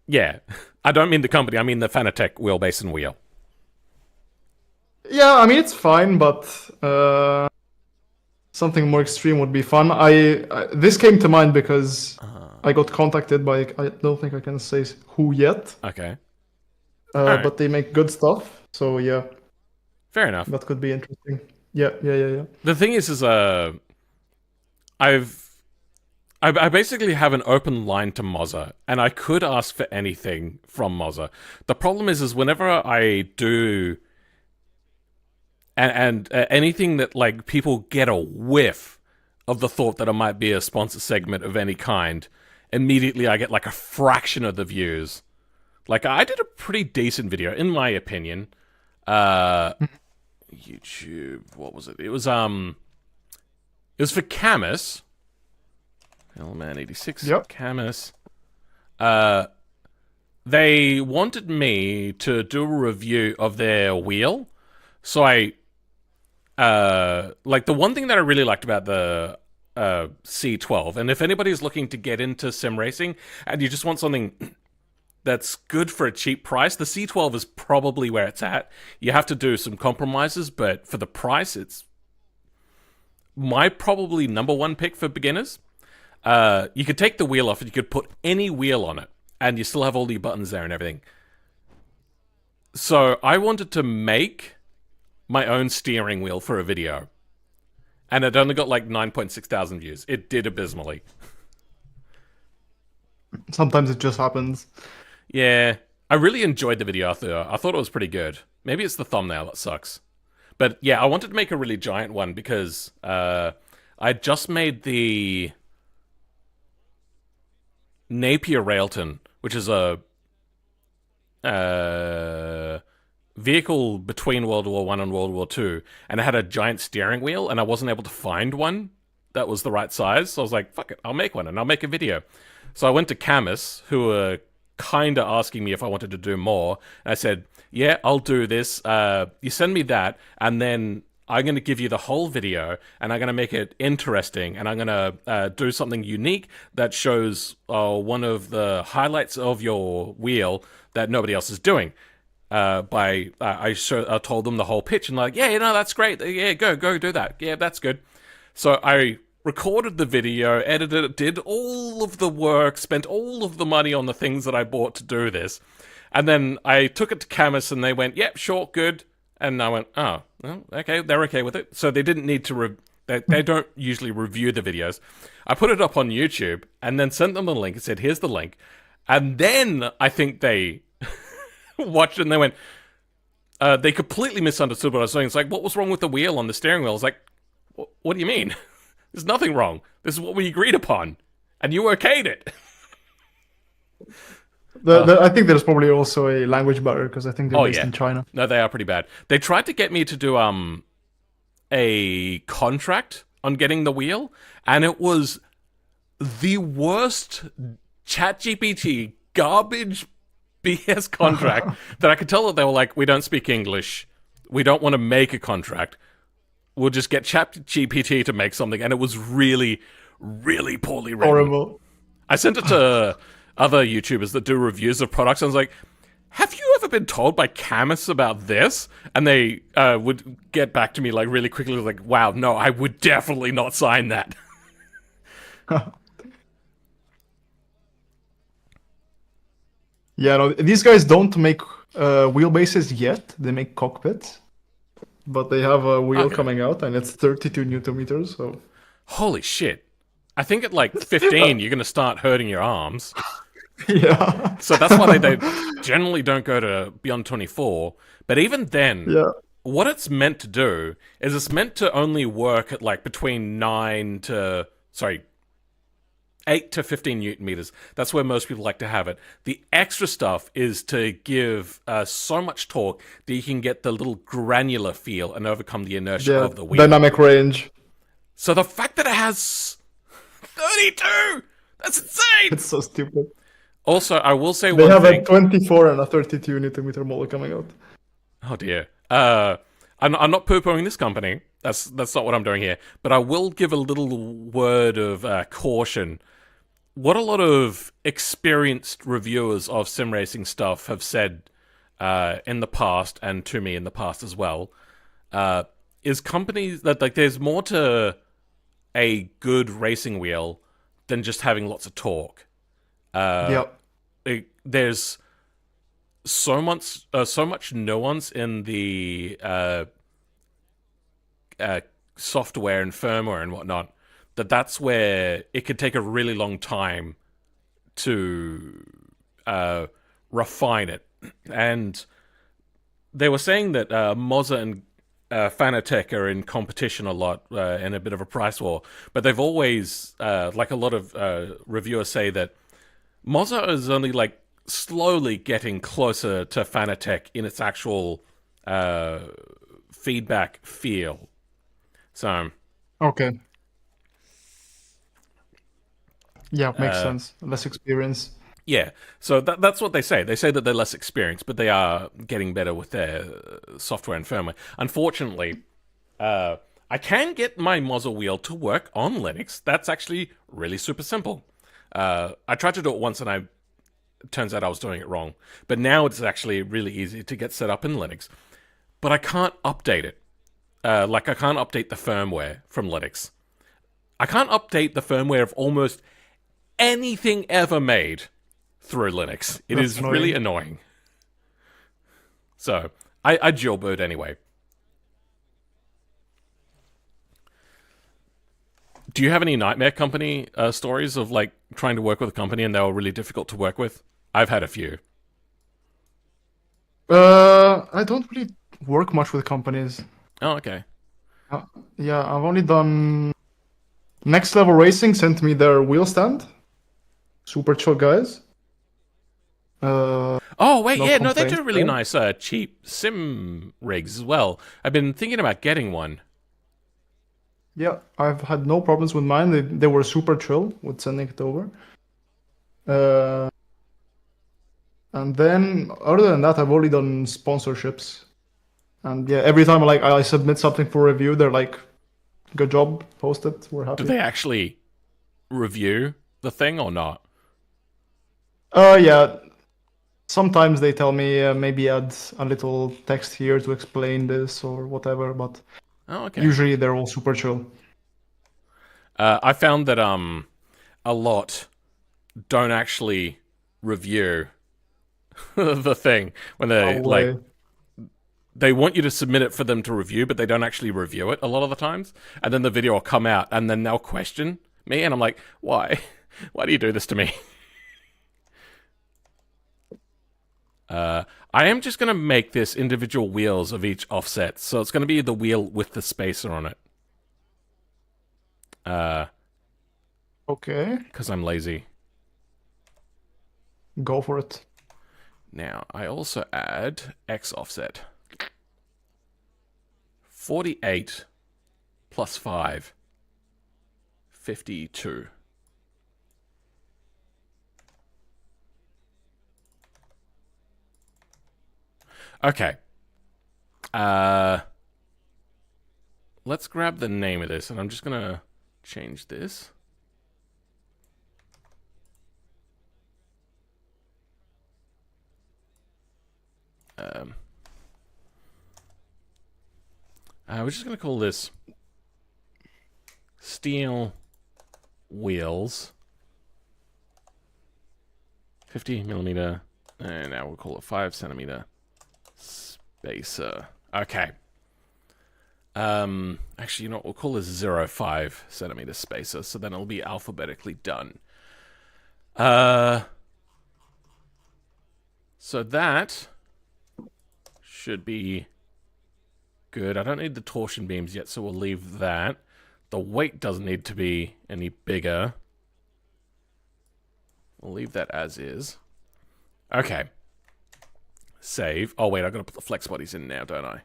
yeah. I don't mean the company. I mean the Fanatec wheelbase and wheel. Yeah, I mean it's fine, but something more extreme would be fun. This came to mind because I got contacted by, I don't think I can say who yet, Okay. Alright. but they make good stuff. So yeah, Fair enough. that could be interesting. Yeah. The thing is I basically have an open line to Mozza, and I could ask for anything from Mozza. The problem is whenever I do, and anything that like people get a whiff of the thought that it might be a sponsor segment of any kind, immediately I get like a fraction of the views. Like I did a pretty decent video, in my opinion. YouTube, what was it? It was for Camus. Hellman 86. Yep. Camus. They wanted me to do a review of their wheel. So I like the one thing that I really liked about the C12, and if anybody's looking to get into sim racing and you just want something that's good for a cheap price, the C12 is probably where it's at. You have to do some compromises, but for the price, it's my probably number one pick for beginners. You could take the wheel off and you could put any wheel on it, and you still have all the buttons there and everything. So I wanted to make my own steering wheel for a video, and it only got like 9.6 thousand views. It did abysmally. Sometimes it just happens. Yeah, I really enjoyed the video. I thought it was pretty good. Maybe it's the thumbnail that sucks. But yeah, I wanted to make a really giant one because I just made the Napier Railton, which is a vehicle between World War I and World War II, and it had a giant steering wheel, and I wasn't able to find one that was the right size, so I was like, fuck it, I'll make one, and I'll make a video. So I went to Camus, who were kind of asking me if I wanted to do more, and I said, yeah, I'll do this. You send me that, and then I'm going to give you the whole video, and I'm going to make it interesting, and I'm going to do something unique that shows one of the highlights of your wheel that nobody else is doing. I told them the whole pitch, and like, yeah, you know, that's great. Yeah, go do that. Yeah, that's good. So I recorded the video, edited it, did all of the work, spent all of the money on the things that I bought to do this. And then I took it to Camus, and they went, "Yep, sure, good." And I went, "Oh, well, okay, they're okay with it." So they didn't need to. They don't usually review the videos. I put it up on YouTube, and then sent them the link and said, "Here's the link." And then I think they watched it, and they went. They completely misunderstood what I was saying. It's like, what was wrong with the wheel on the steering wheel? I was like, what do you mean? There's nothing wrong. This is what we agreed upon, and you okayed it. I think there's probably also a language barrier because I think they're based in China. No, they are pretty bad. They tried to get me to do a contract on getting the wheel, and it was the worst ChatGPT garbage BS contract that I could tell that they were like, we don't speak English. We don't want to make a contract. We'll just get ChatGPT to make something. And it was really, really poorly written. Horrible. I sent it to other YouTubers that do reviews of products. And I was like, have you ever been told by Camus about this? And they would get back to me like really quickly, like, wow, no, I would definitely not sign that. Yeah, no, these guys don't make wheelbases yet. They make cockpits, but they have a wheel coming out, and it's 32 Newton meters. So, holy shit! I think at like 15, you're going to start hurting your arms. Yeah. So that's why they generally don't go to beyond 24. But even then, what it's meant to do is it's meant to only work at like between 8 to 15 Newton meters. That's where most people like to have it. The extra stuff is to give so much torque that you can get the little granular feel and overcome the inertia of the wheel. Dynamic range. So the fact that it has 32, that's insane. It's so stupid. Also, I will say they one have thing. a 24 and a 32 Newton meter model coming out. Oh dear. I'm not poo-pooing this company. That's not what I'm doing here. But I will give a little word of caution. What a lot of experienced reviewers of sim racing stuff have said in the past, and to me in the past as well, is companies that like there's more to a good racing wheel than just having lots of torque. There's so much nuance in the software and firmware and whatnot that's where it could take a really long time to refine it. And they were saying that Moza and Fanatec are in competition a lot in a bit of a price war, but they've always, like a lot of reviewers say, that Moza is only like slowly getting closer to Fanatec in its actual feedback feel. So okay. Yeah, makes sense. Less experience. Yeah, so that's what they say. They say that they're less experienced, but they are getting better with their software and firmware. Unfortunately, I can get my Moza wheel to work on Linux. That's actually really super simple. I tried to do it once, and it turns out I was doing it wrong. But now it's actually really easy to get set up in Linux. But I can't update it. I can't update the firmware from Linux. I can't update the firmware of almost anything ever made through Linux. It is annoying. Really annoying. So, I jailbird anyway. Do you have any Nightmare Company stories of like trying to work with a company and they were really difficult to work with? I've had a few. I don't really work much with companies. Oh, okay. Yeah, I've only done... Next Level Racing sent me their wheel stand. Super chill guys. Oh, wait, yeah, no, they do really nice, cheap sim rigs as well. I've been thinking about getting one. Yeah, I've had no problems with mine. They were super chill with sending it over. And then, other than that, I've only done sponsorships. And yeah, every time I submit something for review, they're like, good job, post it, we're happy. Do they actually review the thing or not? Yeah. Sometimes they tell me maybe add a little text here to explain this or whatever, but usually they're all super chill. I found that a lot don't actually review the thing when they No like way. they want you to submit it for them to review, but they don't actually review it a lot of the times. And then the video will come out, and then they'll question me, and I'm like, why? Why do you do this to me? I am just going to make this individual wheels of each offset. So it's going to be the wheel with the spacer on it. Okay, Because I'm lazy. go for it. Now, I also add X offset. 48 plus 5. 52. Okay. Let's grab the name of this, and I'm just gonna change this. We're just gonna call this steel wheels 50mm, and now we'll call it 5cm spacer. Okay. Actually, you know what? We'll call this 0.5cm spacer, so then it'll be alphabetically done. So that should be good. I don't need the torsion beams yet, so we'll leave that. The weight doesn't need to be any bigger. We'll leave that as is. Okay. Save. Oh, wait, I've got to put the flex bodies in now, don't I?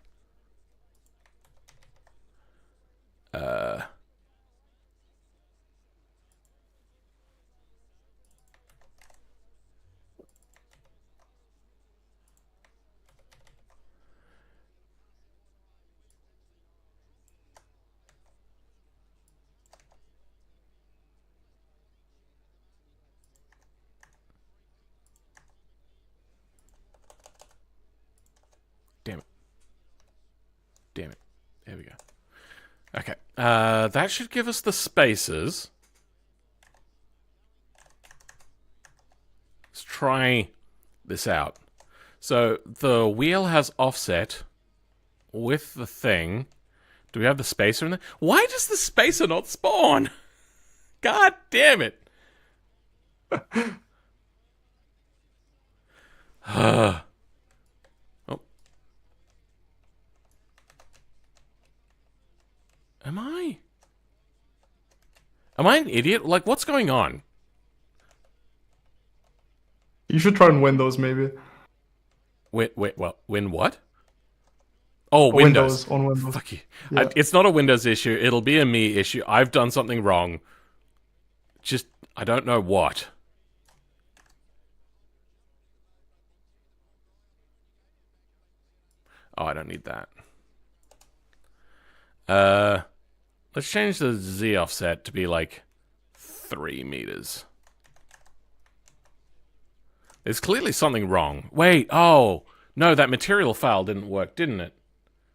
Damn it. Damn it. There we go. Okay. That should give us the spaces. Let's try this out. So the wheel has offset with the thing. Do we have the spacer in there? Why does the spacer not spawn? God damn it. Oh. Am I an idiot? Like, what's going on? You should try on Windows, maybe. Wait, well, win what? Oh, Windows. On Windows. Fuck you. Yeah. It's not a Windows issue. It'll be a me issue. I've done something wrong. Just, I don't know what. Oh, I don't need that. Let's change the Z offset to be like 3 meters. There's clearly something wrong. Wait, oh, no, that material file didn't work, didn't it?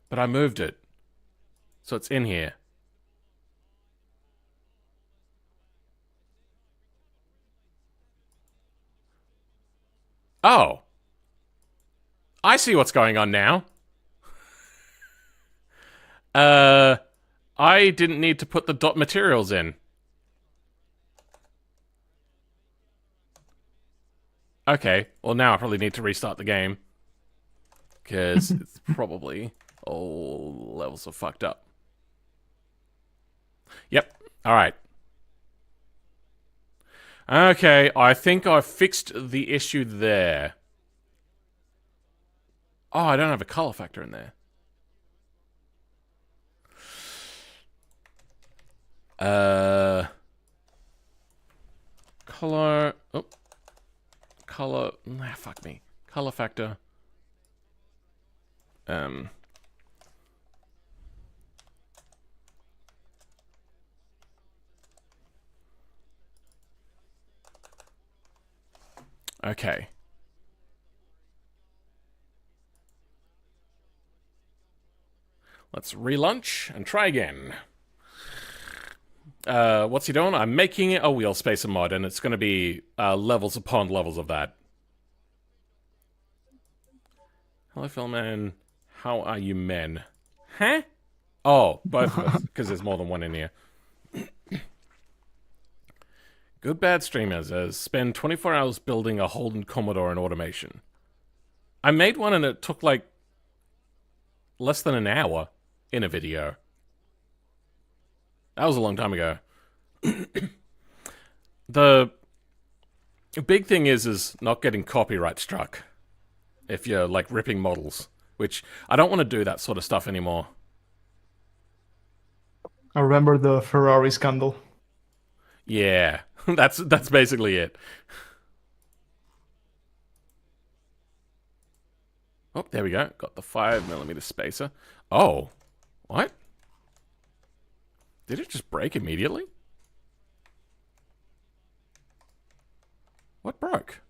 But I moved it. So it's in here. Oh. I see what's going on now. I didn't need to put the dot materials in. Okay, well now I probably need to restart the game. Because it's probably all levels are fucked up. Yep, alright. Okay, I think I've fixed the issue there. Oh, I don't have a color factor in there. Color. Oh. Color. Fuck me. Color factor. Okay. Let's relaunch and try again. What's he doing? I'm making a wheel spacer mod, and it's going to be levels upon levels of that. Hello, Philman. How are you men? Huh? Oh, both of us, because there's more than one in here. Good bad streamers spend 24 hours building a Holden Commodore in automation. I made one and it took like less than an hour in a video. That was a long time ago. The big thing is not getting copyright struck if you're like ripping models, which I don't want to do that sort of stuff anymore. I remember the Ferrari scandal. Yeah, that's basically it. Oh, there we go. Got the 5mm spacer. Oh, what? Did it just break immediately? What broke?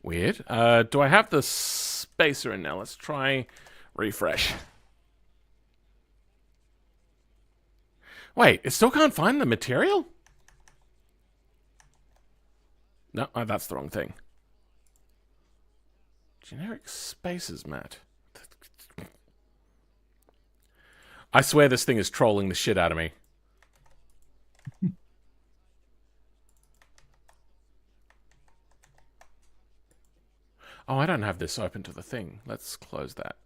Weird. Do I have the spacer in now? Let's try refresh. Wait, it still can't find the material? No, that's the wrong thing. Generic spacers, Matt. I swear this thing is trolling the shit out of me. Oh, I don't have this open to the thing. Let's close that.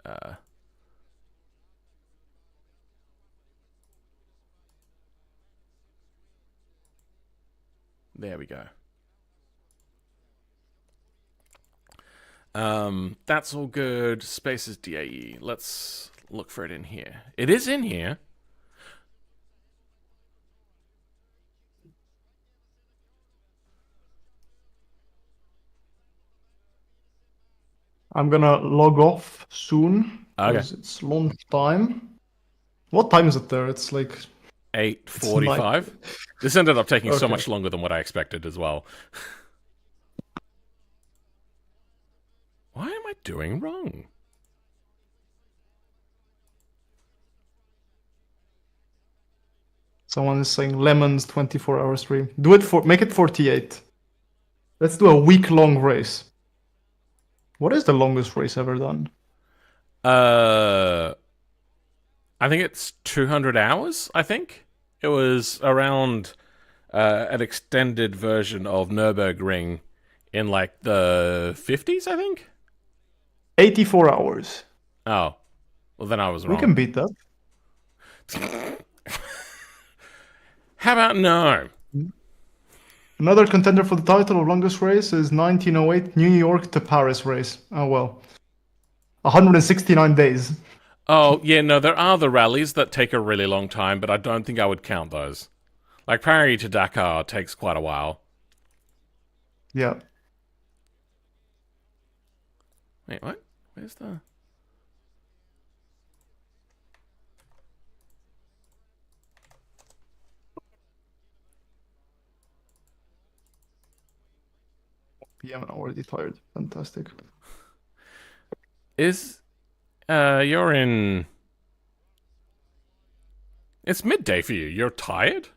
There we go. That's all good. Spaces DAE. Let's look for it in here. It is in here. I'm gonna log off soon. Okay. Because it's lunch time. What time is it there? It's like 8:45. This ended up taking so Okay. much longer than what I expected as well. Why am I doing wrong? Someone is saying Lemon's 24-hour stream. Make it 48. Let's do a week-long race. What is the longest race ever done? I think it's 200 hours, I think. It was around an extended version of Nürburgring in like the 50s, I think. 84 hours. Oh. Well, then I was wrong. We can beat that. How about no? Another contender for the title of longest race is 1908 New York to Paris race. Oh well. 169 days. Oh, yeah, no, there are the rallies that take a really long time, but I don't think I would count those. Like Paris to Dakar takes quite a while. Yeah. Wait, what? Where's the... PM and already tired. Fantastic. Is... you're in... It's midday for you. You're tired?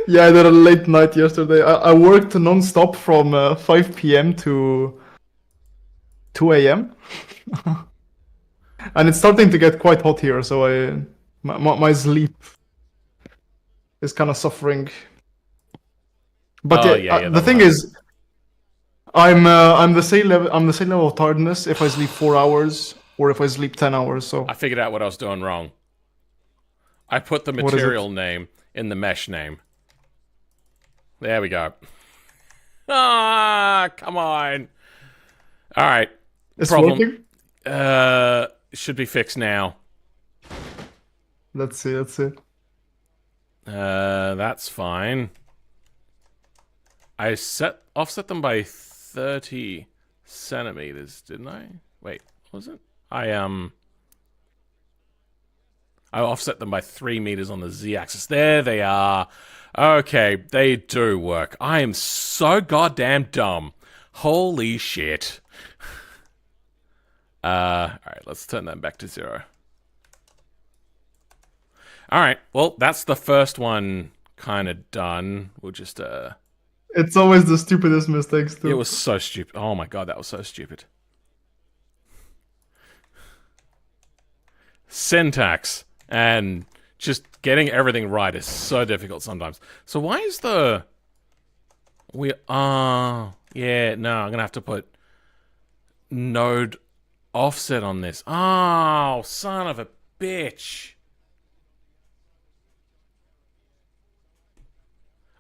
Yeah, I did a late night yesterday. I worked non-stop from 5 p.m. to 2 a.m. And it's starting to get quite hot here, so my sleep is kind of suffering. But Oh, yeah, yeah, the thing is, I'm the same level. I'm the same level of tiredness if I sleep 4 hours or if I sleep 10 hours. So I figured out what I was doing wrong. I put the is it? material name in the mesh name. There we go. Ah, come on. All right. it's Problem. working. Should be fixed now. Let's see. Let's see. That's fine. I offset them by 30 centimeters, didn't I? Wait, was it? I offset them by 3 meters on the z-axis. There they are. Okay, they do work. I am so goddamn dumb. Holy shit. Alright, let's turn that back to 0. Alright, well, that's the first one kind of done. We'll just, It's always the stupidest mistakes too. It was so stupid. Oh my god, that was so stupid. Syntax and just getting everything right is so difficult sometimes. So why is the... yeah, no, I'm gonna have to put node offset on this. Oh, son of a bitch.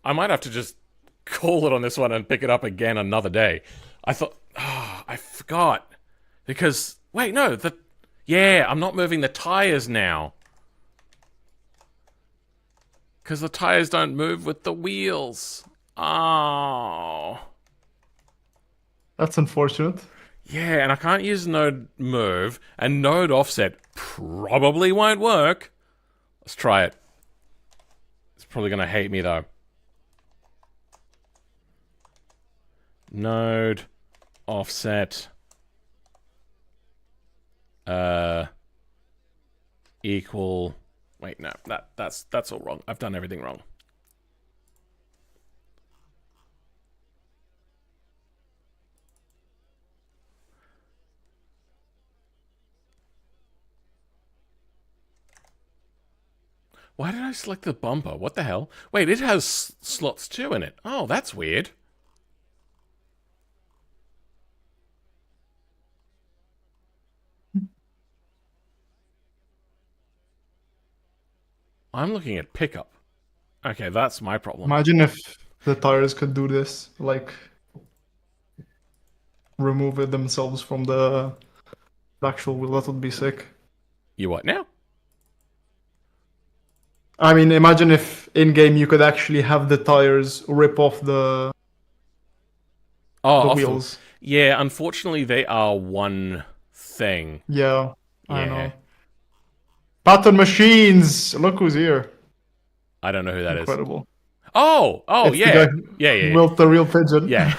I might have to just call it on this one and pick it up again another day. I thought... I forgot. Because... Wait, no, yeah, I'm not moving the tires now. Because the tires don't move with the wheels. Oh. That's unfortunate. Yeah, and I can't use node move, and node offset probably won't work. Let's try it. It's probably going to hate me, though. Node offset equal... Wait, no, that's all wrong. I've done everything wrong. Why did I select the bumper? What the hell? Wait, it has slots too in it. Oh, that's weird. I'm looking at pickup. Okay, that's my problem. Imagine if the tires could do this, like remove it themselves from the actual wheel. That would be sick. You what now? I mean, imagine if in-game you could actually have the tires rip off the wheels. Yeah, unfortunately they are one thing. Yeah, I know. Pattern machines! Look who's here. I don't know who that Incredible. is. Oh, It's yeah. the guy who Yeah. built the real pigeon. Yeah.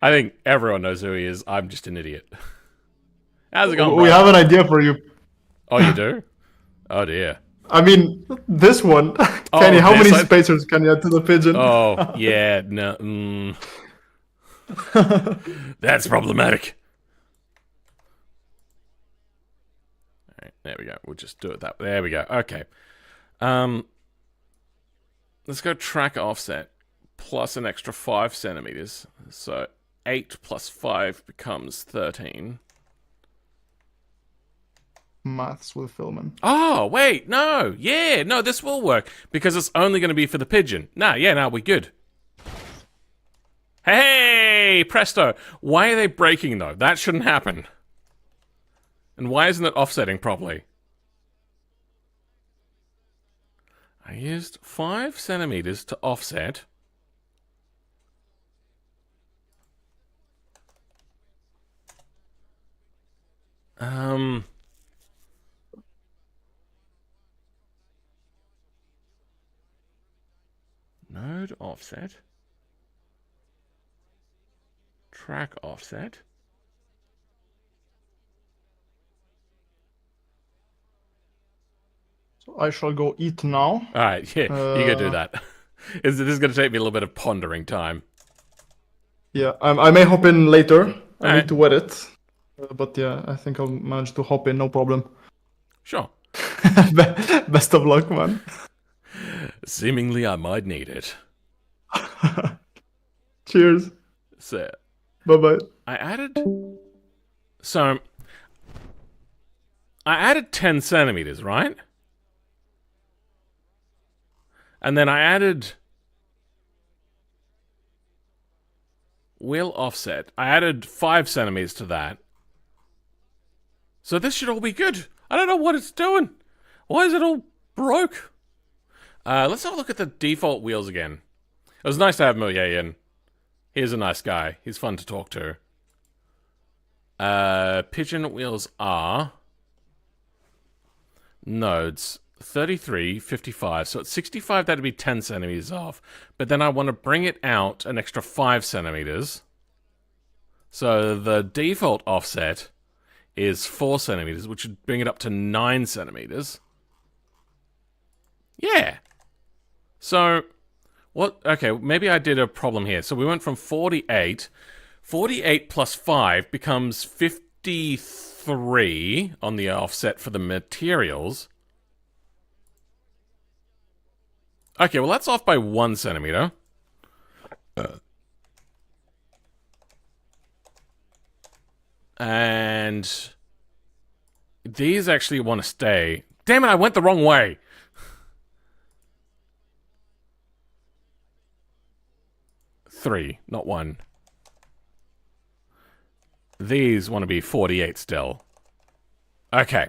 I think everyone knows who he is. I'm just an idiot. How's it going, We bro? have an idea for you. Oh, you do? Oh, dear. I mean, this one. Kenny, how many one? spacers can you add to the pigeon? Oh, yeah. No. That's problematic. All right, there we go. We'll just do it that way. There we go. Okay. Let's go track offset plus an extra 5 centimeters. So 8 plus 5 becomes 13. Maths with Philman. Oh, wait, no. Yeah, no, this will work because it's only going to be for the pigeon. No, we're good. Hey, presto. Why are they breaking, though? That shouldn't happen. And why isn't it offsetting properly? I used 5 centimeters to offset. Node offset. Track offset. So I shall go eat now. Alright, yeah, you can do that. This is going to take me a little bit of pondering time. Yeah, I may hop in later. I Alright. need to edit. But yeah, I think I'll manage to hop in, no problem. Sure. Best of luck, man. Seemingly I might need it. Cheers. So, Bye-bye. I added 10 centimeters, right? And then I added wheel offset. I added 5 centimeters to that. So this should all be good. I don't know what it's doing. Why is it all broke? Let's have a look at the default wheels again. It was nice to have MuYe in. He's a nice guy. He's fun to talk to. Pigeon wheels are nodes 33, 55. So at 65, that'd be 10 centimeters off. But then I want to bring it out an extra 5 centimeters. So the default offset is 4 centimeters, which would bring it up to 9 centimeters. Yeah. So, what? Okay, maybe I did a problem here. So we went from 48. 48 plus 5 becomes 53 on the offset for the materials. Okay, well, that's off by 1 centimeter. And these actually want to stay. Damn it, I went the wrong way. Three, not 1. These want to be 48 still. Okay.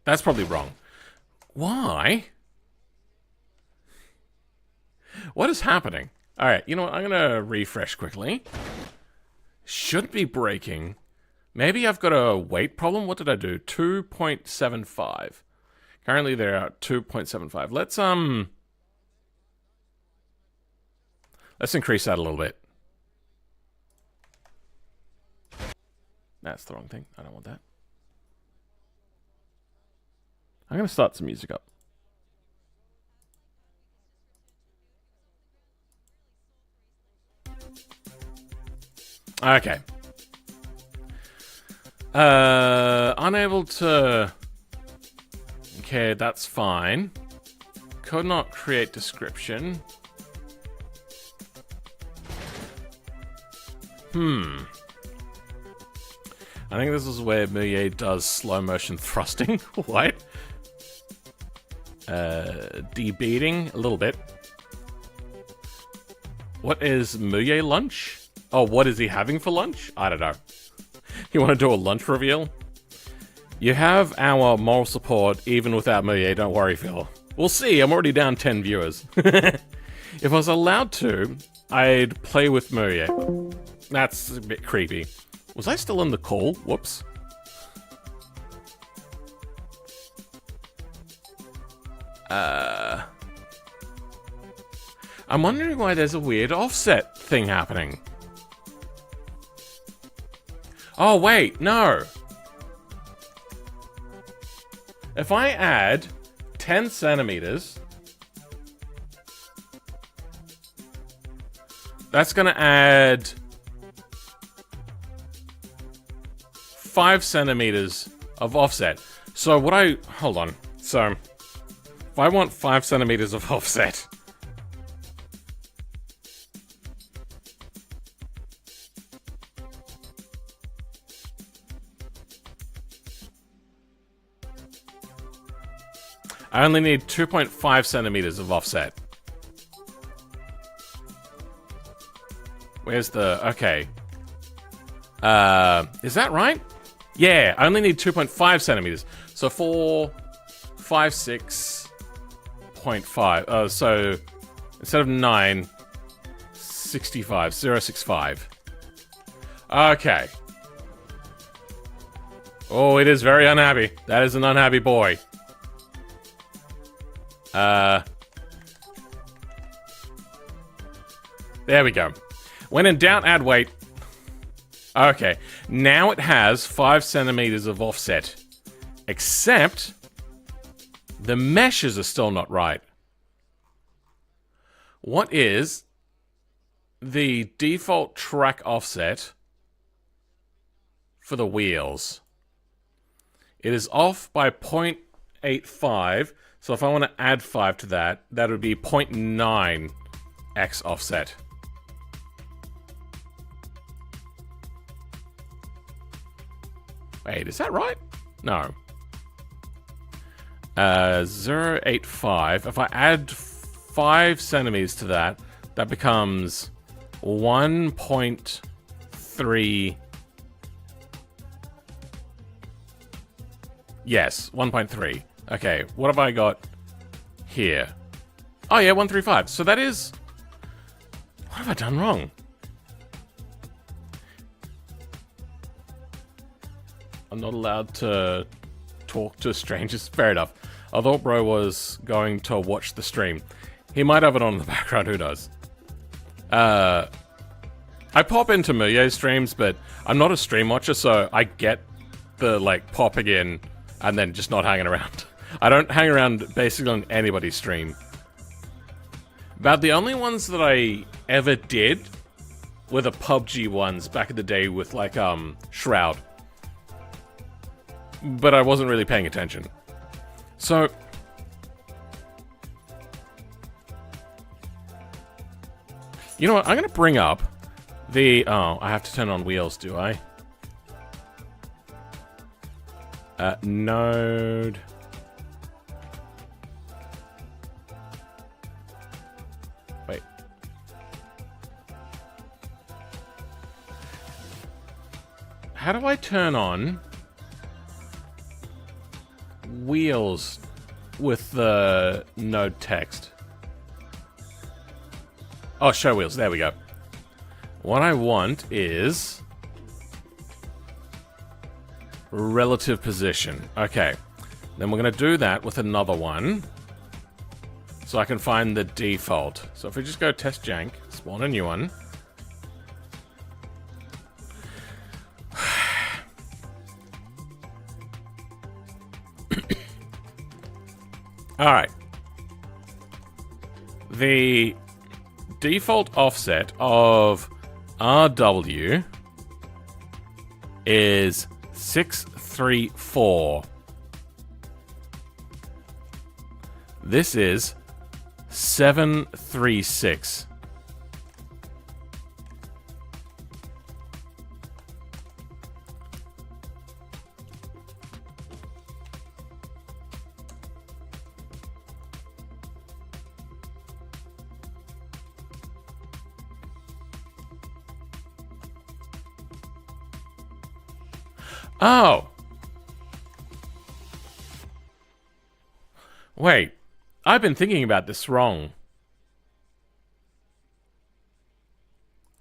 That's probably wrong. Why? What is happening? Alright, you know what? I'm going to refresh quickly. Should be breaking. Maybe I've got a weight problem. What did I do? 2.75. Currently they're at 2.75. Let's increase that a little bit. That's the wrong thing. I don't want that. I'm going to start some music up. Okay. Unable to... Okay, that's fine. Could not create description. I think this is where MuYe does slow motion thrusting. What? Debeating a little bit. What is MuYe lunch? Oh, what is he having for lunch? I don't know. You want to do a lunch reveal? You have our moral support even without MuYe, don't worry, Phil. We'll see, I'm already down 10 viewers. If I was allowed to, I'd play with MuYe. That's a bit creepy. Was I still in the call? Whoops. I'm wondering why there's a weird offset thing happening. Oh, wait, no. If I add 10 centimeters, that's going to add 5 centimeters of offset. So hold on. So, if I want 5 centimeters of offset, I only need 2.5 centimeters of offset. Where's the... Okay. Is that right? Yeah, I only need 2.5 centimeters. So 4, 5, 6.5. So instead of 9, 65. 065. Okay. Oh, it is very unhappy. That is an unhappy boy. There we go. When in doubt, add weight. Okay, now it has 5 centimeters of offset. Except, the meshes are still not right. What is the default track offset for the wheels? It is off by 0.85. So if I want to add 5 to that, that would be 0.9x offset. Wait, is that right? No. 0.85. If I add 5 centimeters to that, that becomes 1.3. Yes, 1.3. Okay, what have I got here? Oh yeah, 135. So that is... What have I done wrong? I'm not allowed to talk to strangers. Fair enough. I thought bro was going to watch the stream. He might have it on in the background, who knows? I pop into MuYe streams, but I'm not a stream watcher, so I get the, like, popping in and then just not hanging around. I don't hang around basically on anybody's stream. About the only ones that I ever did were the PUBG ones back in the day with, like, Shroud. But I wasn't really paying attention. So... you know what? I'm going to bring up the... oh, I have to turn on wheels, do I? Node... wait. How do I turn on wheels with the node text? Oh, show wheels. There we go. What I want is relative position. Okay. Then we're going to do that with another one so I can find the default. So if we just go test jank, spawn a new one. Alright. The default offset of RW is 634. This is 736. Oh! Wait. I've been thinking about this wrong.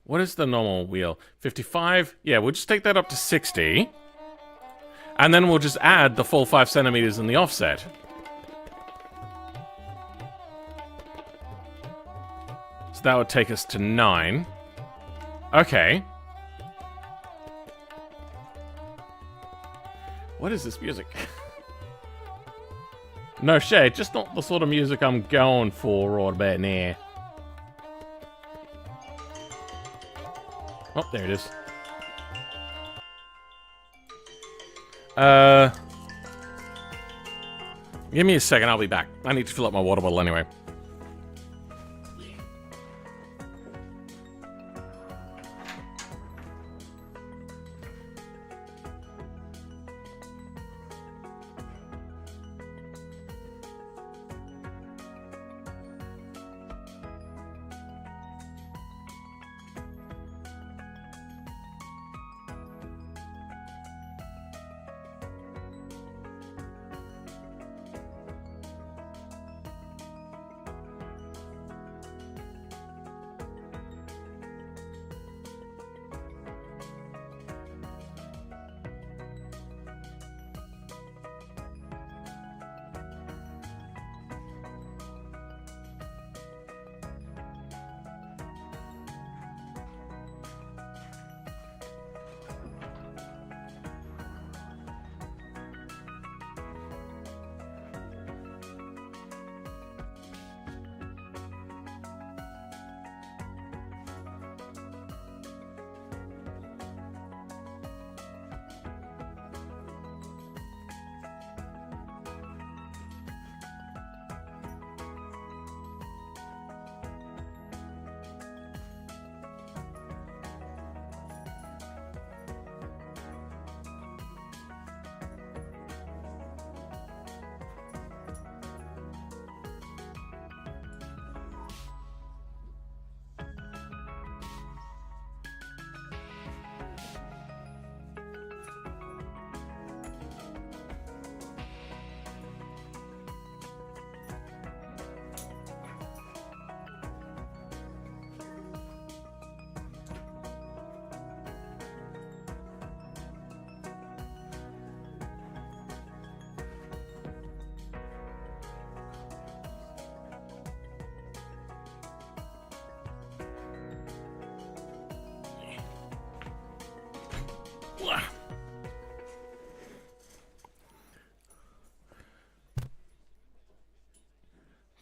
What is the normal wheel? 55? Yeah, we'll just take that up to 60. And then we'll just add the full 5 centimeters in the offset. So that would take us to 9. Okay. What is this music? No shade, just not the sort of music I'm going for right about now. Oh, there it is. Give me a second, I'll be back. I need to fill up my water bottle anyway.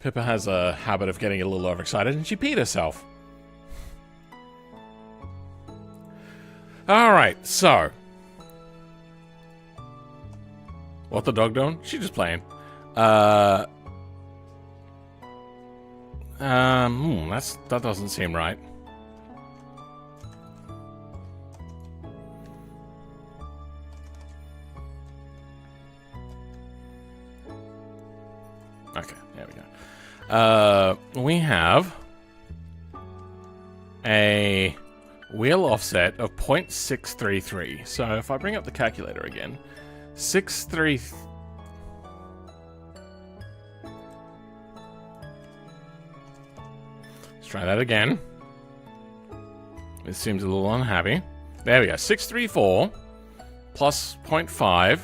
Pippa has a habit of getting a little overexcited, and she peed herself. Alright, so. What the dog doing? She's just playing. That doesn't seem right. Okay, there we go. We have a wheel offset of 0.633. So if I bring up the calculator again, 633. Let's try that again. It seems a little unhappy. There we go. 634 plus 0.5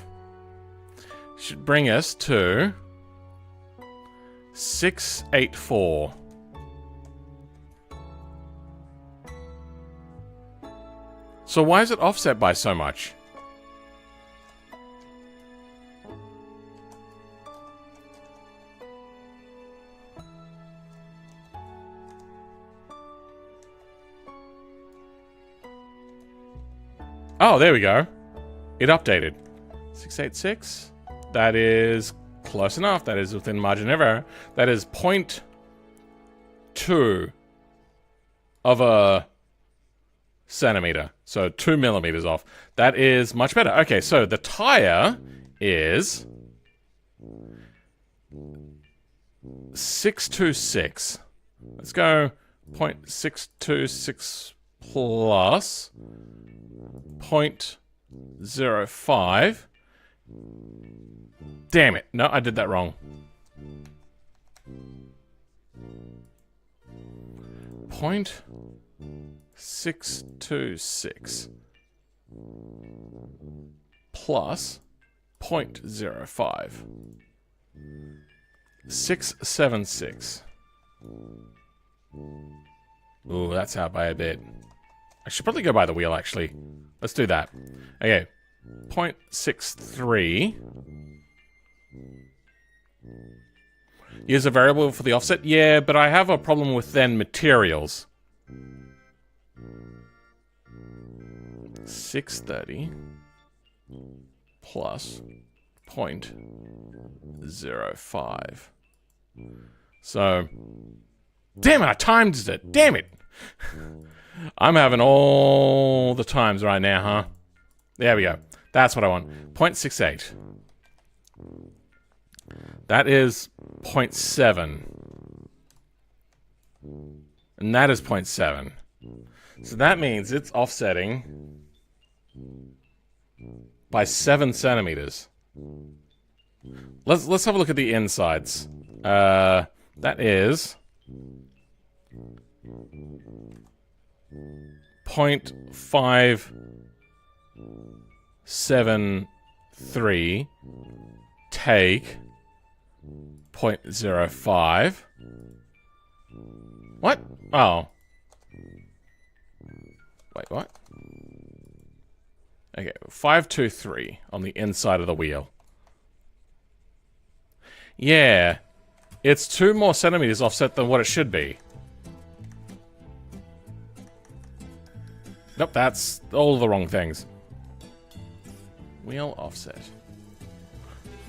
should bring us to 684. So why is it offset by so much? Oh, there we go. It updated. 686. That is close enough. That is within margin of error. That is 0.2 of a centimeter. So 2 millimeters off. That is much better. Okay, so the tire is 626. Let's go 0.626 plus 0.05. Damn it. No, I did that wrong. 0.626 plus 0.05. 676. Ooh, that's out by a bit. I should probably go by the wheel, actually. Let's do that. Okay. 0.63. Use a variable for the offset? Yeah, but I have a problem with then materials. 630 plus 0.05. So, damn it, I timed it. Damn it. I'm having all the times right now, huh? There we go. That's what I want. 0.68. That is 0.7. And that is 0.7. So that means it's offsetting by 7 centimeters. Let's have a look at the insides. That is 0.573 take 0.05. What? Oh. Wait, what? Okay, 523 on the inside of the wheel. Yeah. It's 2 more centimeters offset than what it should be. Nope, that's all the wrong things. Wheel offset.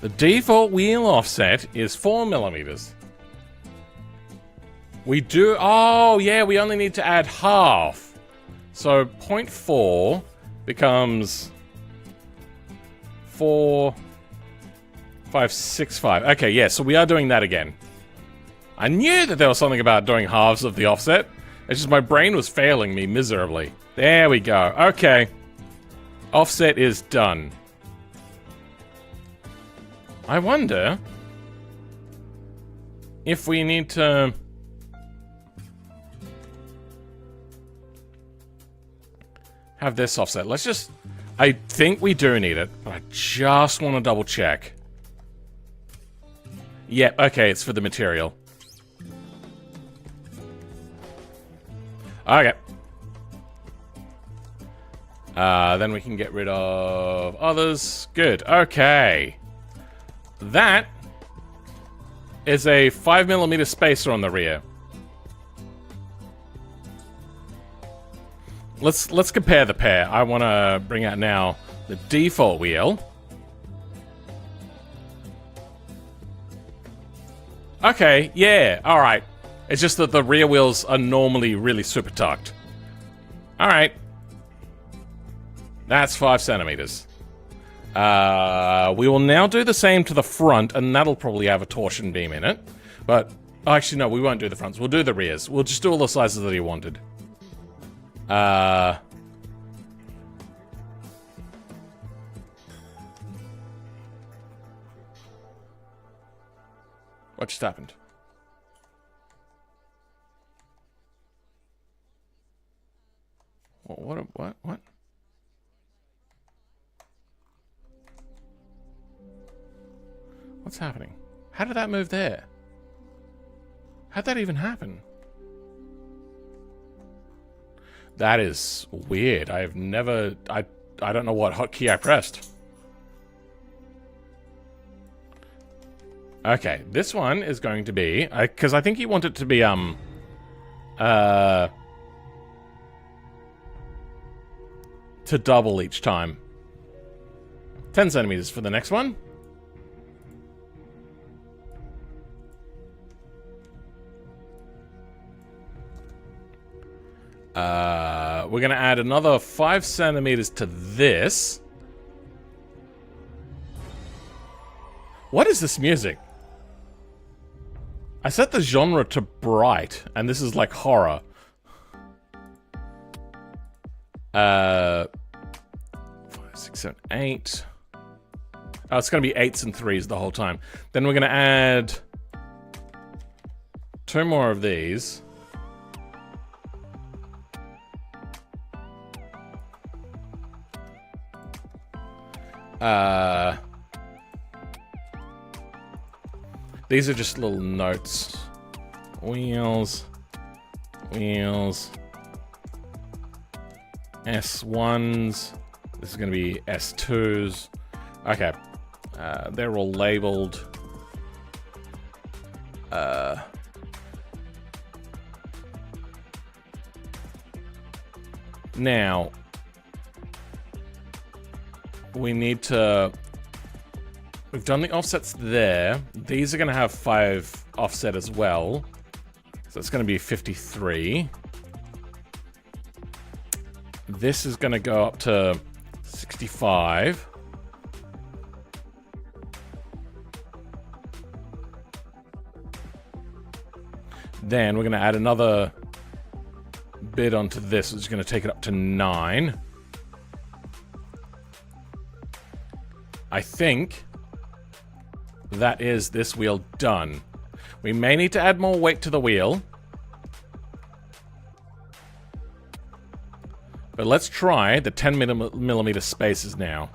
The default wheel offset is 4 millimeters. We do... Oh, yeah, we only need to add half. So 0.4 becomes 4.565. Okay, yeah, so we are doing that again. I knew that there was something about doing halves of the offset. It's just my brain was failing me miserably. There we go. Okay. Offset is done. I wonder if we need to have this offset. Let's just... I think we do need it, but I just want to double check. Yep, okay, it's for the material. Okay. Then we can get rid of others. Good, okay. That is a 5mm spacer on the rear. Let's compare the pair. I want to bring out now the default wheel. Okay, yeah, alright. It's just that the rear wheels are normally really super tucked. Alright. That's 5 centimeters. We will now do the same to the front, and that'll probably have a torsion beam in it. But, actually no, we won't do the fronts. We'll do the rears. We'll just do all the sizes that he wanted. What just happened? What? What's happening? How did that move there? How'd that even happen? That is weird. I've never... I don't know what hotkey I pressed. Okay, this one is going to be... Because I think you want it to be, to double each time. 10 centimeters for the next one. We're going to add another 5 centimeters to this. What is this music? I set the genre to bright, and this is like horror. 5, 6, 7, 8. Oh, it's going to be 8s and 3s the whole time. Then we're going to add 2 more of these. These are just little notes. Wheels. S1s. This is going to be S2s. Okay. They're all labeled. Now, we need to... We've done the offsets there. These are going to have 5 offset as well. So it's going to be 53. This is going to go up to 65. Then we're going to add another bit onto this, which is going to take it up to 9. I think that is this wheel done. We may need to add more weight to the wheel. But let's try the 10mm spaces now.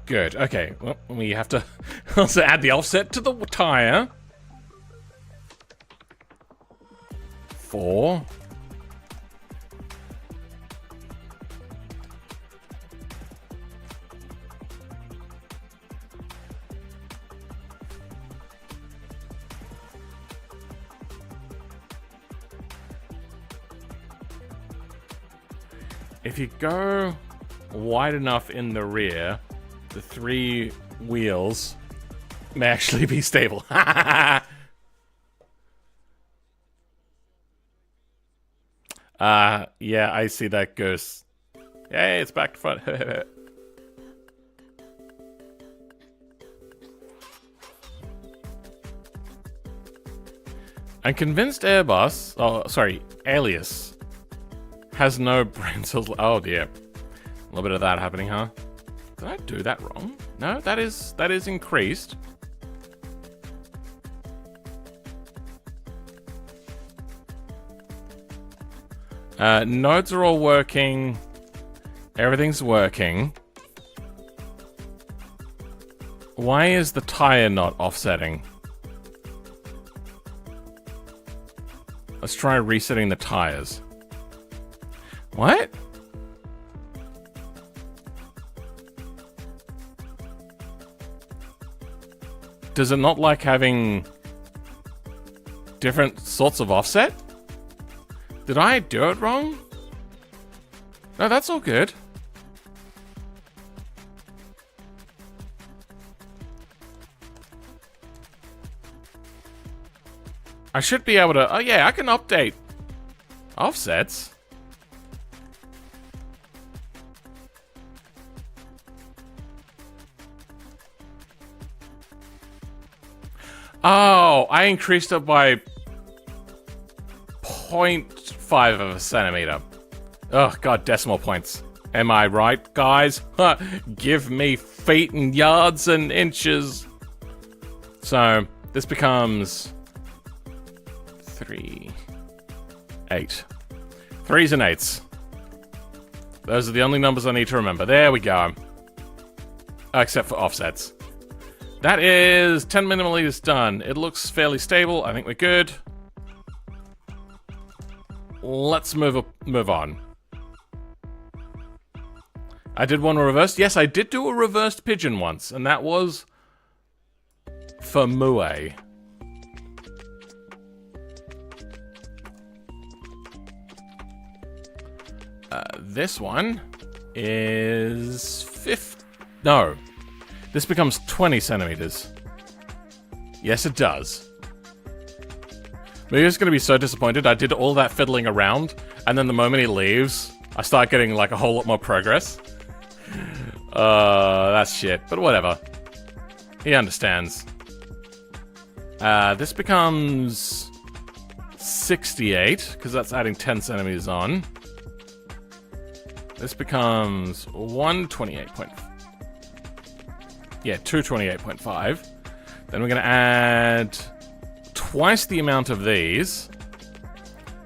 Good, okay. Well, we have to also add the offset to the tire. 4. If you go wide enough in the rear, the 3 wheels may actually be stable. Yeah, I see that goes. Hey, it's back to front. I'm convinced Airbus, oh, sorry, Alias, has no brain cells. Oh dear. A little bit of that happening, huh? Did I do that wrong? No, that is increased. Nodes are all working. Everything's working. Why is the tire not offsetting? Let's try resetting the tires. What? Does it not like having different sorts of offset? Did I do it wrong? No, that's all good. I should be able to... Oh yeah, I can update offsets. Oh, I increased it by 0.5 of a centimeter. Oh, God, decimal points. Am I right, guys? Give me feet and yards and inches. So, this becomes 3, 8. 3s and 8s. Those are the only numbers I need to remember. There we go. Except for offsets. That is 10 milliliters done. It looks fairly stable. I think we're good. Let's move on. I did one reversed. Yes, I did do a reversed pigeon once, and that was for MuYe. This one is 50. No. This becomes 20 centimeters. Yes, it does. MuYe's gonna be so disappointed. I did all that fiddling around, and then the moment he leaves, I start getting like a whole lot more progress. That's shit, but whatever. He understands. This becomes 68, because that's adding 10 centimeters on. This becomes 128.5. Yeah, 228.5. Then we're going to add twice the amount of these.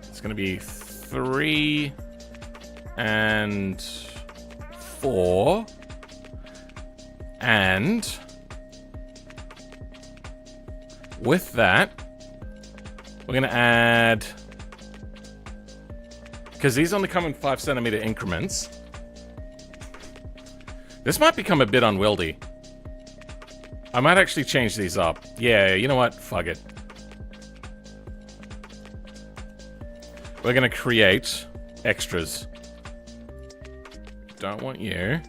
It's going to be 3 and 4. And with that, we're going to add... Because these only come in 5 centimeter increments. This might become a bit unwieldy. I might actually change these up. Yeah, you know what? Fuck it. We're gonna create extras. Don't want you.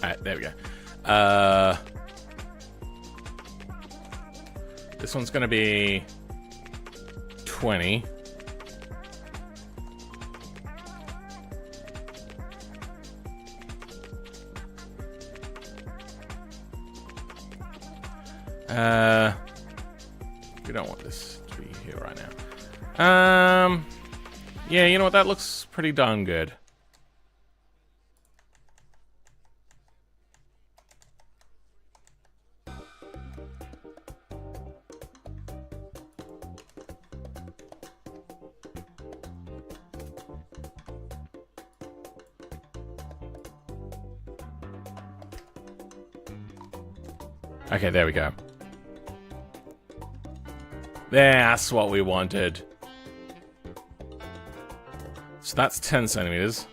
Alright, there we go. This one's gonna be 20. We don't want this to be here right now. Yeah, you know what? That looks pretty darn good. Okay, there we go. That's what we wanted. So that's 10 centimeters.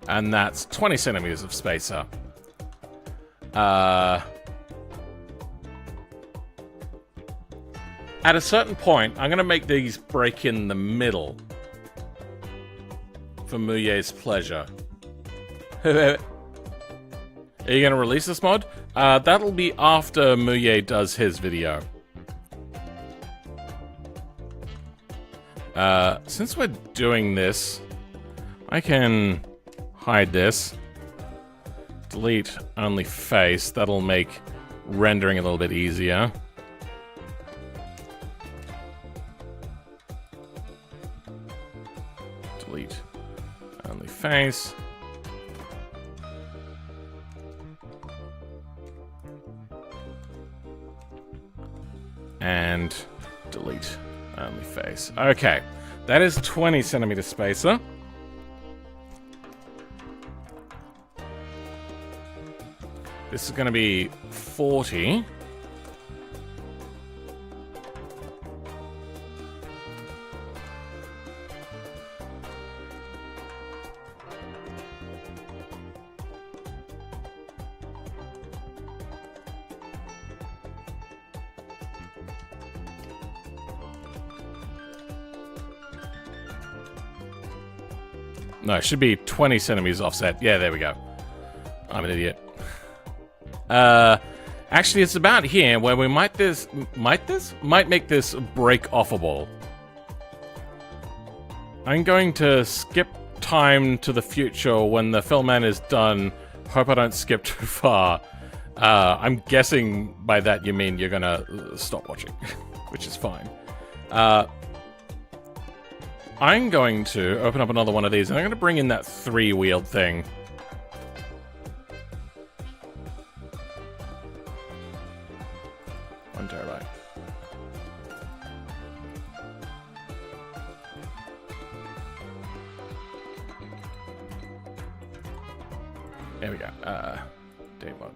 And that's 20 centimeters of spacer. At a certain point, I'm going to make these break in the middle. For MuYe's pleasure. Are you going to release this mod? That'll be after MuYe does his video. Since we're doing this, I can hide this. Delete only face. That'll make rendering a little bit easier. Delete only face. And delete only face. Okay, that is 20 centimeter spacer. This is going to be 40. No, it should be 20 centimeters offset. Yeah, there we go. I'm an idiot. Actually, it's about here where we might make this break offable. I'm going to skip time to the future when the Filman is done. Hope I don't skip too far. I'm guessing by that you mean you're gonna stop watching, which is fine. I'm going to open up another one of these, and I'm going to bring in that 3-wheeled thing. One terabyte. There we go.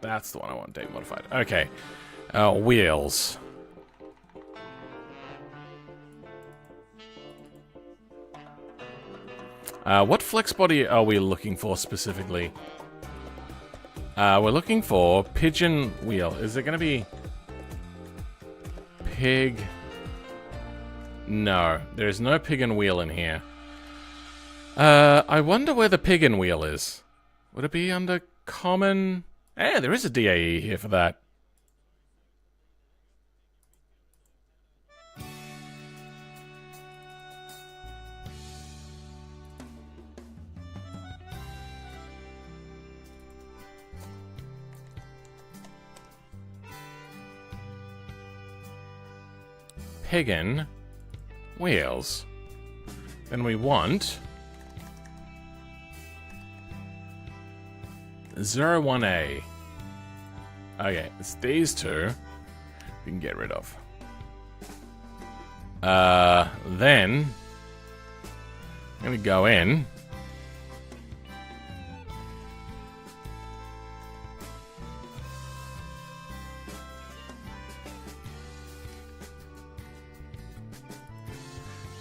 That's the one I want, date modified. Okay. Wheels. What flex body are we looking for specifically? We're looking for pigeon wheel. Is it going to be pig? No, there's no pig and wheel in here. I wonder where the pig and wheel is. Would it be under common? Eh, there is a DAE here for that. Pagan wheels. Then we want 01A. Okay, it's these two we can get rid of. Then I'm gonna go in.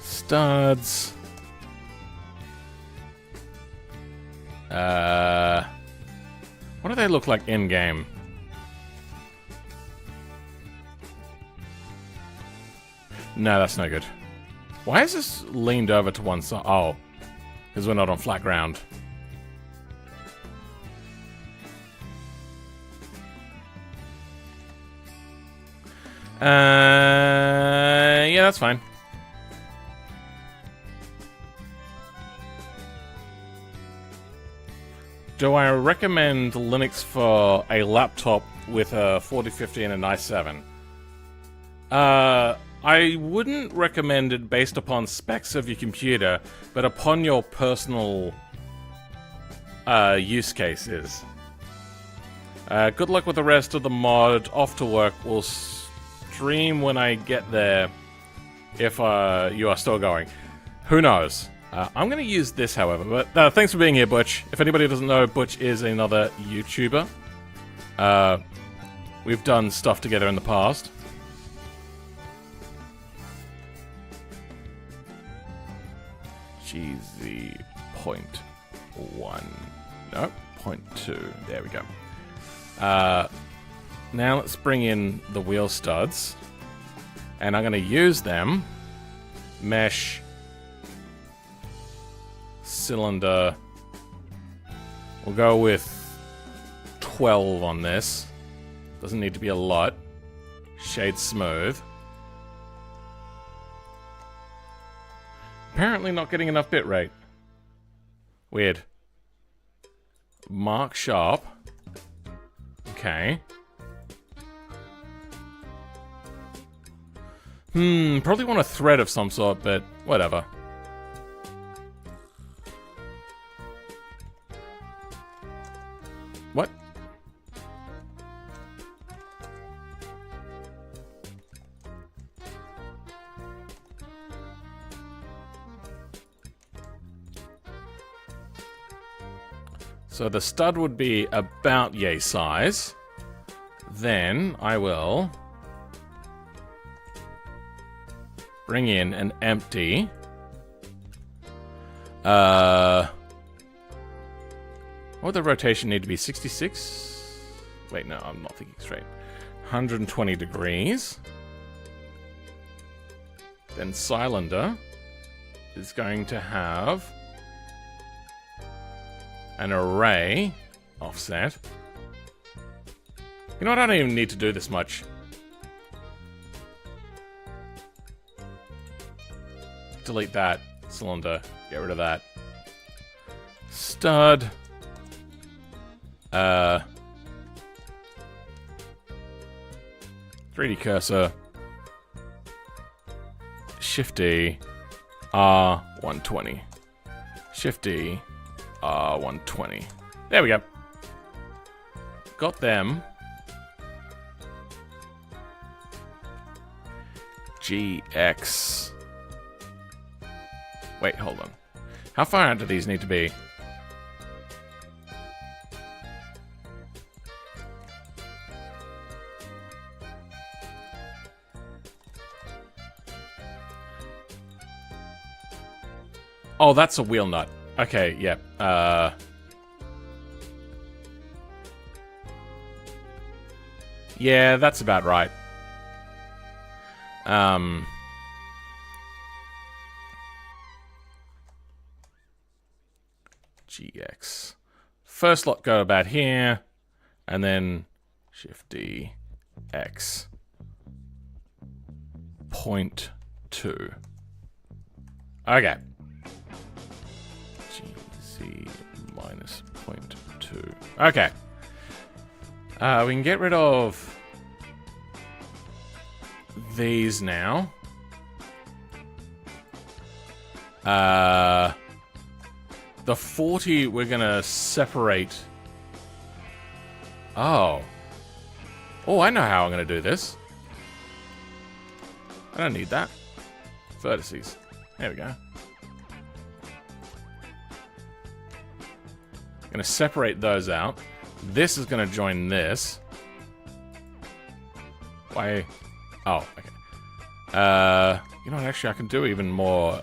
Studs. What do they look like in game? No, that's no good. Why is this leaned over to one side? Oh, because we're not on flat ground. Yeah, that's fine. Do I recommend Linux for a laptop with a 4050 and an i7? I wouldn't recommend it based upon specs of your computer, but upon your personal use cases. Good luck with the rest of the mod. Off to work. We'll stream when I get there, if you are still going. Who knows? I'm going to use this, however, but thanks for being here, Butch. If anybody doesn't know, Butch is another YouTuber. We've done stuff together in the past. GZ 0.1. No, 0.2. There we go. Now let's bring in the wheel studs. And I'm going to use them. Mesh. Cylinder. We'll go with 12 on this. Doesn't need to be a lot. Shade smooth. Apparently not getting enough bitrate. Weird. Mark sharp. Okay. Probably want a thread of some sort, but whatever. What? So the stud would be about yay size. Then I will bring in an empty. What would the rotation need to be? 66? Wait, no, I'm not thinking straight. 120 degrees. Then cylinder is going to have an array offset. You know what? I don't even need to do this much. Delete that cylinder. Get rid of that. Stud. 3D cursor. Shift-D. R120. Shift-D. R120. There we go. Got them. GX. Wait, hold on. How far out do these need to be? Oh, that's a wheel nut. Okay, yeah. Yeah, that's about right. GX. First lot go about here, and then Shift-D, X. 0.2. Okay. GZ minus 0.2. Okay. We can get rid of these now. The 40 we're gonna separate. Oh. Oh, I know how I'm gonna do this. I don't need that. Vertices. There we go. Gonna separate those out. This is gonna join this. Why? Oh, okay. You know what, actually I can do even more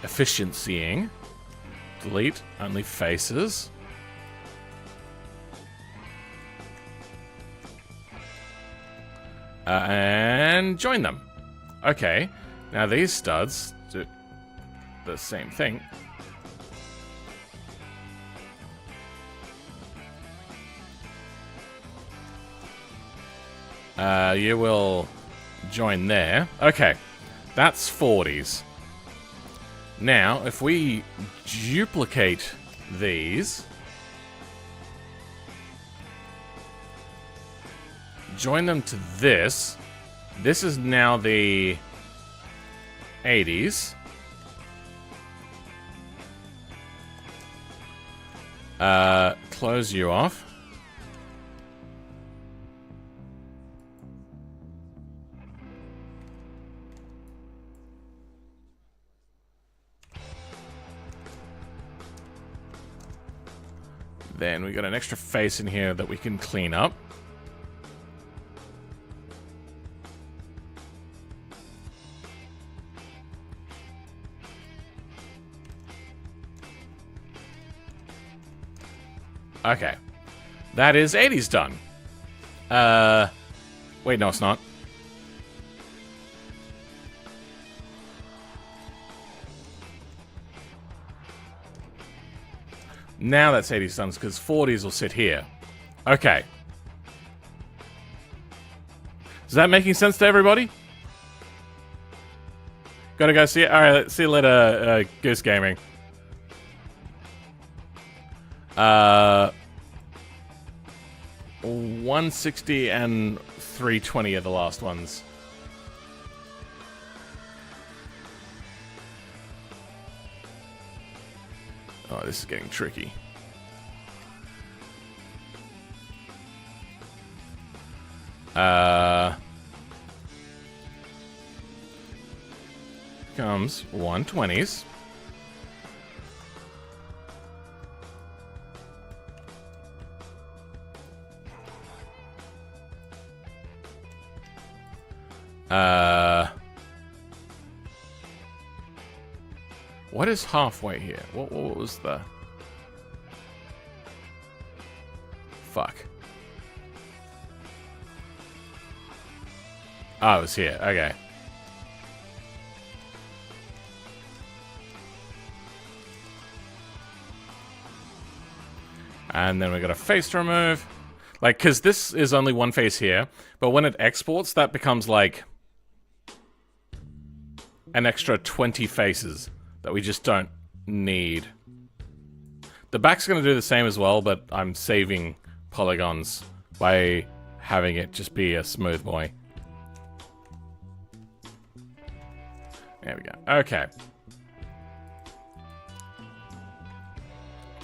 efficiencying. Delete only faces. And join them. Okay. Now these studs do the same thing. You will join there. Okay. That's 40s. Now, if we duplicate these, join them to this. This is now the 80s. Close you off. Then we got an extra face in here that we can clean up. Okay. That is 80s done. Wait, no, it's not. Now that's 80s done, because 40s will sit here. Okay. Is that making sense to everybody? Gotta go see it. Alright, see you later, Goose Gaming. 160 and 320 are the last ones. Oh, this is getting tricky. Comes 120s. What is halfway here? What was the... Fuck. Oh, it was here. Okay. And then we got a face to remove. Like, because this is only one face here, but when it exports, that becomes like an extra 20 faces that we just don't need. The back's going to do the same as well, but I'm saving polygons by having it just be a smooth boy. There we go. Okay.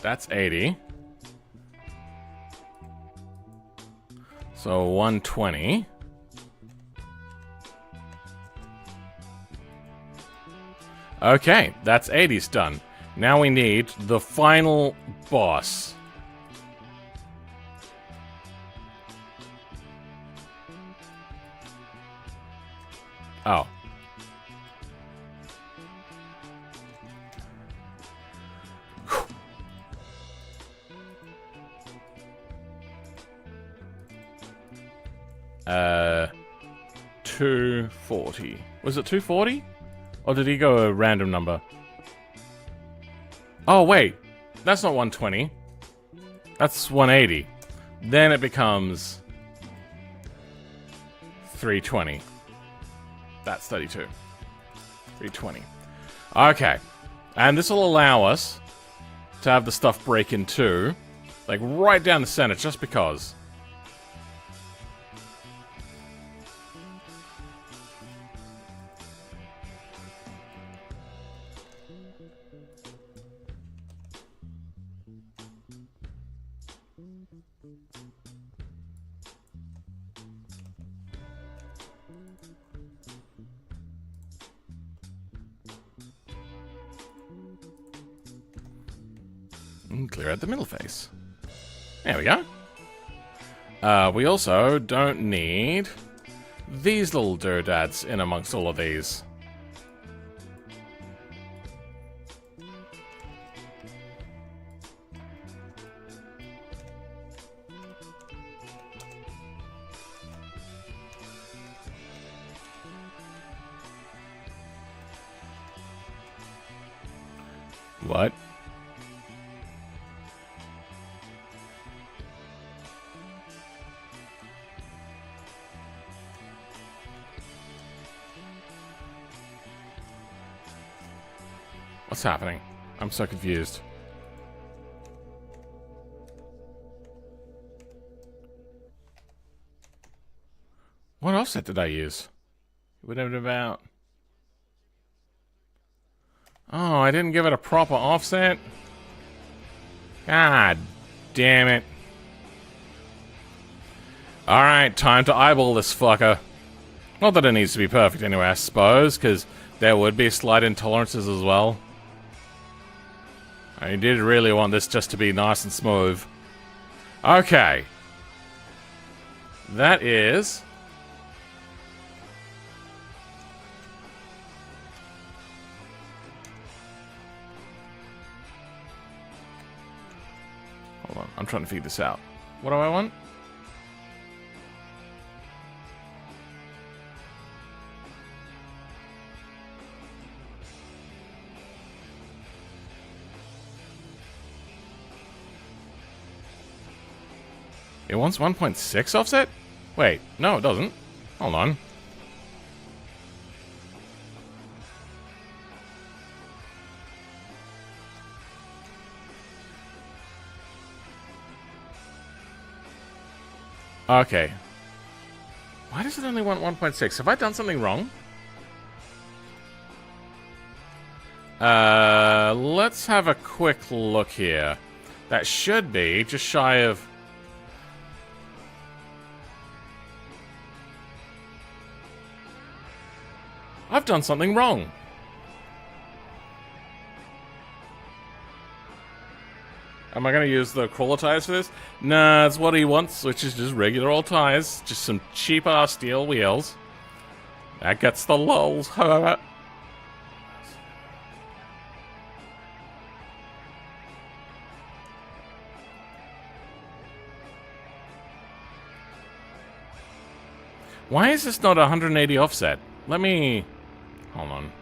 That's 80. So 120. Okay, that's 80's done. Now we need the final boss. Oh. Uh, 240. Was it 240? Or did he go a random number? Oh, wait. That's not 120. That's 180. Then it becomes 320. That's 32. 320. Okay. And this will allow us to have the stuff break in two. Like, right down the center, just because. And clear out the middle face. There we go. We also don't need these little doodads in amongst all of these. What? What's happening? I'm so confused. What offset did I use? It would have been about... Oh, I didn't give it a proper offset? God damn it. Alright, time to eyeball this fucker. Not that it needs to be perfect anyway, I suppose, because there would be slight intolerances as well. I did really want this just to be nice and smooth. Okay. That is... Hold on, I'm trying to figure this out. What do I want? It wants 1.6 offset? Wait, no it doesn't. Hold on. Okay. Why does it only want 1.6? Have I done something wrong? Let's have a quick look here. That should be just shy of... I've done something wrong. Am I going to use the crawler tires for this? Nah, it's what he wants, which is just regular old tires. Just some cheap-ass steel wheels. That gets the lulz. Why is this not 180 offset? Let me... Hold on.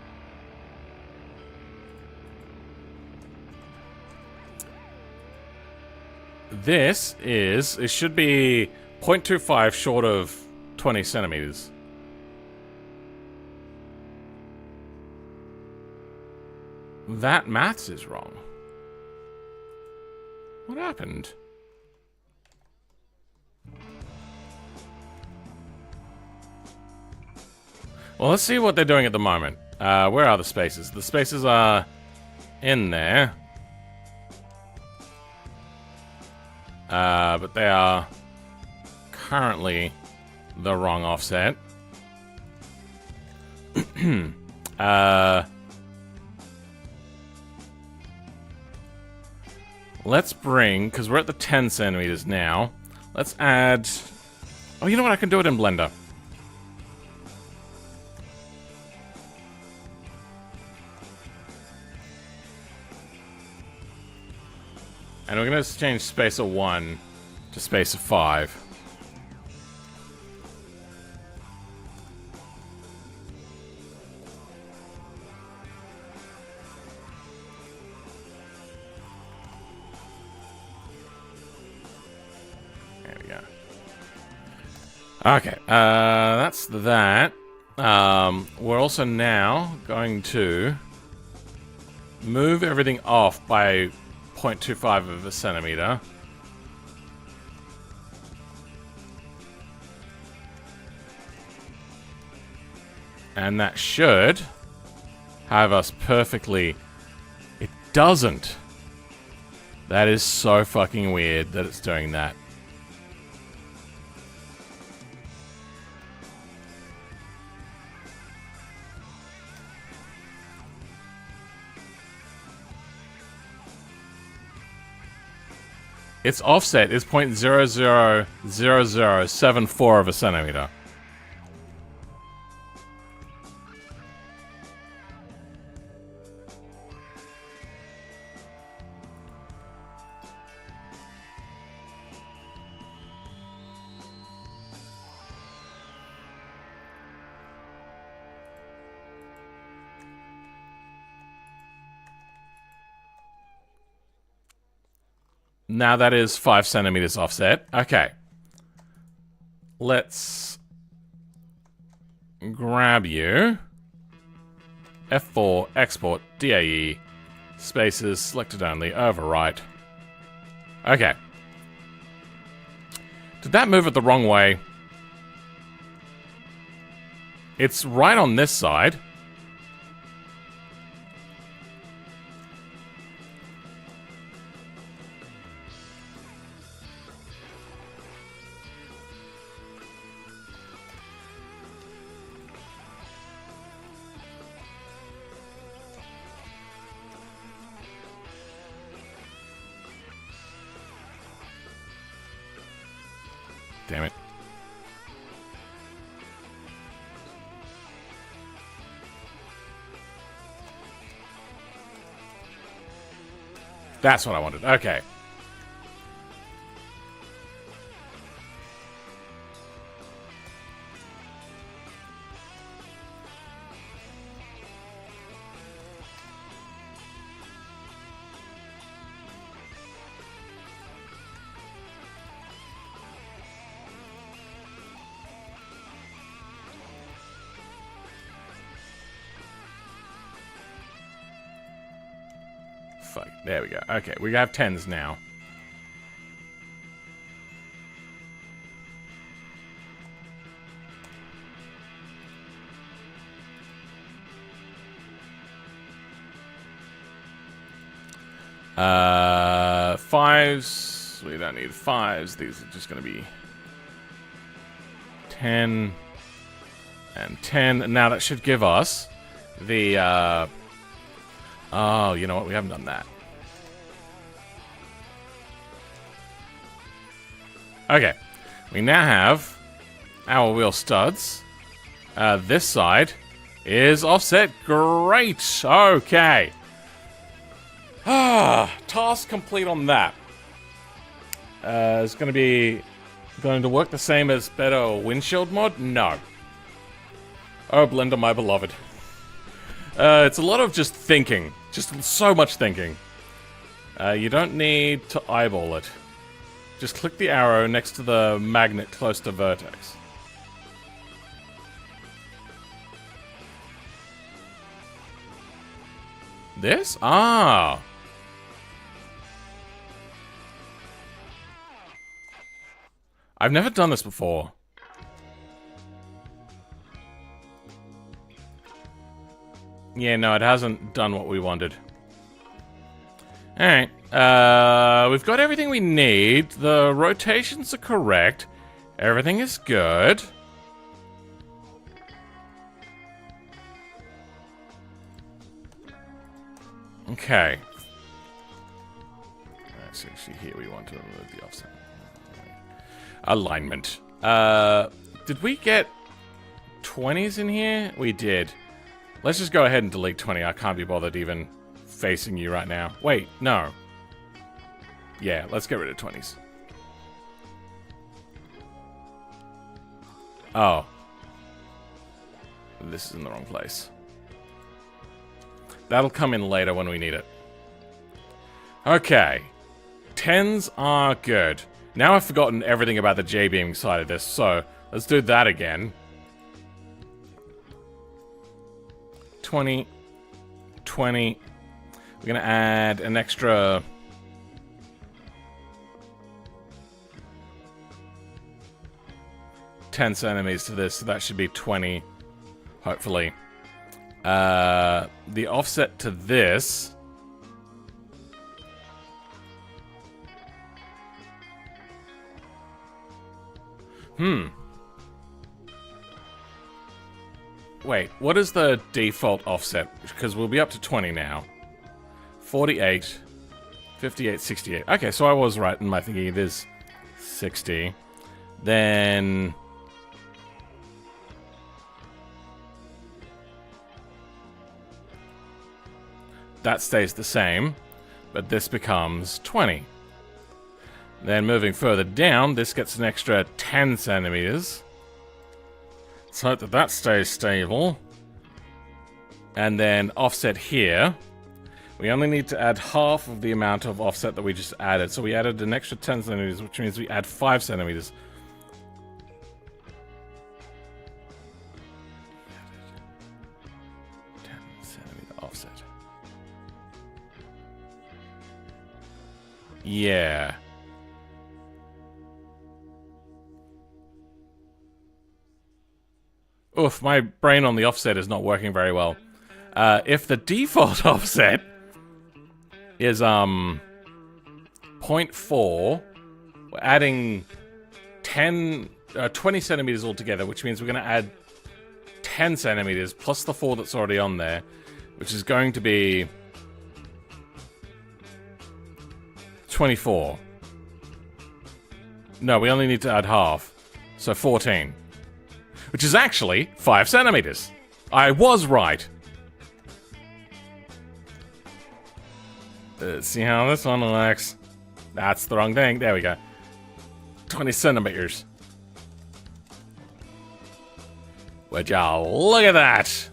this is... It should be 0.25 short of 20 centimeters. That maths is wrong. What happened? Well, let's see what they're doing at the moment. Where are the spaces? The spaces are in there. But they are currently the wrong offset. Let's bring, because we're at the 10 centimeters now, let's add... Oh, you know what? I can do it in Blender. And we're going to change spacer 1 to spacer 5. There we go. Okay, that's that. We're also now going to move everything off by 0.25 of a centimeter. And that should have us perfectly... It doesn't. That is so fucking weird that it's doing that. Its offset is 0.000074 of a centimeter. Now that is 5 centimeters offset. Okay. Let's grab you. F4, export, DAE, spaces, selected only, overwrite. Okay. Did that move it the wrong way? It's right on this side. Damn it. That's what I wanted. Okay. Fuck. There we go. Okay, we have 10s now. Fives. We don't need fives. These are just going to be 10 and 10. Now that should give us the... Oh, you know what? We haven't done that. Okay. We now have our wheel studs. This side is offset. Great. Okay. Task complete on that. It's going to work the same as better windshield mod? No. Oh, Blender, my beloved. It's a lot of just thinking. Just so much thinking. You don't need to eyeball it. Just click the arrow next to the magnet close to vertex. This? Ah. I've never done this before. Yeah, no, it hasn't done what we wanted. Alright. We've got everything we need. The rotations are correct. Everything is good. Okay. Let's actually here we want to remove the offset. Alignment. Did we get 20s in here? We did. Let's just go ahead and delete 20. I can't be bothered even facing you right now. Wait, no. Yeah, let's get rid of 20s. Oh. This is in the wrong place. That'll come in later when we need it. Okay. 10s are good. Now I've forgotten everything about the J-beam side of this, so let's do that again. 20. 20. We're gonna add an extra... $10 centimeters to this, so that should be 20, hopefully. The offset to this... Wait, what is the default offset? Because we'll be up to 20 now. 48, 58, 68. Okay, so I was right in my thinking it is 60. Then... that stays the same, but this becomes 20. Then moving further down, this gets an extra 10 centimeters. Let's hope that that stays stable. And then offset here. We only need to add half of the amount of offset that we just added. So we added an extra 10 centimeters, which means we add 5 centimeters. 10 centimeter offset. Yeah. Oof, my brain on the offset is not working very well. If the default offset is 0.4, we're adding 20 centimeters altogether, which means we're going to add 10 centimeters plus the 4 that's already on there, which is going to be 24. No, we only need to add half, so 14. Which is actually 5 centimeters. I was right. Let's see how this one looks. That's the wrong thing. There we go. 20 centimeters. Would y'all look at that?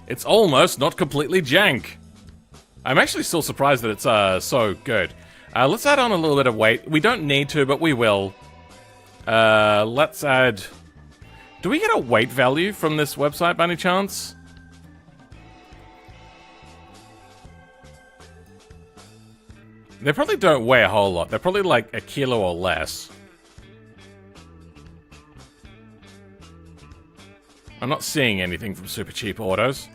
It's almost not completely jank. I'm actually still surprised that it's so good. Let's add on a little bit of weight. We don't need to, but we will. Let's add... do we get a weight value from this website by any chance? They probably don't weigh a whole lot. They're probably like a kilo or less. I'm not seeing anything from Super Cheap Autos.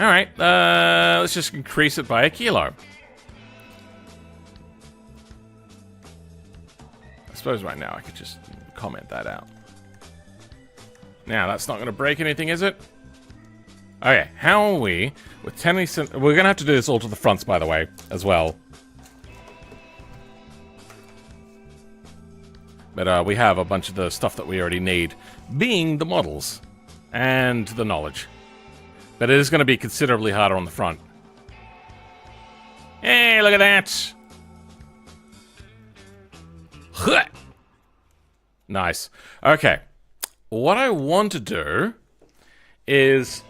Alright, let's just increase it by a kilo. I suppose right now I could just comment that out. Now, that's not going to break anything, is it? Okay, how are we with 10 cent... we're going to have to do this all to the fronts, by the way, as well. But we have a bunch of the stuff that we already need, being the models and the knowledge. But it is going to be considerably harder on the front. Hey, look at that! Nice. Okay. What I want to do is...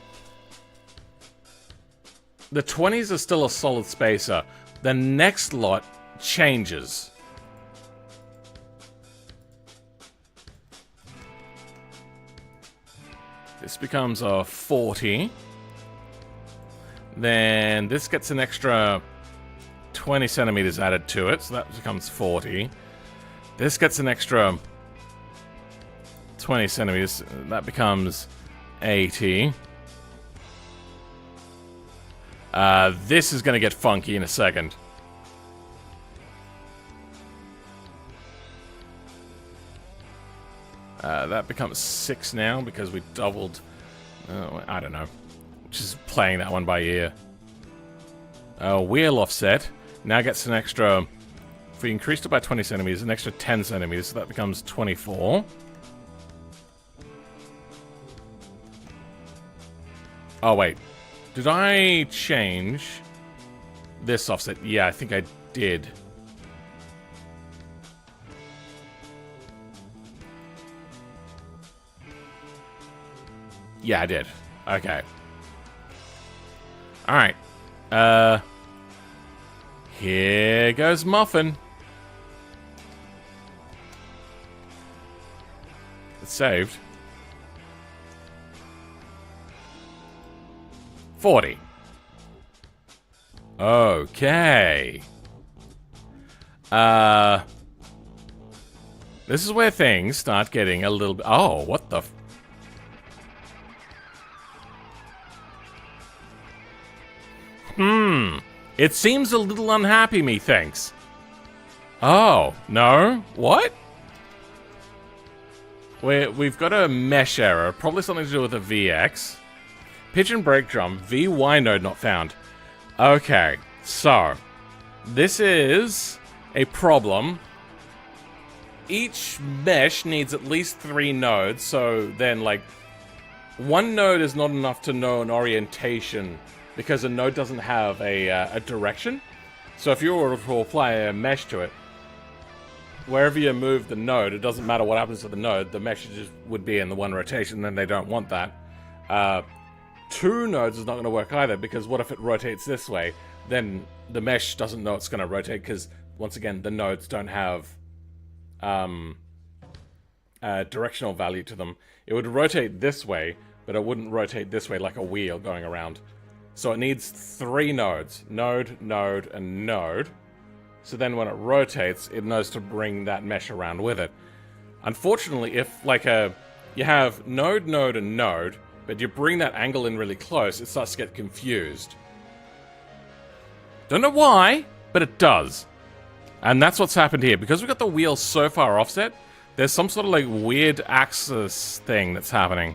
the 20s are still a solid spacer, the next lot changes. This becomes a 40. Then this gets an extra 20 centimeters added to it, so that becomes 40. This gets an extra 20 centimeters, that becomes 80. This is going to get funky in a second. That becomes 6 now because we doubled. I don't know. Just playing that one by ear. Wheel offset now gets an extra. If we increased it by 20 centimeters, an extra 10 centimeters, so that becomes 24. Oh, wait. Did I change this offset? Yeah, I think I did. Yeah, I did. Okay. Alright. Here goes Muffin. It's saved. 40. Okay. This is where things start getting a little bit... Oh, what the... It seems a little unhappy, methinks. Oh, no? What? We've got a mesh error. Probably something to do with a VX. Pigeon brake drum. VY node not found. Okay, so... This is a problem. Each mesh needs at least 3 nodes, so then, like... One node is not enough to know an orientation, because a node doesn't have a direction. So if you were to apply a mesh to it, wherever you move the node, it doesn't matter what happens to the node, the mesh just would be in the one rotation, and they don't want that. 2 nodes is not going to work either, because what if it rotates this way? Then the mesh doesn't know it's going to rotate, because, once again, the nodes don't have directional value to them. It would rotate this way, but it wouldn't rotate this way like a wheel going around. So it needs 3 nodes. Node, node, and node. So then when it rotates, it knows to bring that mesh around with it. Unfortunately, if like you have node, node, and node, but you bring that angle in really close, it starts to get confused. Don't know why, but it does. And that's what's happened here. Because we've got the wheel so far offset, there's some sort of like weird axis thing that's happening.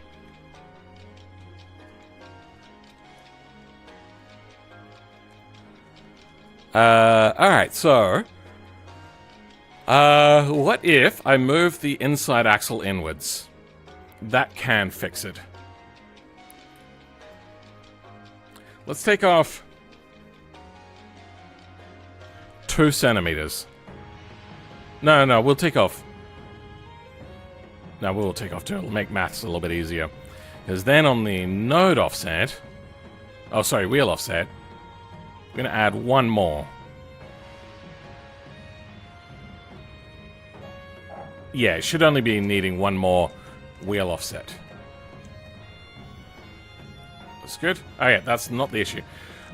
Alright, so... what if I move the inside axle inwards? That can fix it. Let's take off 2 centimeters. No, we'll take off... No, we'll take off 2. It'll make maths a little bit easier. Because then on the node offset... Oh, sorry, wheel offset... I'm going to add 1 more. Yeah, it should only be needing 1 more wheel offset. That's good. Oh yeah, that's not the issue.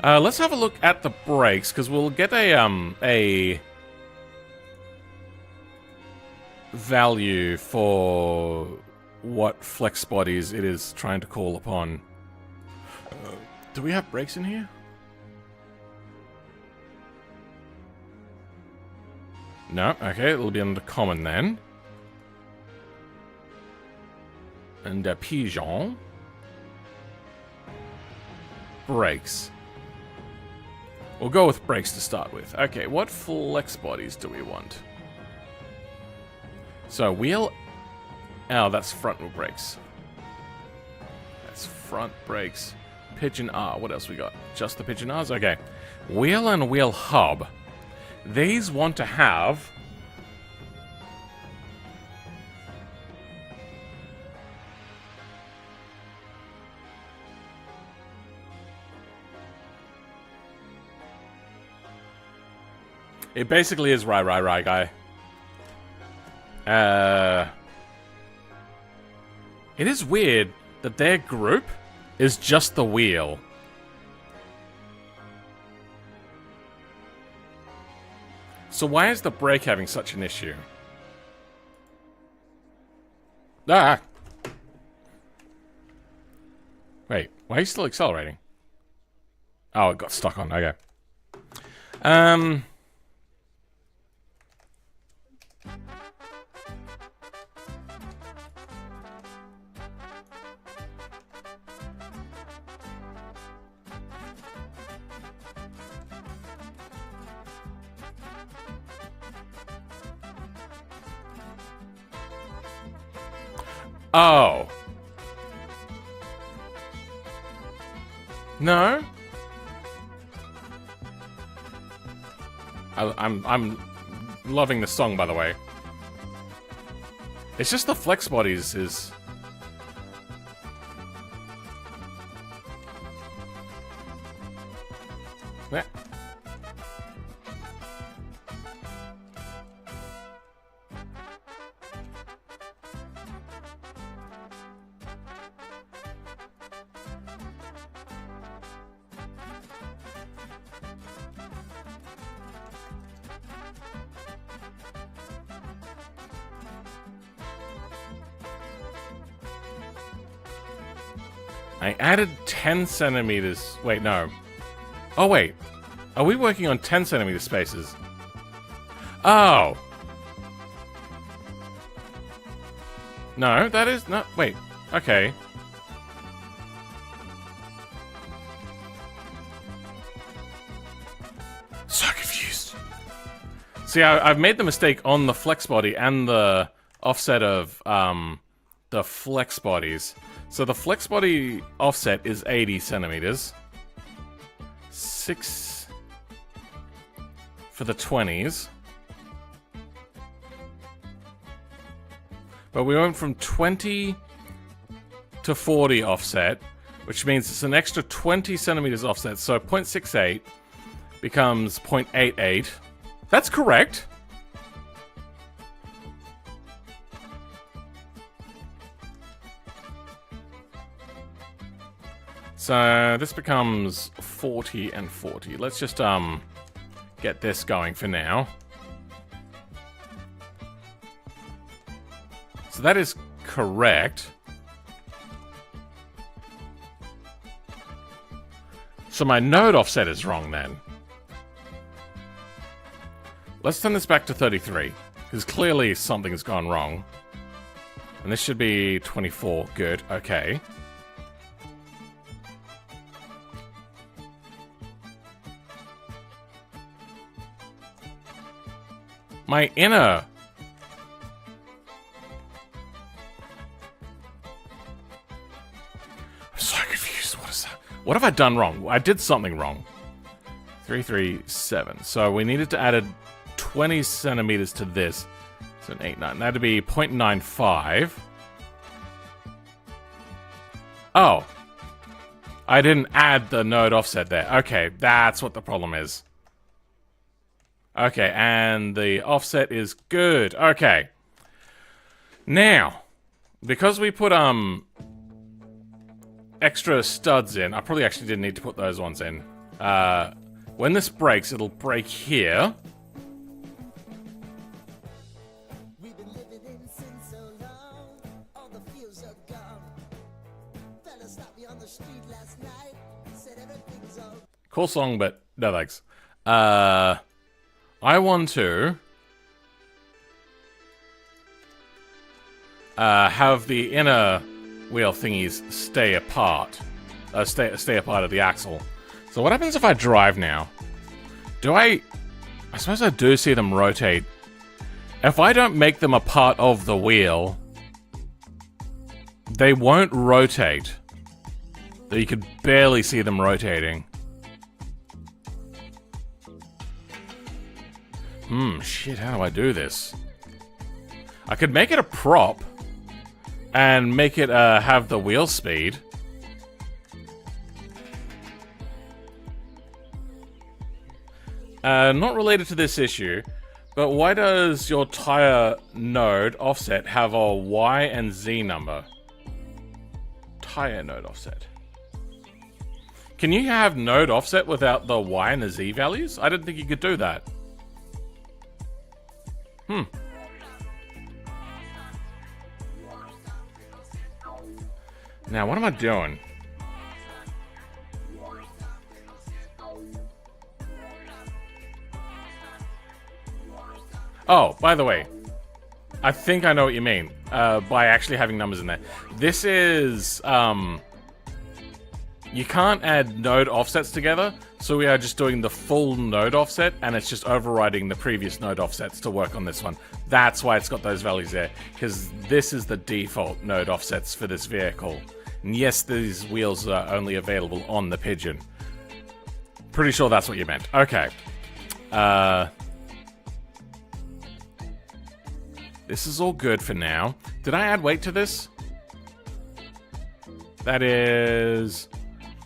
Let's have a look at the brakes, because we'll get a value for what flex bodies it is trying to call upon. Do we have brakes in here? No, okay, it'll be under common then. And Pigeon. Brakes. We'll go with brakes to start with. Okay, what flex bodies do we want? So, wheel... Oh, that's front wheel brakes. That's front brakes. Pigeon R. What else we got? Just the Pigeon R's? Okay. Wheel and wheel hub. These want to have... It basically is right, guy. It is weird that their group is just the wheel. So why is the brake having such an issue? Ah! Wait, why are you still accelerating? Oh, it got stuck on, okay. Oh. No? I'm loving the song, by the way. It's just the flex bodies is... Yeah. I added 10 centimeters. Wait, no. Oh, wait. Are we working on 10 centimeter spaces? Oh. No, that is not... Wait. Okay. So confused. See, I've made the mistake on the flex body and the offset of the flex bodies. So the flex body offset is 80 centimeters. 6 for the 20s. But we went from 20 to 40 offset, which means it's an extra 20 centimeters offset. So 0.68 becomes 0.88. That's correct. So this becomes 40 and 40. Let's just get this going for now. So that is correct. So my node offset is wrong then. Let's turn this back to 33, because clearly something has gone wrong. And this should be 24. Good, okay. My inner... I'm so confused. What is that? What have I done wrong? I did something wrong. 337. So we needed to add 20 centimeters to this. So an 89. That'd be 0.95. Oh. I didn't add the node offset there. Okay, that's what the problem is. Okay, and the offset is good. Okay. Now, because we put extra studs in, I probably actually didn't need to put those ones in. When this breaks, it'll break here. Cool song, but no thanks. I want to have the inner wheel thingies stay apart. Stay apart of the axle. So what happens if I drive now? I suppose I do see them rotate. If I don't make them a part of the wheel, they won't rotate. You could barely see them rotating. Shit, how do I do this? I could make it a prop and make it have the wheel speed. Not related to this issue, but why does your tire node offset have a Y and Z number? Tire node offset. Can you have node offset without the Y and the Z values? I didn't think you could do that. Now, what am I doing? Oh, by the way, I think I know what you mean by actually having numbers in there. This is, you can't add node offsets together, so we are just doing the full node offset, and it's just overriding the previous node offsets to work on this one. That's why it's got those values there, because this is the default node offsets for this vehicle. And yes, these wheels are only available on the Pigeon. Pretty sure that's what you meant. Okay. This is all good for now. Did I add weight to this? That is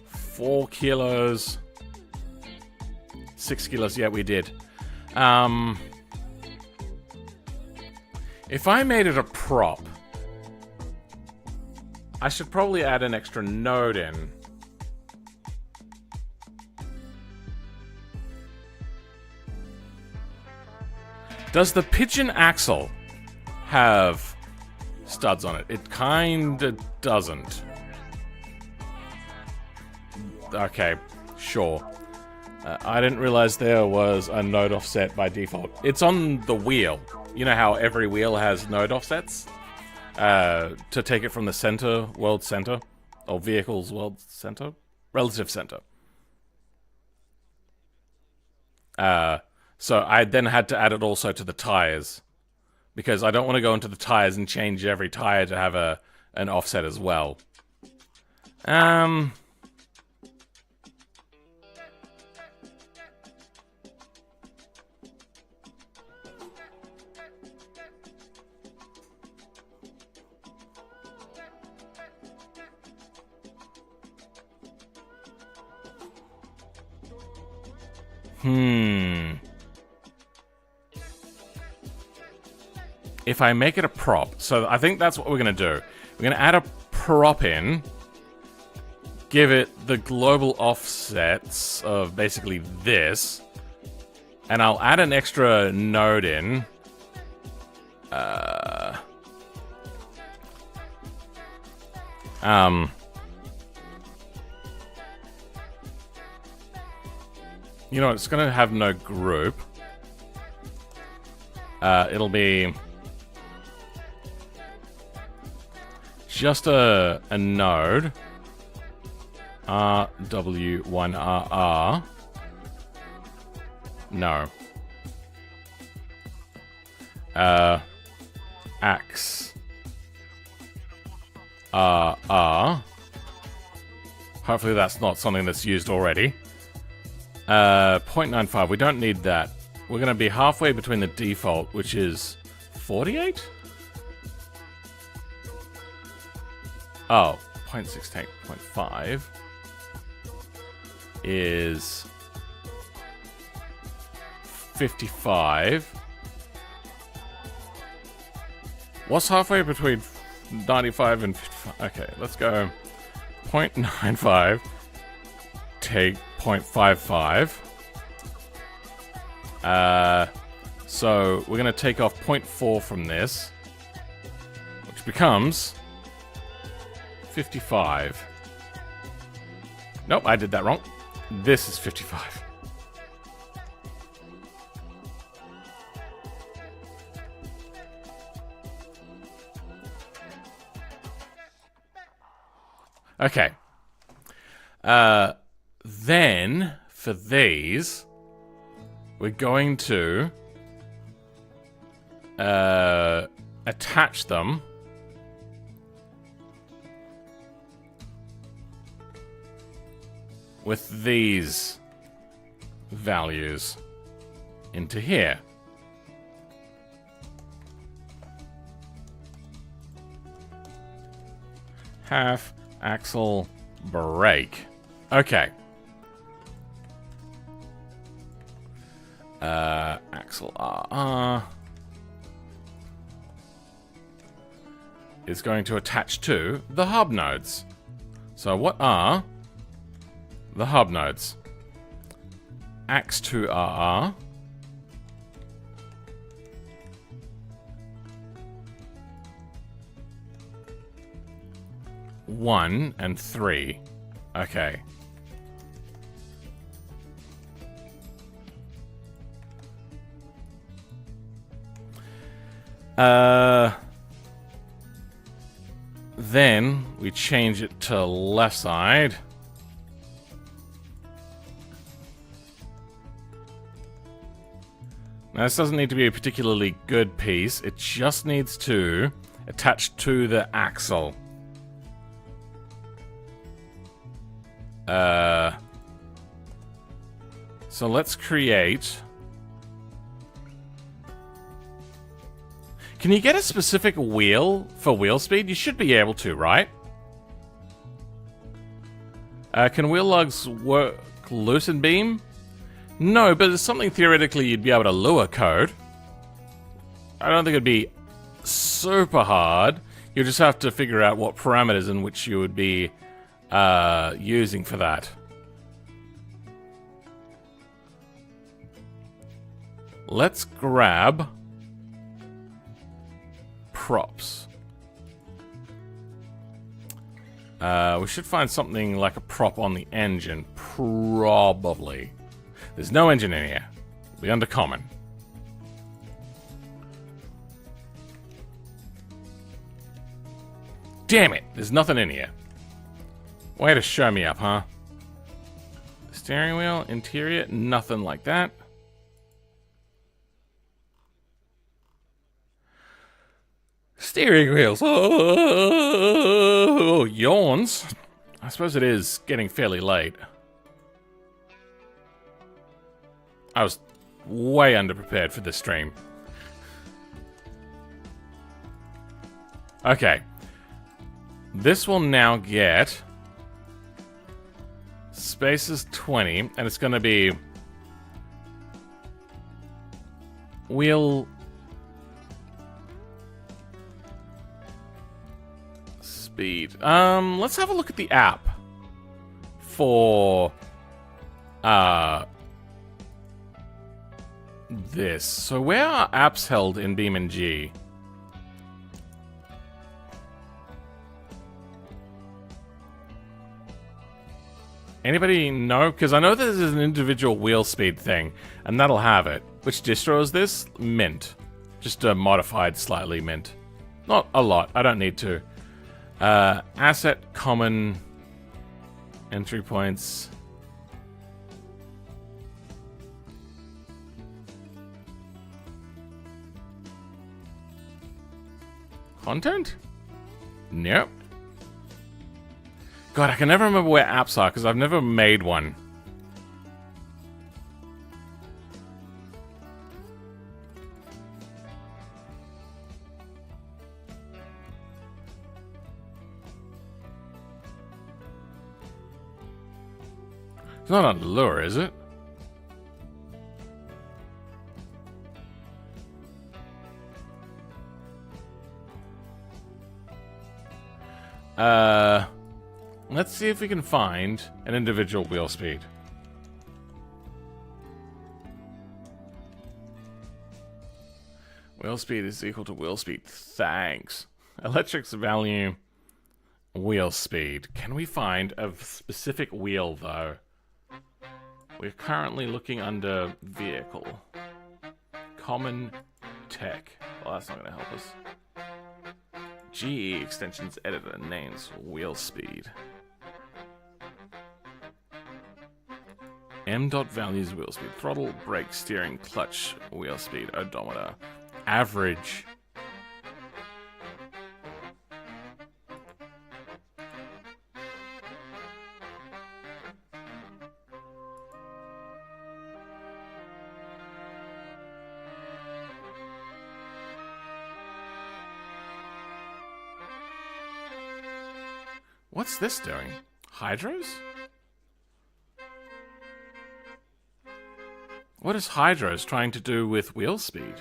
4 kilos. 6 kilos, yeah, we did. If I made it a prop, I should probably add an extra node in. Does the Pigeon axle have studs on it? It kinda doesn't. Okay, sure. I didn't realize there was a node offset by default. It's on the wheel. You know how every wheel has node offsets? To take it from the center, world center, or vehicle's world center? Relative center. So I then had to add it also to the tires, because I don't want to go into the tires and change every tire to have an offset as well. If I make it a prop, so I think that's what we're going to do. We're going to add a prop in, give it the global offsets of basically this, and I'll add an extra node in. You know, it's going to have no group. It'll be just a node. RW1RR. No. Ax. RR. Hopefully that's not something that's used already. 0.95, we don't need that. We're going to be halfway between the default, which is 48? Oh, 0.68.5 is 55. What's halfway between 95 and 55? Okay, let's go 0.95, take 0.55. So we're going to take off 0.4 from this, which becomes 55. Nope, I did that wrong. This is 55. Okay. Then, for these, we're going to attach them with these values into here. Half axle brake. Okay. Axle RR is going to attach to the hub nodes. So what are the hub nodes? Ax2RR, one and 3. Okay. Then we change it to left side. Now this doesn't need to be a particularly good piece, it just needs to attach to the axle. So let's create... Can you get a specific wheel for wheel speed? You should be able to, right? Can wheel lugs work loose in Beam? No, but it's something theoretically you'd be able to lure code. I don't think it'd be super hard. You just have to figure out what parameters in which you would be using for that. Let's grab props. We should find something like a prop on the engine, probably. There's no engine in here. It'll be under common. Damn it! There's nothing in here. Way to show me up, huh? Steering wheel, interior, nothing like that. Steering wheels. Oh, yawns. I suppose it is getting fairly late. I was way underprepared for this stream. Okay. This will now get spaces 20, and it's going to be wheel speed. Let's have a look at the app for this. So where are apps held in BeamNG? Anybody know? Because I know this is an individual wheel speed thing, and that'll have it. Which distro is this? Mint. Just a modified slightly mint. Not a lot. I don't need to. Asset, common, entry points. Content? Nope. God, I can never remember where apps are because I've never made one. It's not on lure, is it? Let's see if we can find an individual wheel speed. Wheel speed is equal to wheel speed. Thanks. Electric's value, wheel speed. Can we find a specific wheel, though? We're currently looking under vehicle. Common tech. Well, that's not going to help us. GE extensions editor names wheel speed. M dot values wheel speed. Throttle, brake, steering, clutch, wheel speed, odometer. Average. What's this doing? Hydros? What is Hydros trying to do with wheel speed?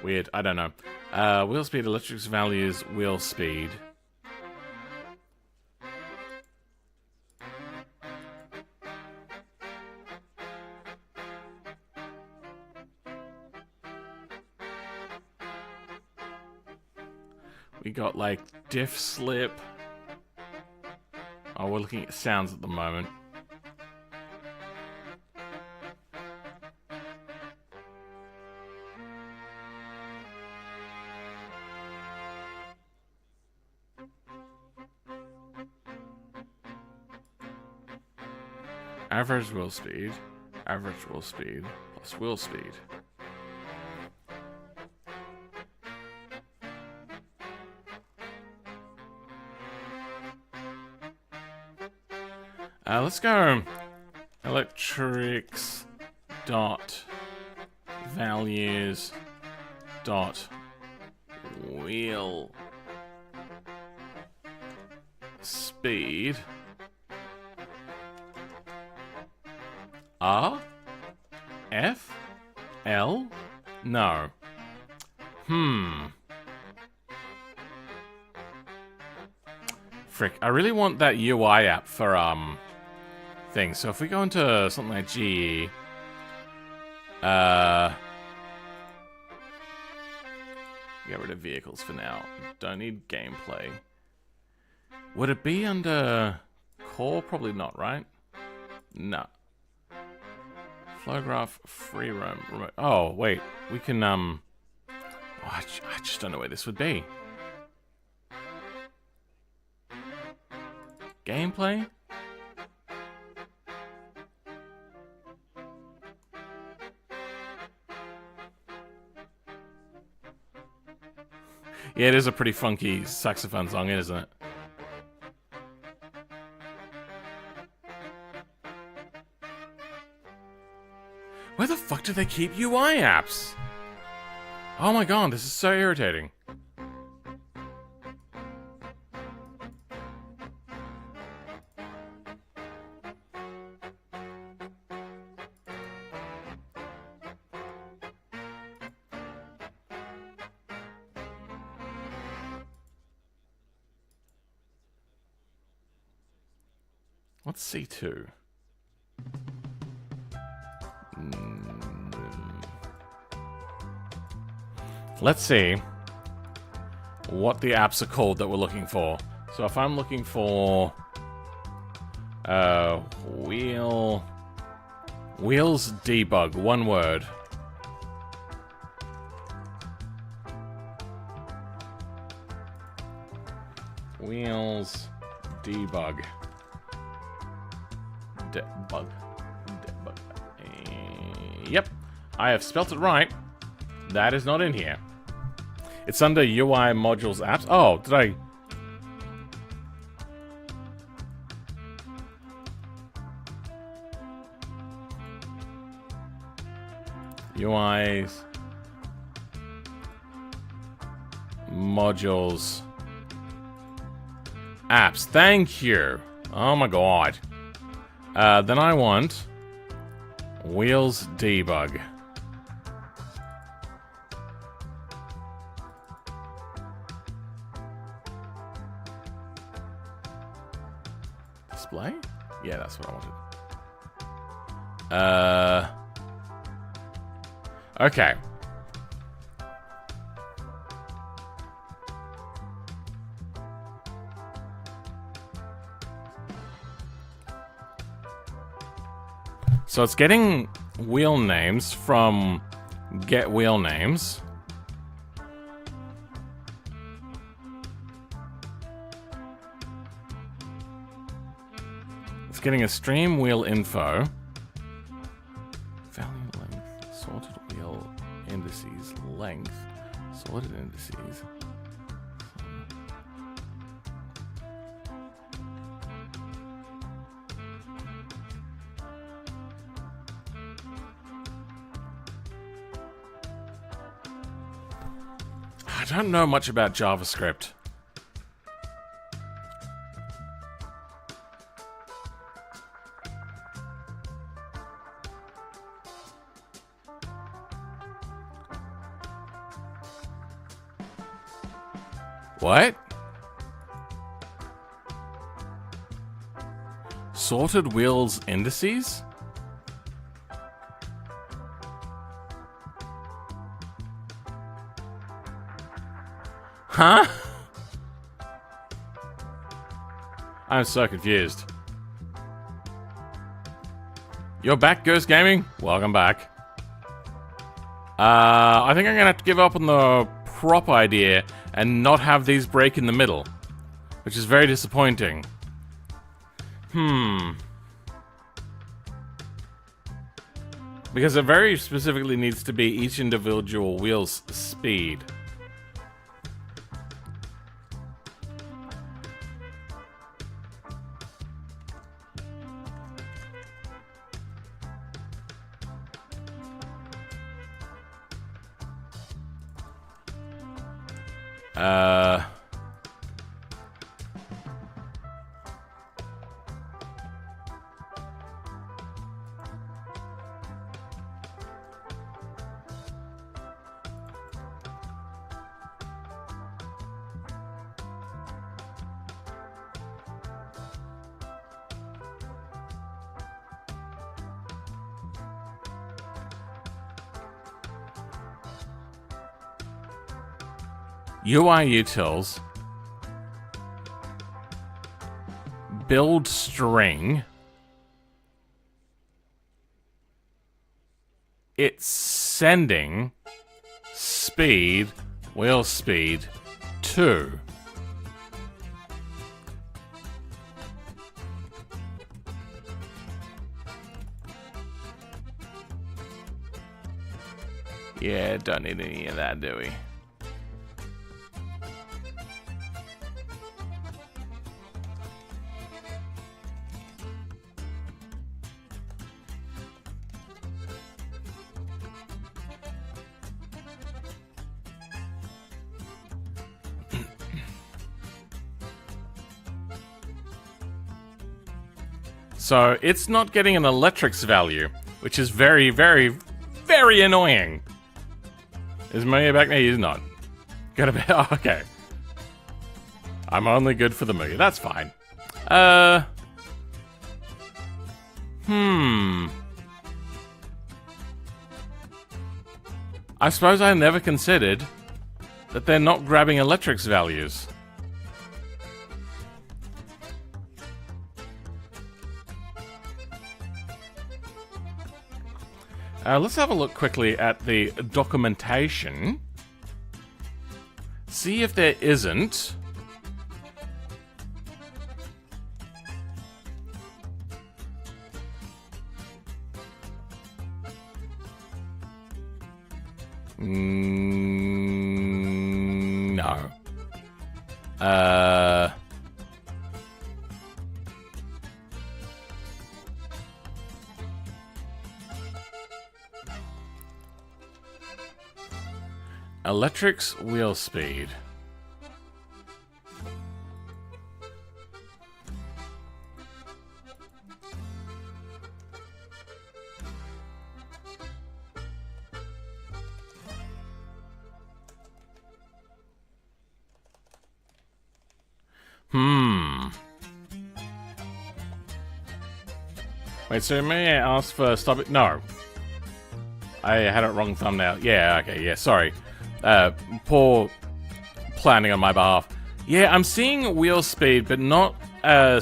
Weird, I don't know. Wheel speed, electrics values, wheel speed. We got like diff slip. Oh, we're looking at sounds at the moment. Average wheel speed plus wheel speed. Let's go electrics dot values dot wheel speed R F L no. Frick, I really want that UI app for thing. So if we go into something like GE, get rid of vehicles for now. Don't need gameplay. Would it be under core? Probably not, right? No. Flowgraph, free roam, remote. Oh, wait. We can, oh, I just don't know where this would be. Gameplay? Yeah, it is a pretty funky saxophone song, isn't it? Where the fuck do they keep UI apps? Oh my god, this is so irritating. What's C2? Let's see what the apps are called that we're looking for. So if I'm looking for wheels debug, one word. Wheels debug. Debug. Yep, I have spelt it right. That is not in here. It's under UI modules apps. Oh, did I? UIs modules apps. Thank you. Oh my god. Then I want wheels debug. Display? Yeah, that's what I wanted. Okay. So it's getting wheel names from get wheel names. It's getting a stream wheel info. Value length, sorted wheel indices, length, sorted indices. I don't know much about JavaScript. What? Sorted wheels indices? Huh? I'm so confused. You're back, Ghost Gaming? Welcome back. I think I'm gonna have to give up on the prop idea and not have these break in the middle, which is very disappointing. Because it very specifically needs to be each individual wheel's speed. UI utils, build string, it's sending speed, wheel speed 2. Yeah, don't need any of that, do we? So it's not getting an electrics value, which is very, very, very annoying. Is MuYe back? No, he's not. Gotta be. Oh, okay. I'm only good for the MuYe. That's fine. I suppose I never considered that they're not grabbing electrics values. Let's have a look quickly at the documentation. See if there isn't. No. Electrics wheel speed. Wait, so may I ask for stop it? No. I had it wrong thumbnail. Yeah, okay, yeah, sorry. Poor planning on my behalf. Yeah, I'm seeing wheel speed, but not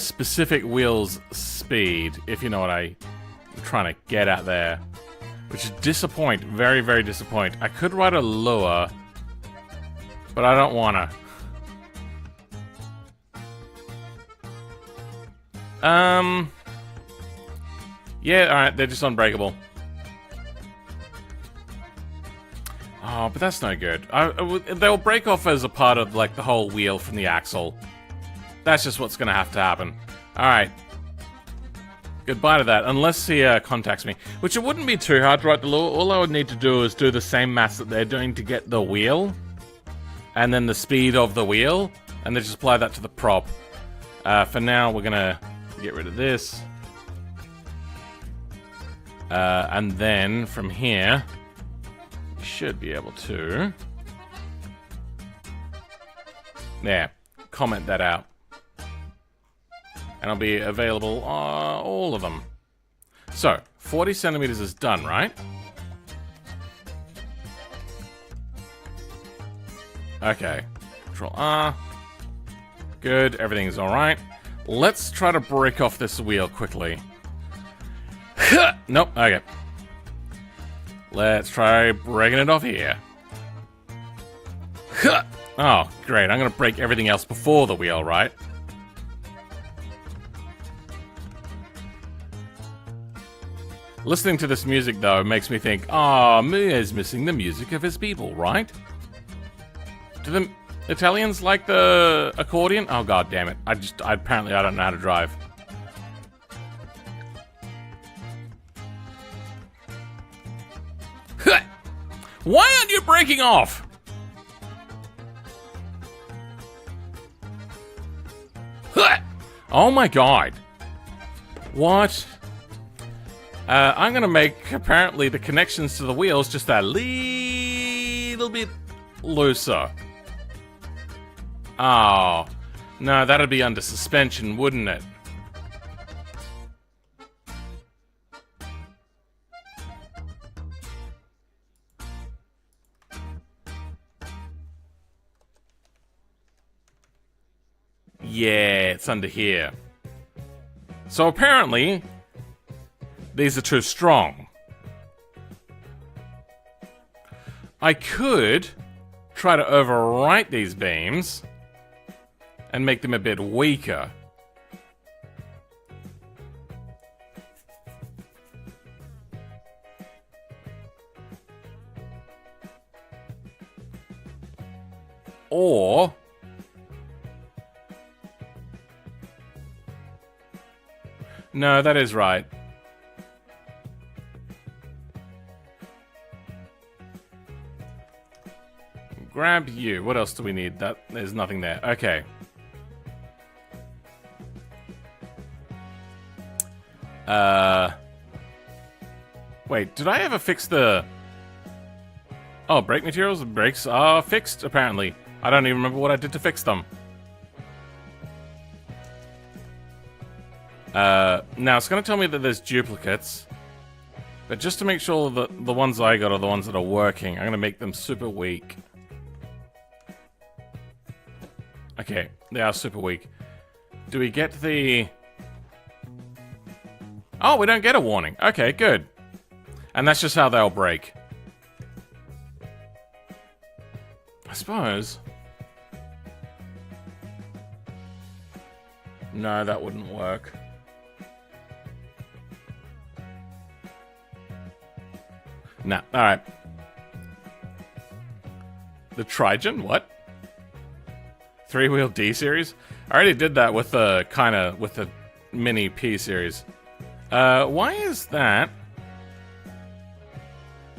specific wheel's speed, if you know what I'm trying to get at there. Which is disappoint. Very, very disappoint. I could write a lure, but I don't wanna. Yeah, alright, they're just unbreakable. Oh, but that's no good. They'll break off as a part of, like, the whole wheel from the axle. That's just what's gonna have to happen. Alright. Goodbye to that, unless he contacts me. Which it wouldn't be too hard to write the lure. All I would need to do is do the same maths that they're doing to get the wheel. And then the speed of the wheel. And then just apply that to the prop. For now, we're gonna get rid of this. And then, from here... should be able to There. Comment that out. And it'll be available, all of them. So, 40 centimeters is done, right? Okay. Control R. Good, everything's alright. Let's try to break off this wheel quickly. Nope, okay. Let's try breaking it off here. Oh, great, I'm gonna break everything else before the wheel, right? Listening to this music, though, makes me think, oh, MuYe's missing the music of his people, right? Do the Italians like the accordion? Oh, god damn it. Apparently I don't know how to drive. Why aren't you breaking off? Oh my god. What? I'm gonna make, apparently, the connections to the wheels just a little bit looser. Oh. No, that'd be under suspension, wouldn't it? Yeah, it's under here. So apparently, these are too strong. I could try to overwrite these beams and make them a bit weaker. Or no, that is right. Grab you. What else do we need? There's nothing there. Okay. Wait, did I ever fix the... Oh, brake materials and brakes are fixed, apparently. I don't even remember what I did to fix them. Now it's going to tell me that there's duplicates. But just to make sure that the ones I got are the ones that are working, I'm going to make them super weak. Okay, they are super weak. Do we get the... Oh, we don't get a warning. Okay, good. And that's just how they'll break. I suppose. No, that wouldn't work. Nah, alright. The Trigen? What? 3-wheel D series? I already did that with the with the mini P series. Why is that?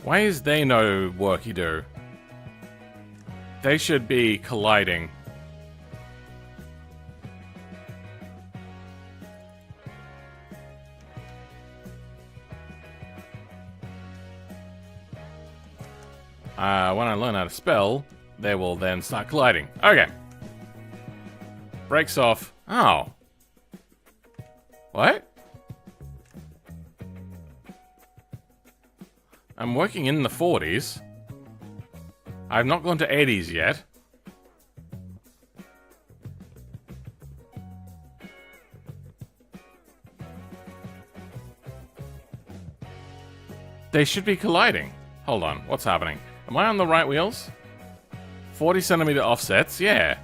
Why is they no worky do? They should be colliding. When I learn how to spell, they will then start colliding. Okay. Brakes off. Oh. What? I'm working in the 40s. I've not gone to 80s yet. They should be colliding. Hold on, what's happening? Am I on the right wheels? 40 centimeter offsets, yeah.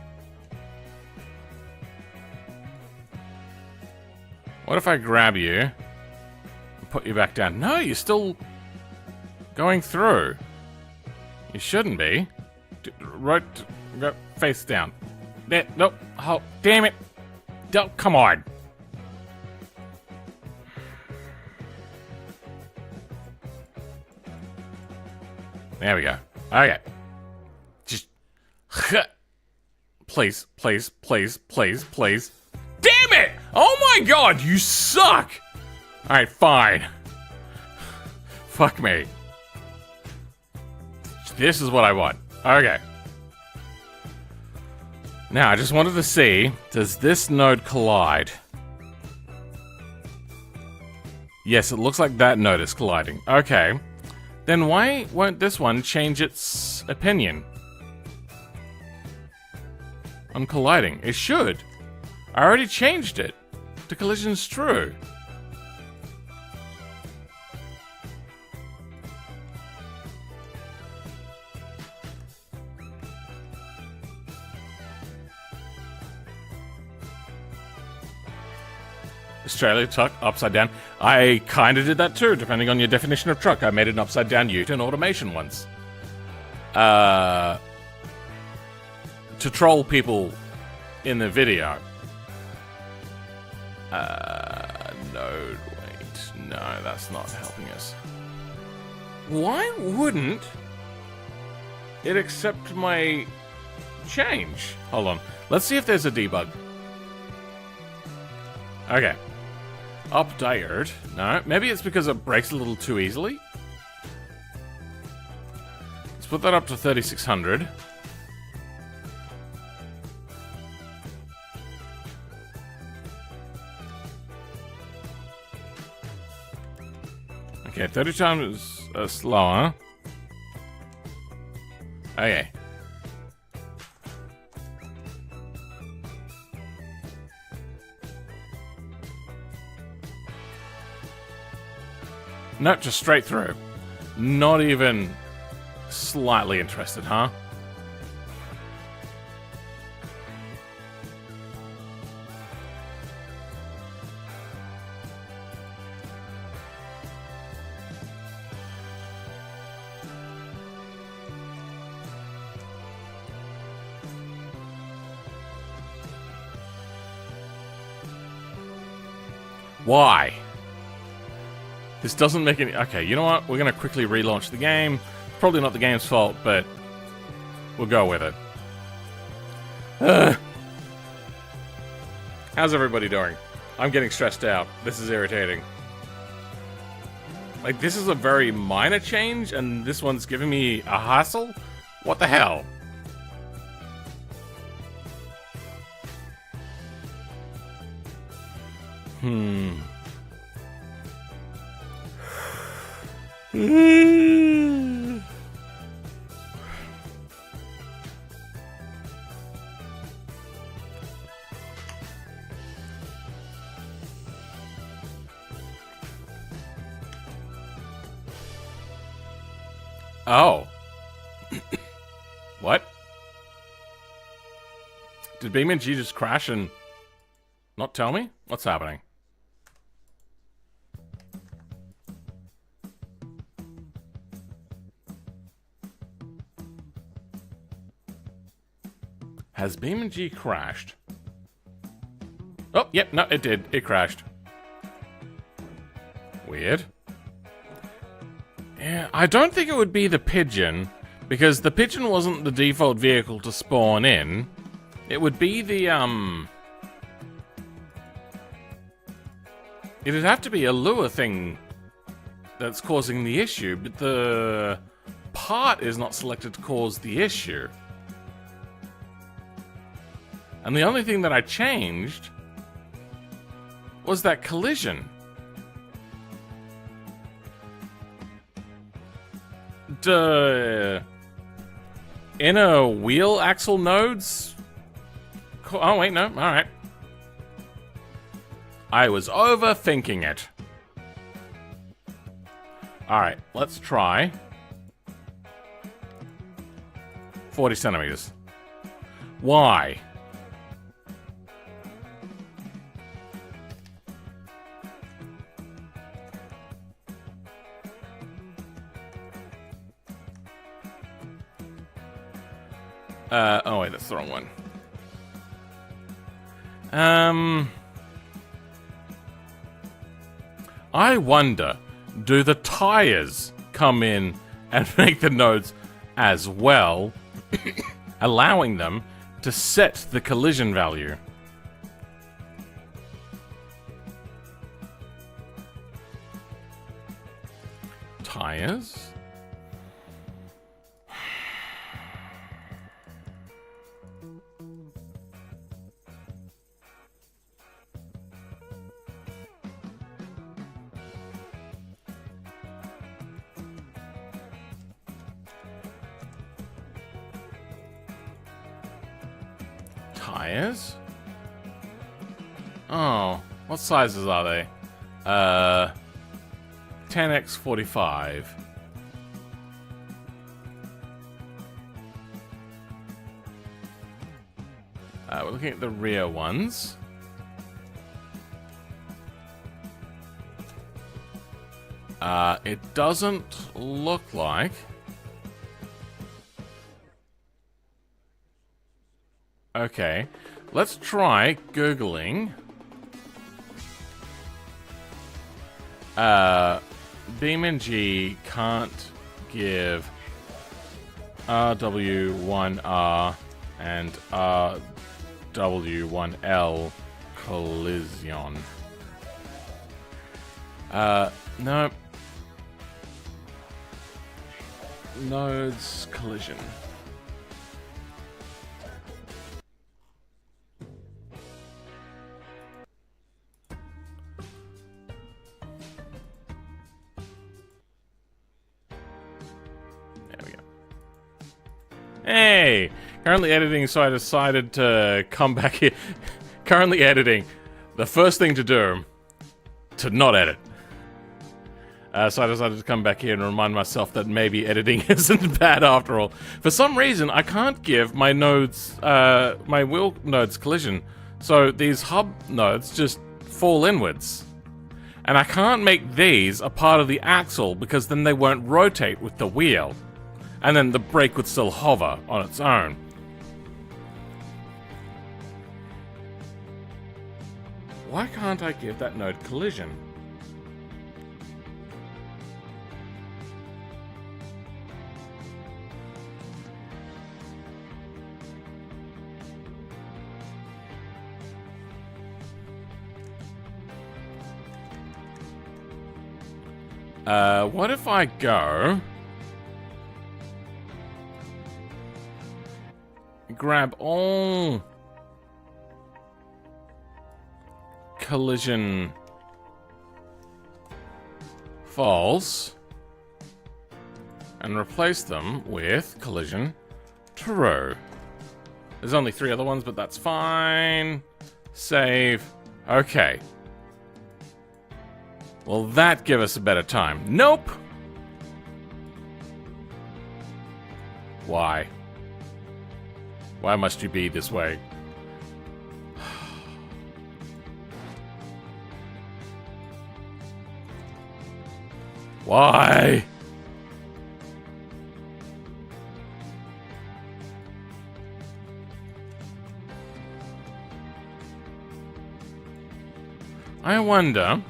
What if I grab you and put you back down? No, you're still going through. You shouldn't be. Right, go face down. There, nope. Oh, damn it. Don't, come on. There we go. Okay. Just... Please, please, please, please, please. Damn it! Oh my god, you suck! Alright, fine. Fuck me. This is what I want. Okay. Now, I just wanted to see, does this node collide? Yes, it looks like that node is colliding. Okay. Then why won't this one change its opinion on colliding? It should. I already changed it to collisions true. Australia truck upside down. I kind of did that too, depending on your definition of truck. I made an upside down ute in automation once. To troll people in the video. No, wait. No, that's not helping us. Why wouldn't it accept my change? Hold on. Let's see if there's a debug. Okay. Updated. No, maybe it's because it breaks a little too easily. Let's put that up to 3600. Okay, 30 times slower. Okay. No, just straight through. Not even slightly interested, huh? Why? This doesn't make any... Okay, you know what? We're going to quickly relaunch the game. Probably not the game's fault, but we'll go with it. How's everybody doing? I'm getting stressed out. This is irritating. Like, this is a very minor change, and this one's giving me a hassle? What the hell? Oh. What? Did BeamNG just crash and not tell me? What's happening? Has BeamNG crashed? Oh, yep, no, it did. It crashed. Weird. Yeah, I don't think it would be the pigeon, because the pigeon wasn't the default vehicle to spawn in. It would be the, it'd have to be a lure thing that's causing the issue, but the part is not selected to cause the issue. And the only thing that I changed was that collision. Inner wheel axle nodes? Oh, wait, no. Alright. I was overthinking it. Alright, let's try 40 centimeters. Why? Oh wait, that's the wrong one. I wonder, do the tires come in and make the nodes as well, allowing them to set the collision value? Tires? Tires? Oh, what sizes are they? 10x45. We're looking at the rear ones. It doesn't look like... Okay, let's try Googling BeamNG can't give RW1R and RW1L collision. No. Nodes collision. Hey! Currently editing, so I decided to come back here. Currently editing. The first thing to do, to not edit. So I decided to come back here and remind myself that maybe editing isn't bad after all. For some reason, I can't give my nodes, my wheel nodes collision. So these hub nodes just fall inwards. And I can't make these a part of the axle because then they won't rotate with the wheel. And then the brake would still hover on its own. Why can't I give that node collision? What if I go... grab all collision false and replace them with collision true. There's only 3 other ones, but that's fine. Save. Okay. Will that give us a better time? Nope. Why? Why must you be this way? Why? I wonder...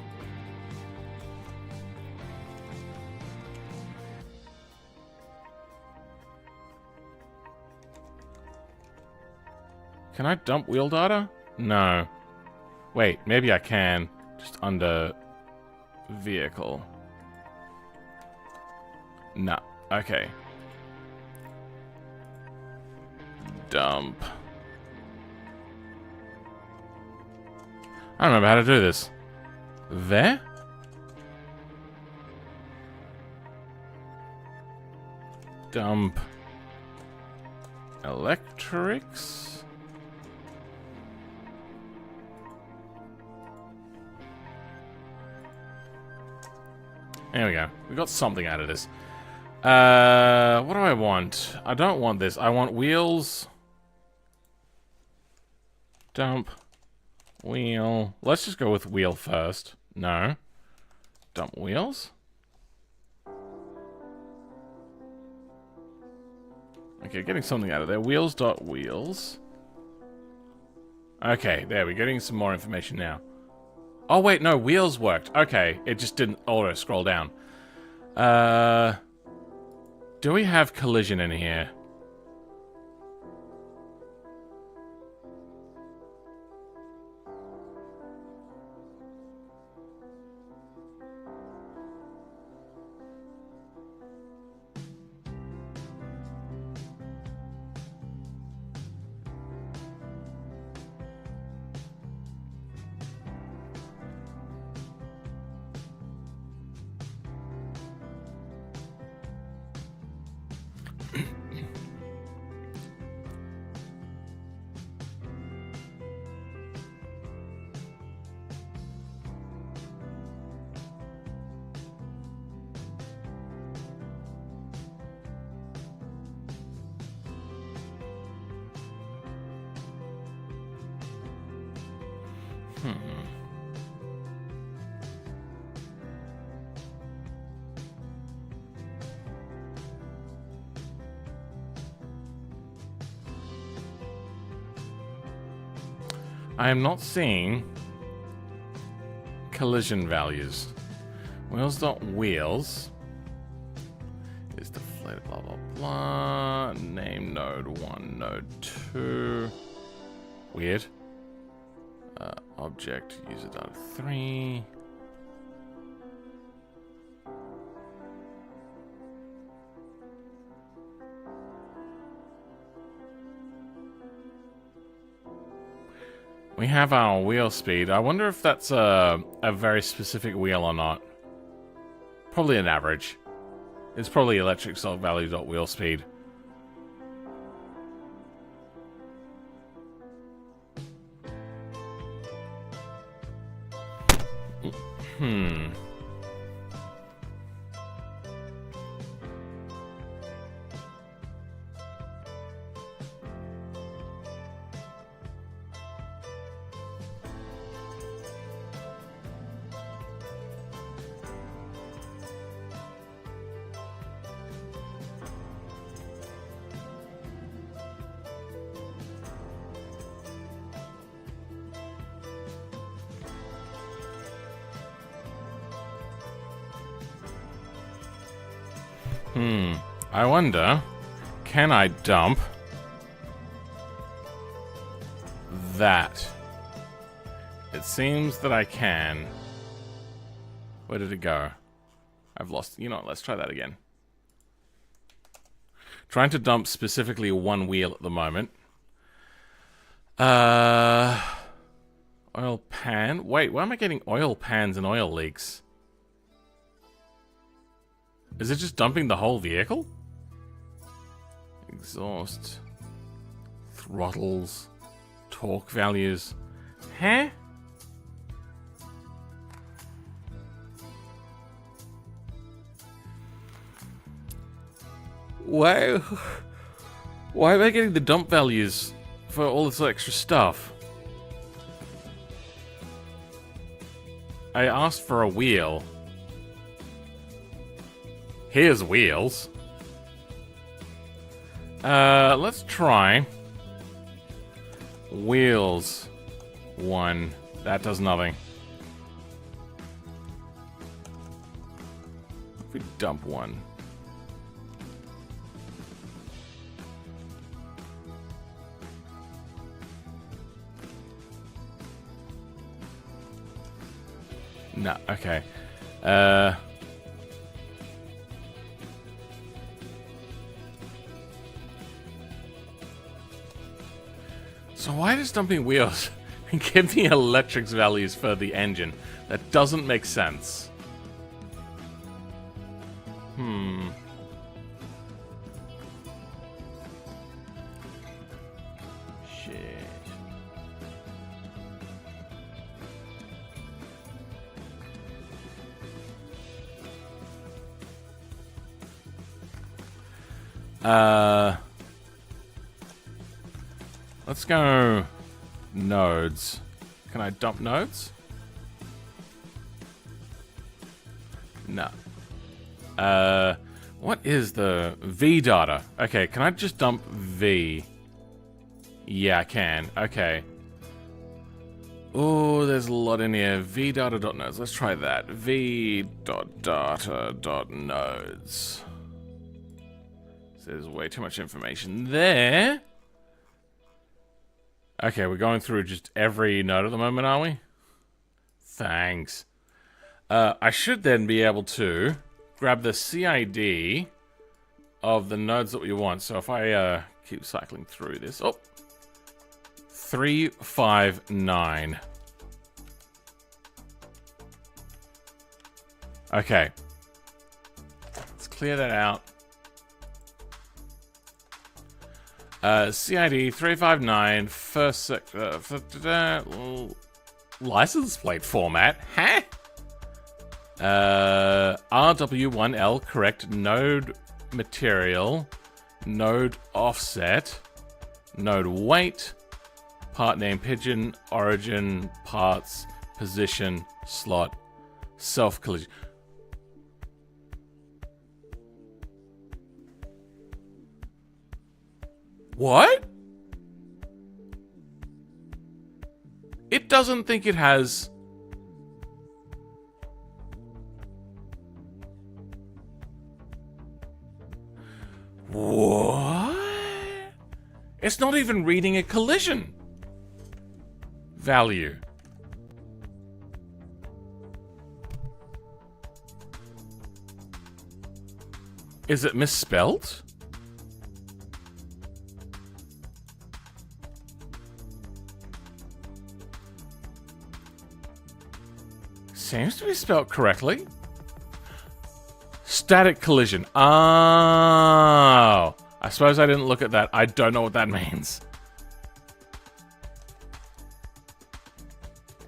Can I dump wheel data? No. Wait, maybe I can. Just under vehicle. No. Okay. Dump. I don't remember how to do this. There? Dump. Electrics? There we go. We got something out of this. What do I want? I don't want this. I want wheels. Dump. Wheel. Let's just go with wheel first. No. Dump wheels. Okay, getting something out of there. Wheels dot wheels. Okay, there, we're getting some more information now. Oh wait, no, wheels worked. Okay, it just didn't auto scroll down. Do we have collision in here? I am not seeing collision values. Wheels.wheels is deflated, blah, blah, blah. Name node 1, node 2. Weird. Object, user data 3. We have our wheel speed. I wonder if that's a very specific wheel or not. Probably an average. It's probably electric solid value.wheel speed. I wonder, can I dump that? It seems that I can. Where did it go? I've lost. You know what? Let's try that again. Trying to dump specifically one wheel at the moment. Oil pan. Wait, why am I getting oil pans and oil leaks? Is it just dumping the whole vehicle? Exhaust. Throttles. Torque values. Huh? Why am I getting the dump values for all this extra stuff? I asked for a wheel. Here's wheels. Let's try wheels 1. That does nothing. If we dump 1. No, okay. So why does dumping wheels give me electrics values for the engine? That doesn't make sense. Shit. Let's go nodes. Can I dump nodes? No. What is the V data? Okay, can I just dump V? Yeah, I can. Okay. Oh, there's a lot in here. vdata.nodes. Let's try that. v.data.nodes. There's way too much information there. Okay, we're going through just every node at the moment, are we? Thanks. I should then be able to grab the CID of the nodes that we want. So if I keep cycling through this. Oh! 359. Okay. Let's clear that out. CID 359, first sector, license plate format, huh? RW1L, correct, node material, node offset, node weight, part name, pigeon, origin, parts, position, slot, self-collision. What? It doesn't think it has... What? It's not even reading a collision value. Is it misspelled? Seems to be spelled correctly. Static collision. Oh, I suppose I didn't look at that. I don't know what that means.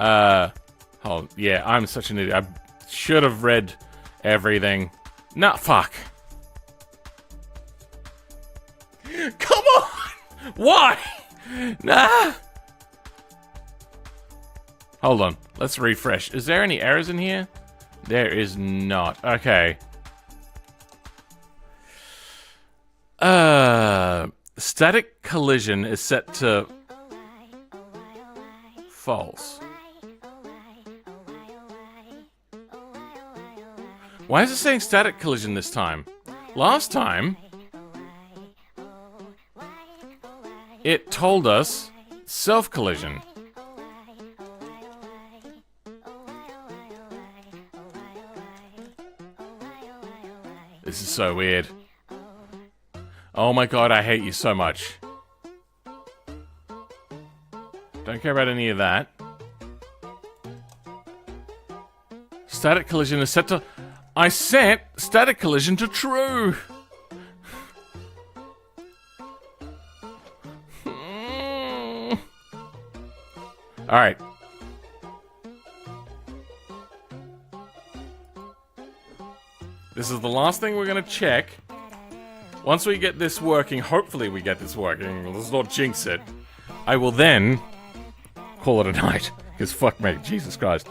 Oh, yeah, I'm such an idiot. I should have read everything. Nah, fuck. Come on! Why? Nah. Hold on. Let's refresh. Is there any errors in here? There is not. Okay. Static collision is set to false. Why is it saying static collision this time? Last time, it told us self-collision. This is so weird. Oh my god, I hate you so much. Don't care about any of that. Static collision is set to... I set static collision to true! Alright. This is the last thing we're gonna check. Once we get this working, hopefully we get this working, let's not jinx it. I will then call it a night. Because fuck me, Jesus Christ.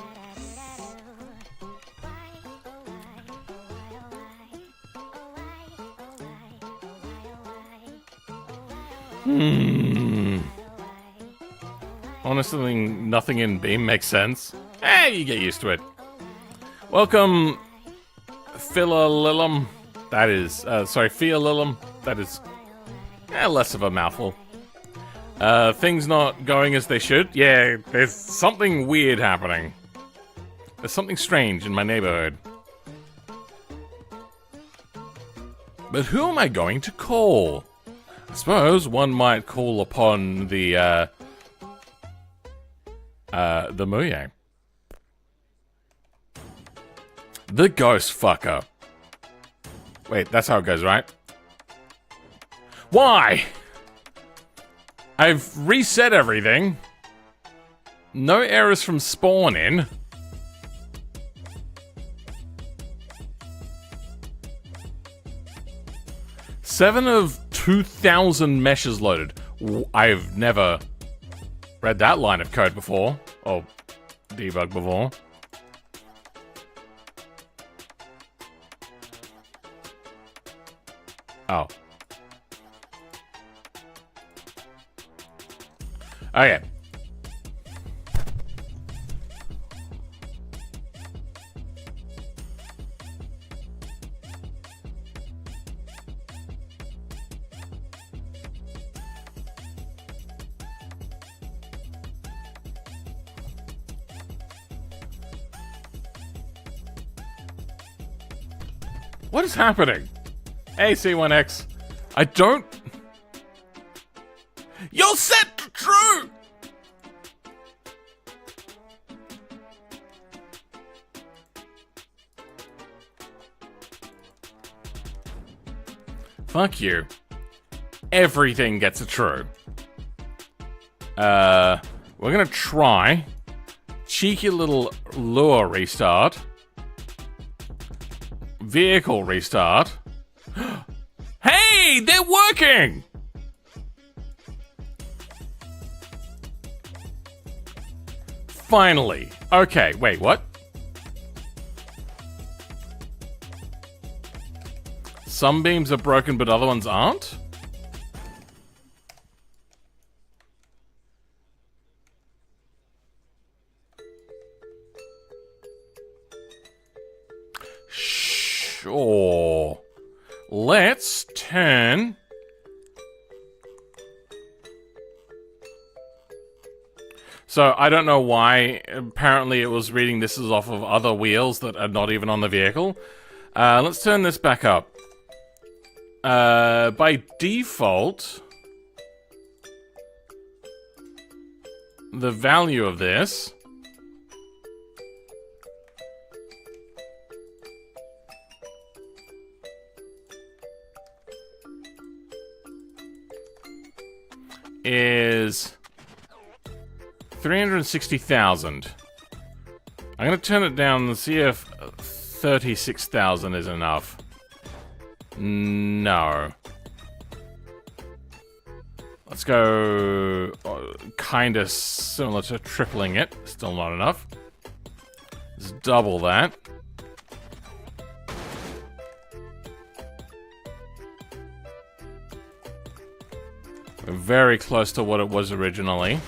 Honestly, nothing in Beam makes sense. You get used to it. Welcome, Philalilum. That is, sorry, Phialilum. That is less of a mouthful. Things not going as they should. Yeah, there's something weird happening. There's something strange in my neighborhood. But who am I going to call? I suppose one might call upon the MuYe. The ghost fucker. Wait, that's how it goes, right? Why? I've reset everything. No errors from spawning. Seven of 2,000 meshes loaded. I've never read that line of code before. Or debug before. Oh. Okay. What is happening? Hey, C1X. I don't... You're set to true! Fuck you. Everything gets a true. We're gonna try. Cheeky little lure restart. Vehicle restart. Hey, they're working! finally. Okay, wait, what? Some beams are broken, but other ones aren't? Sure. Let's turn... So, I don't know why. Apparently it was reading this is off of other wheels that are not even on the vehicle. Let's turn this back up. By default, the value of this is 360,000. I'm gonna turn it down and see if 36,000 is enough. No. Let's go kinda similar to tripling it. Still not enough. Let's double that. We're very close to what it was originally.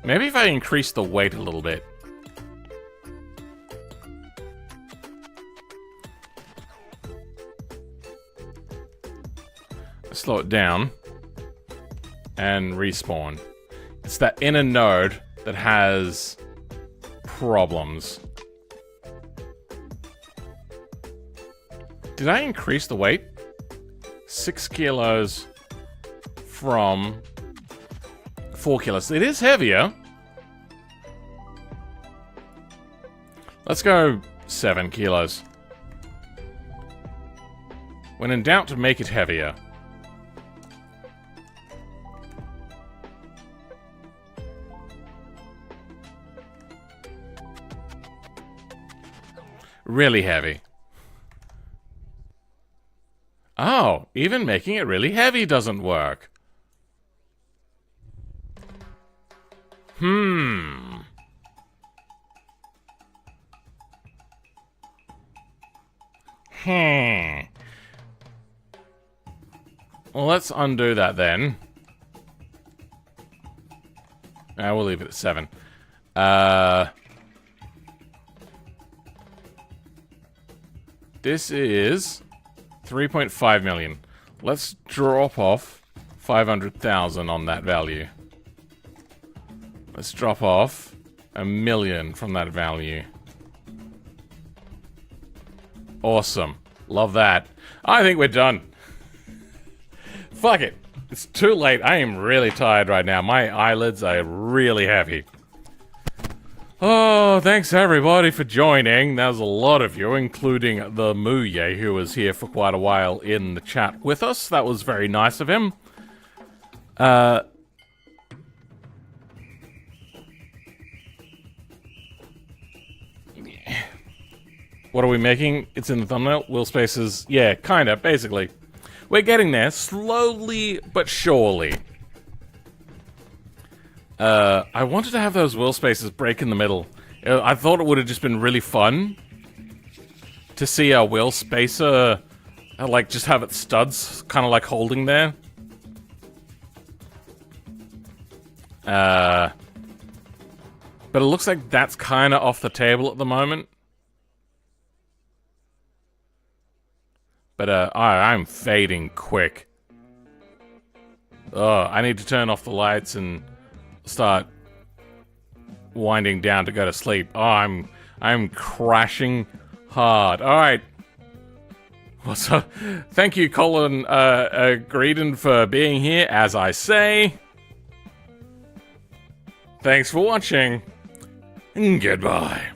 Maybe if I increase the weight a little bit. Slow it down. And respawn. It's that inner node that has problems. Did I increase the weight? 6 kilos from 4 kilos. It is heavier. Let's go 7 kilos. When in doubt, to make it heavier. Really heavy. Oh, even making it really heavy doesn't work. Well, let's undo that then. We'll leave it at 7. This is 3.5 million. Let's drop off 500,000 on that value. Let's drop off 1 million from that value. Awesome. Love that. I think we're done. Fuck it. It's too late. I am really tired right now. My eyelids are really heavy. Oh, thanks everybody for joining. That was a lot of you, including the MuYe, who was here for quite a while in the chat with us. That was very nice of him. What are we making? It's in the thumbnail. Wheel spaces. Yeah, kinda, basically. We're getting there, slowly but surely. I wanted to have those wheel spaces break in the middle. I thought it would have just been really fun to see a wheel spacer, like, just have its studs kind of like holding there. But it looks like that's kind of off the table at the moment. But I'm fading quick. Oh, I need to turn off the lights and start winding down to go to sleep. Oh, I'm crashing hard. All right. Well, so thank you, Colin Greedon, for being here. As I say, thanks for watching, and goodbye.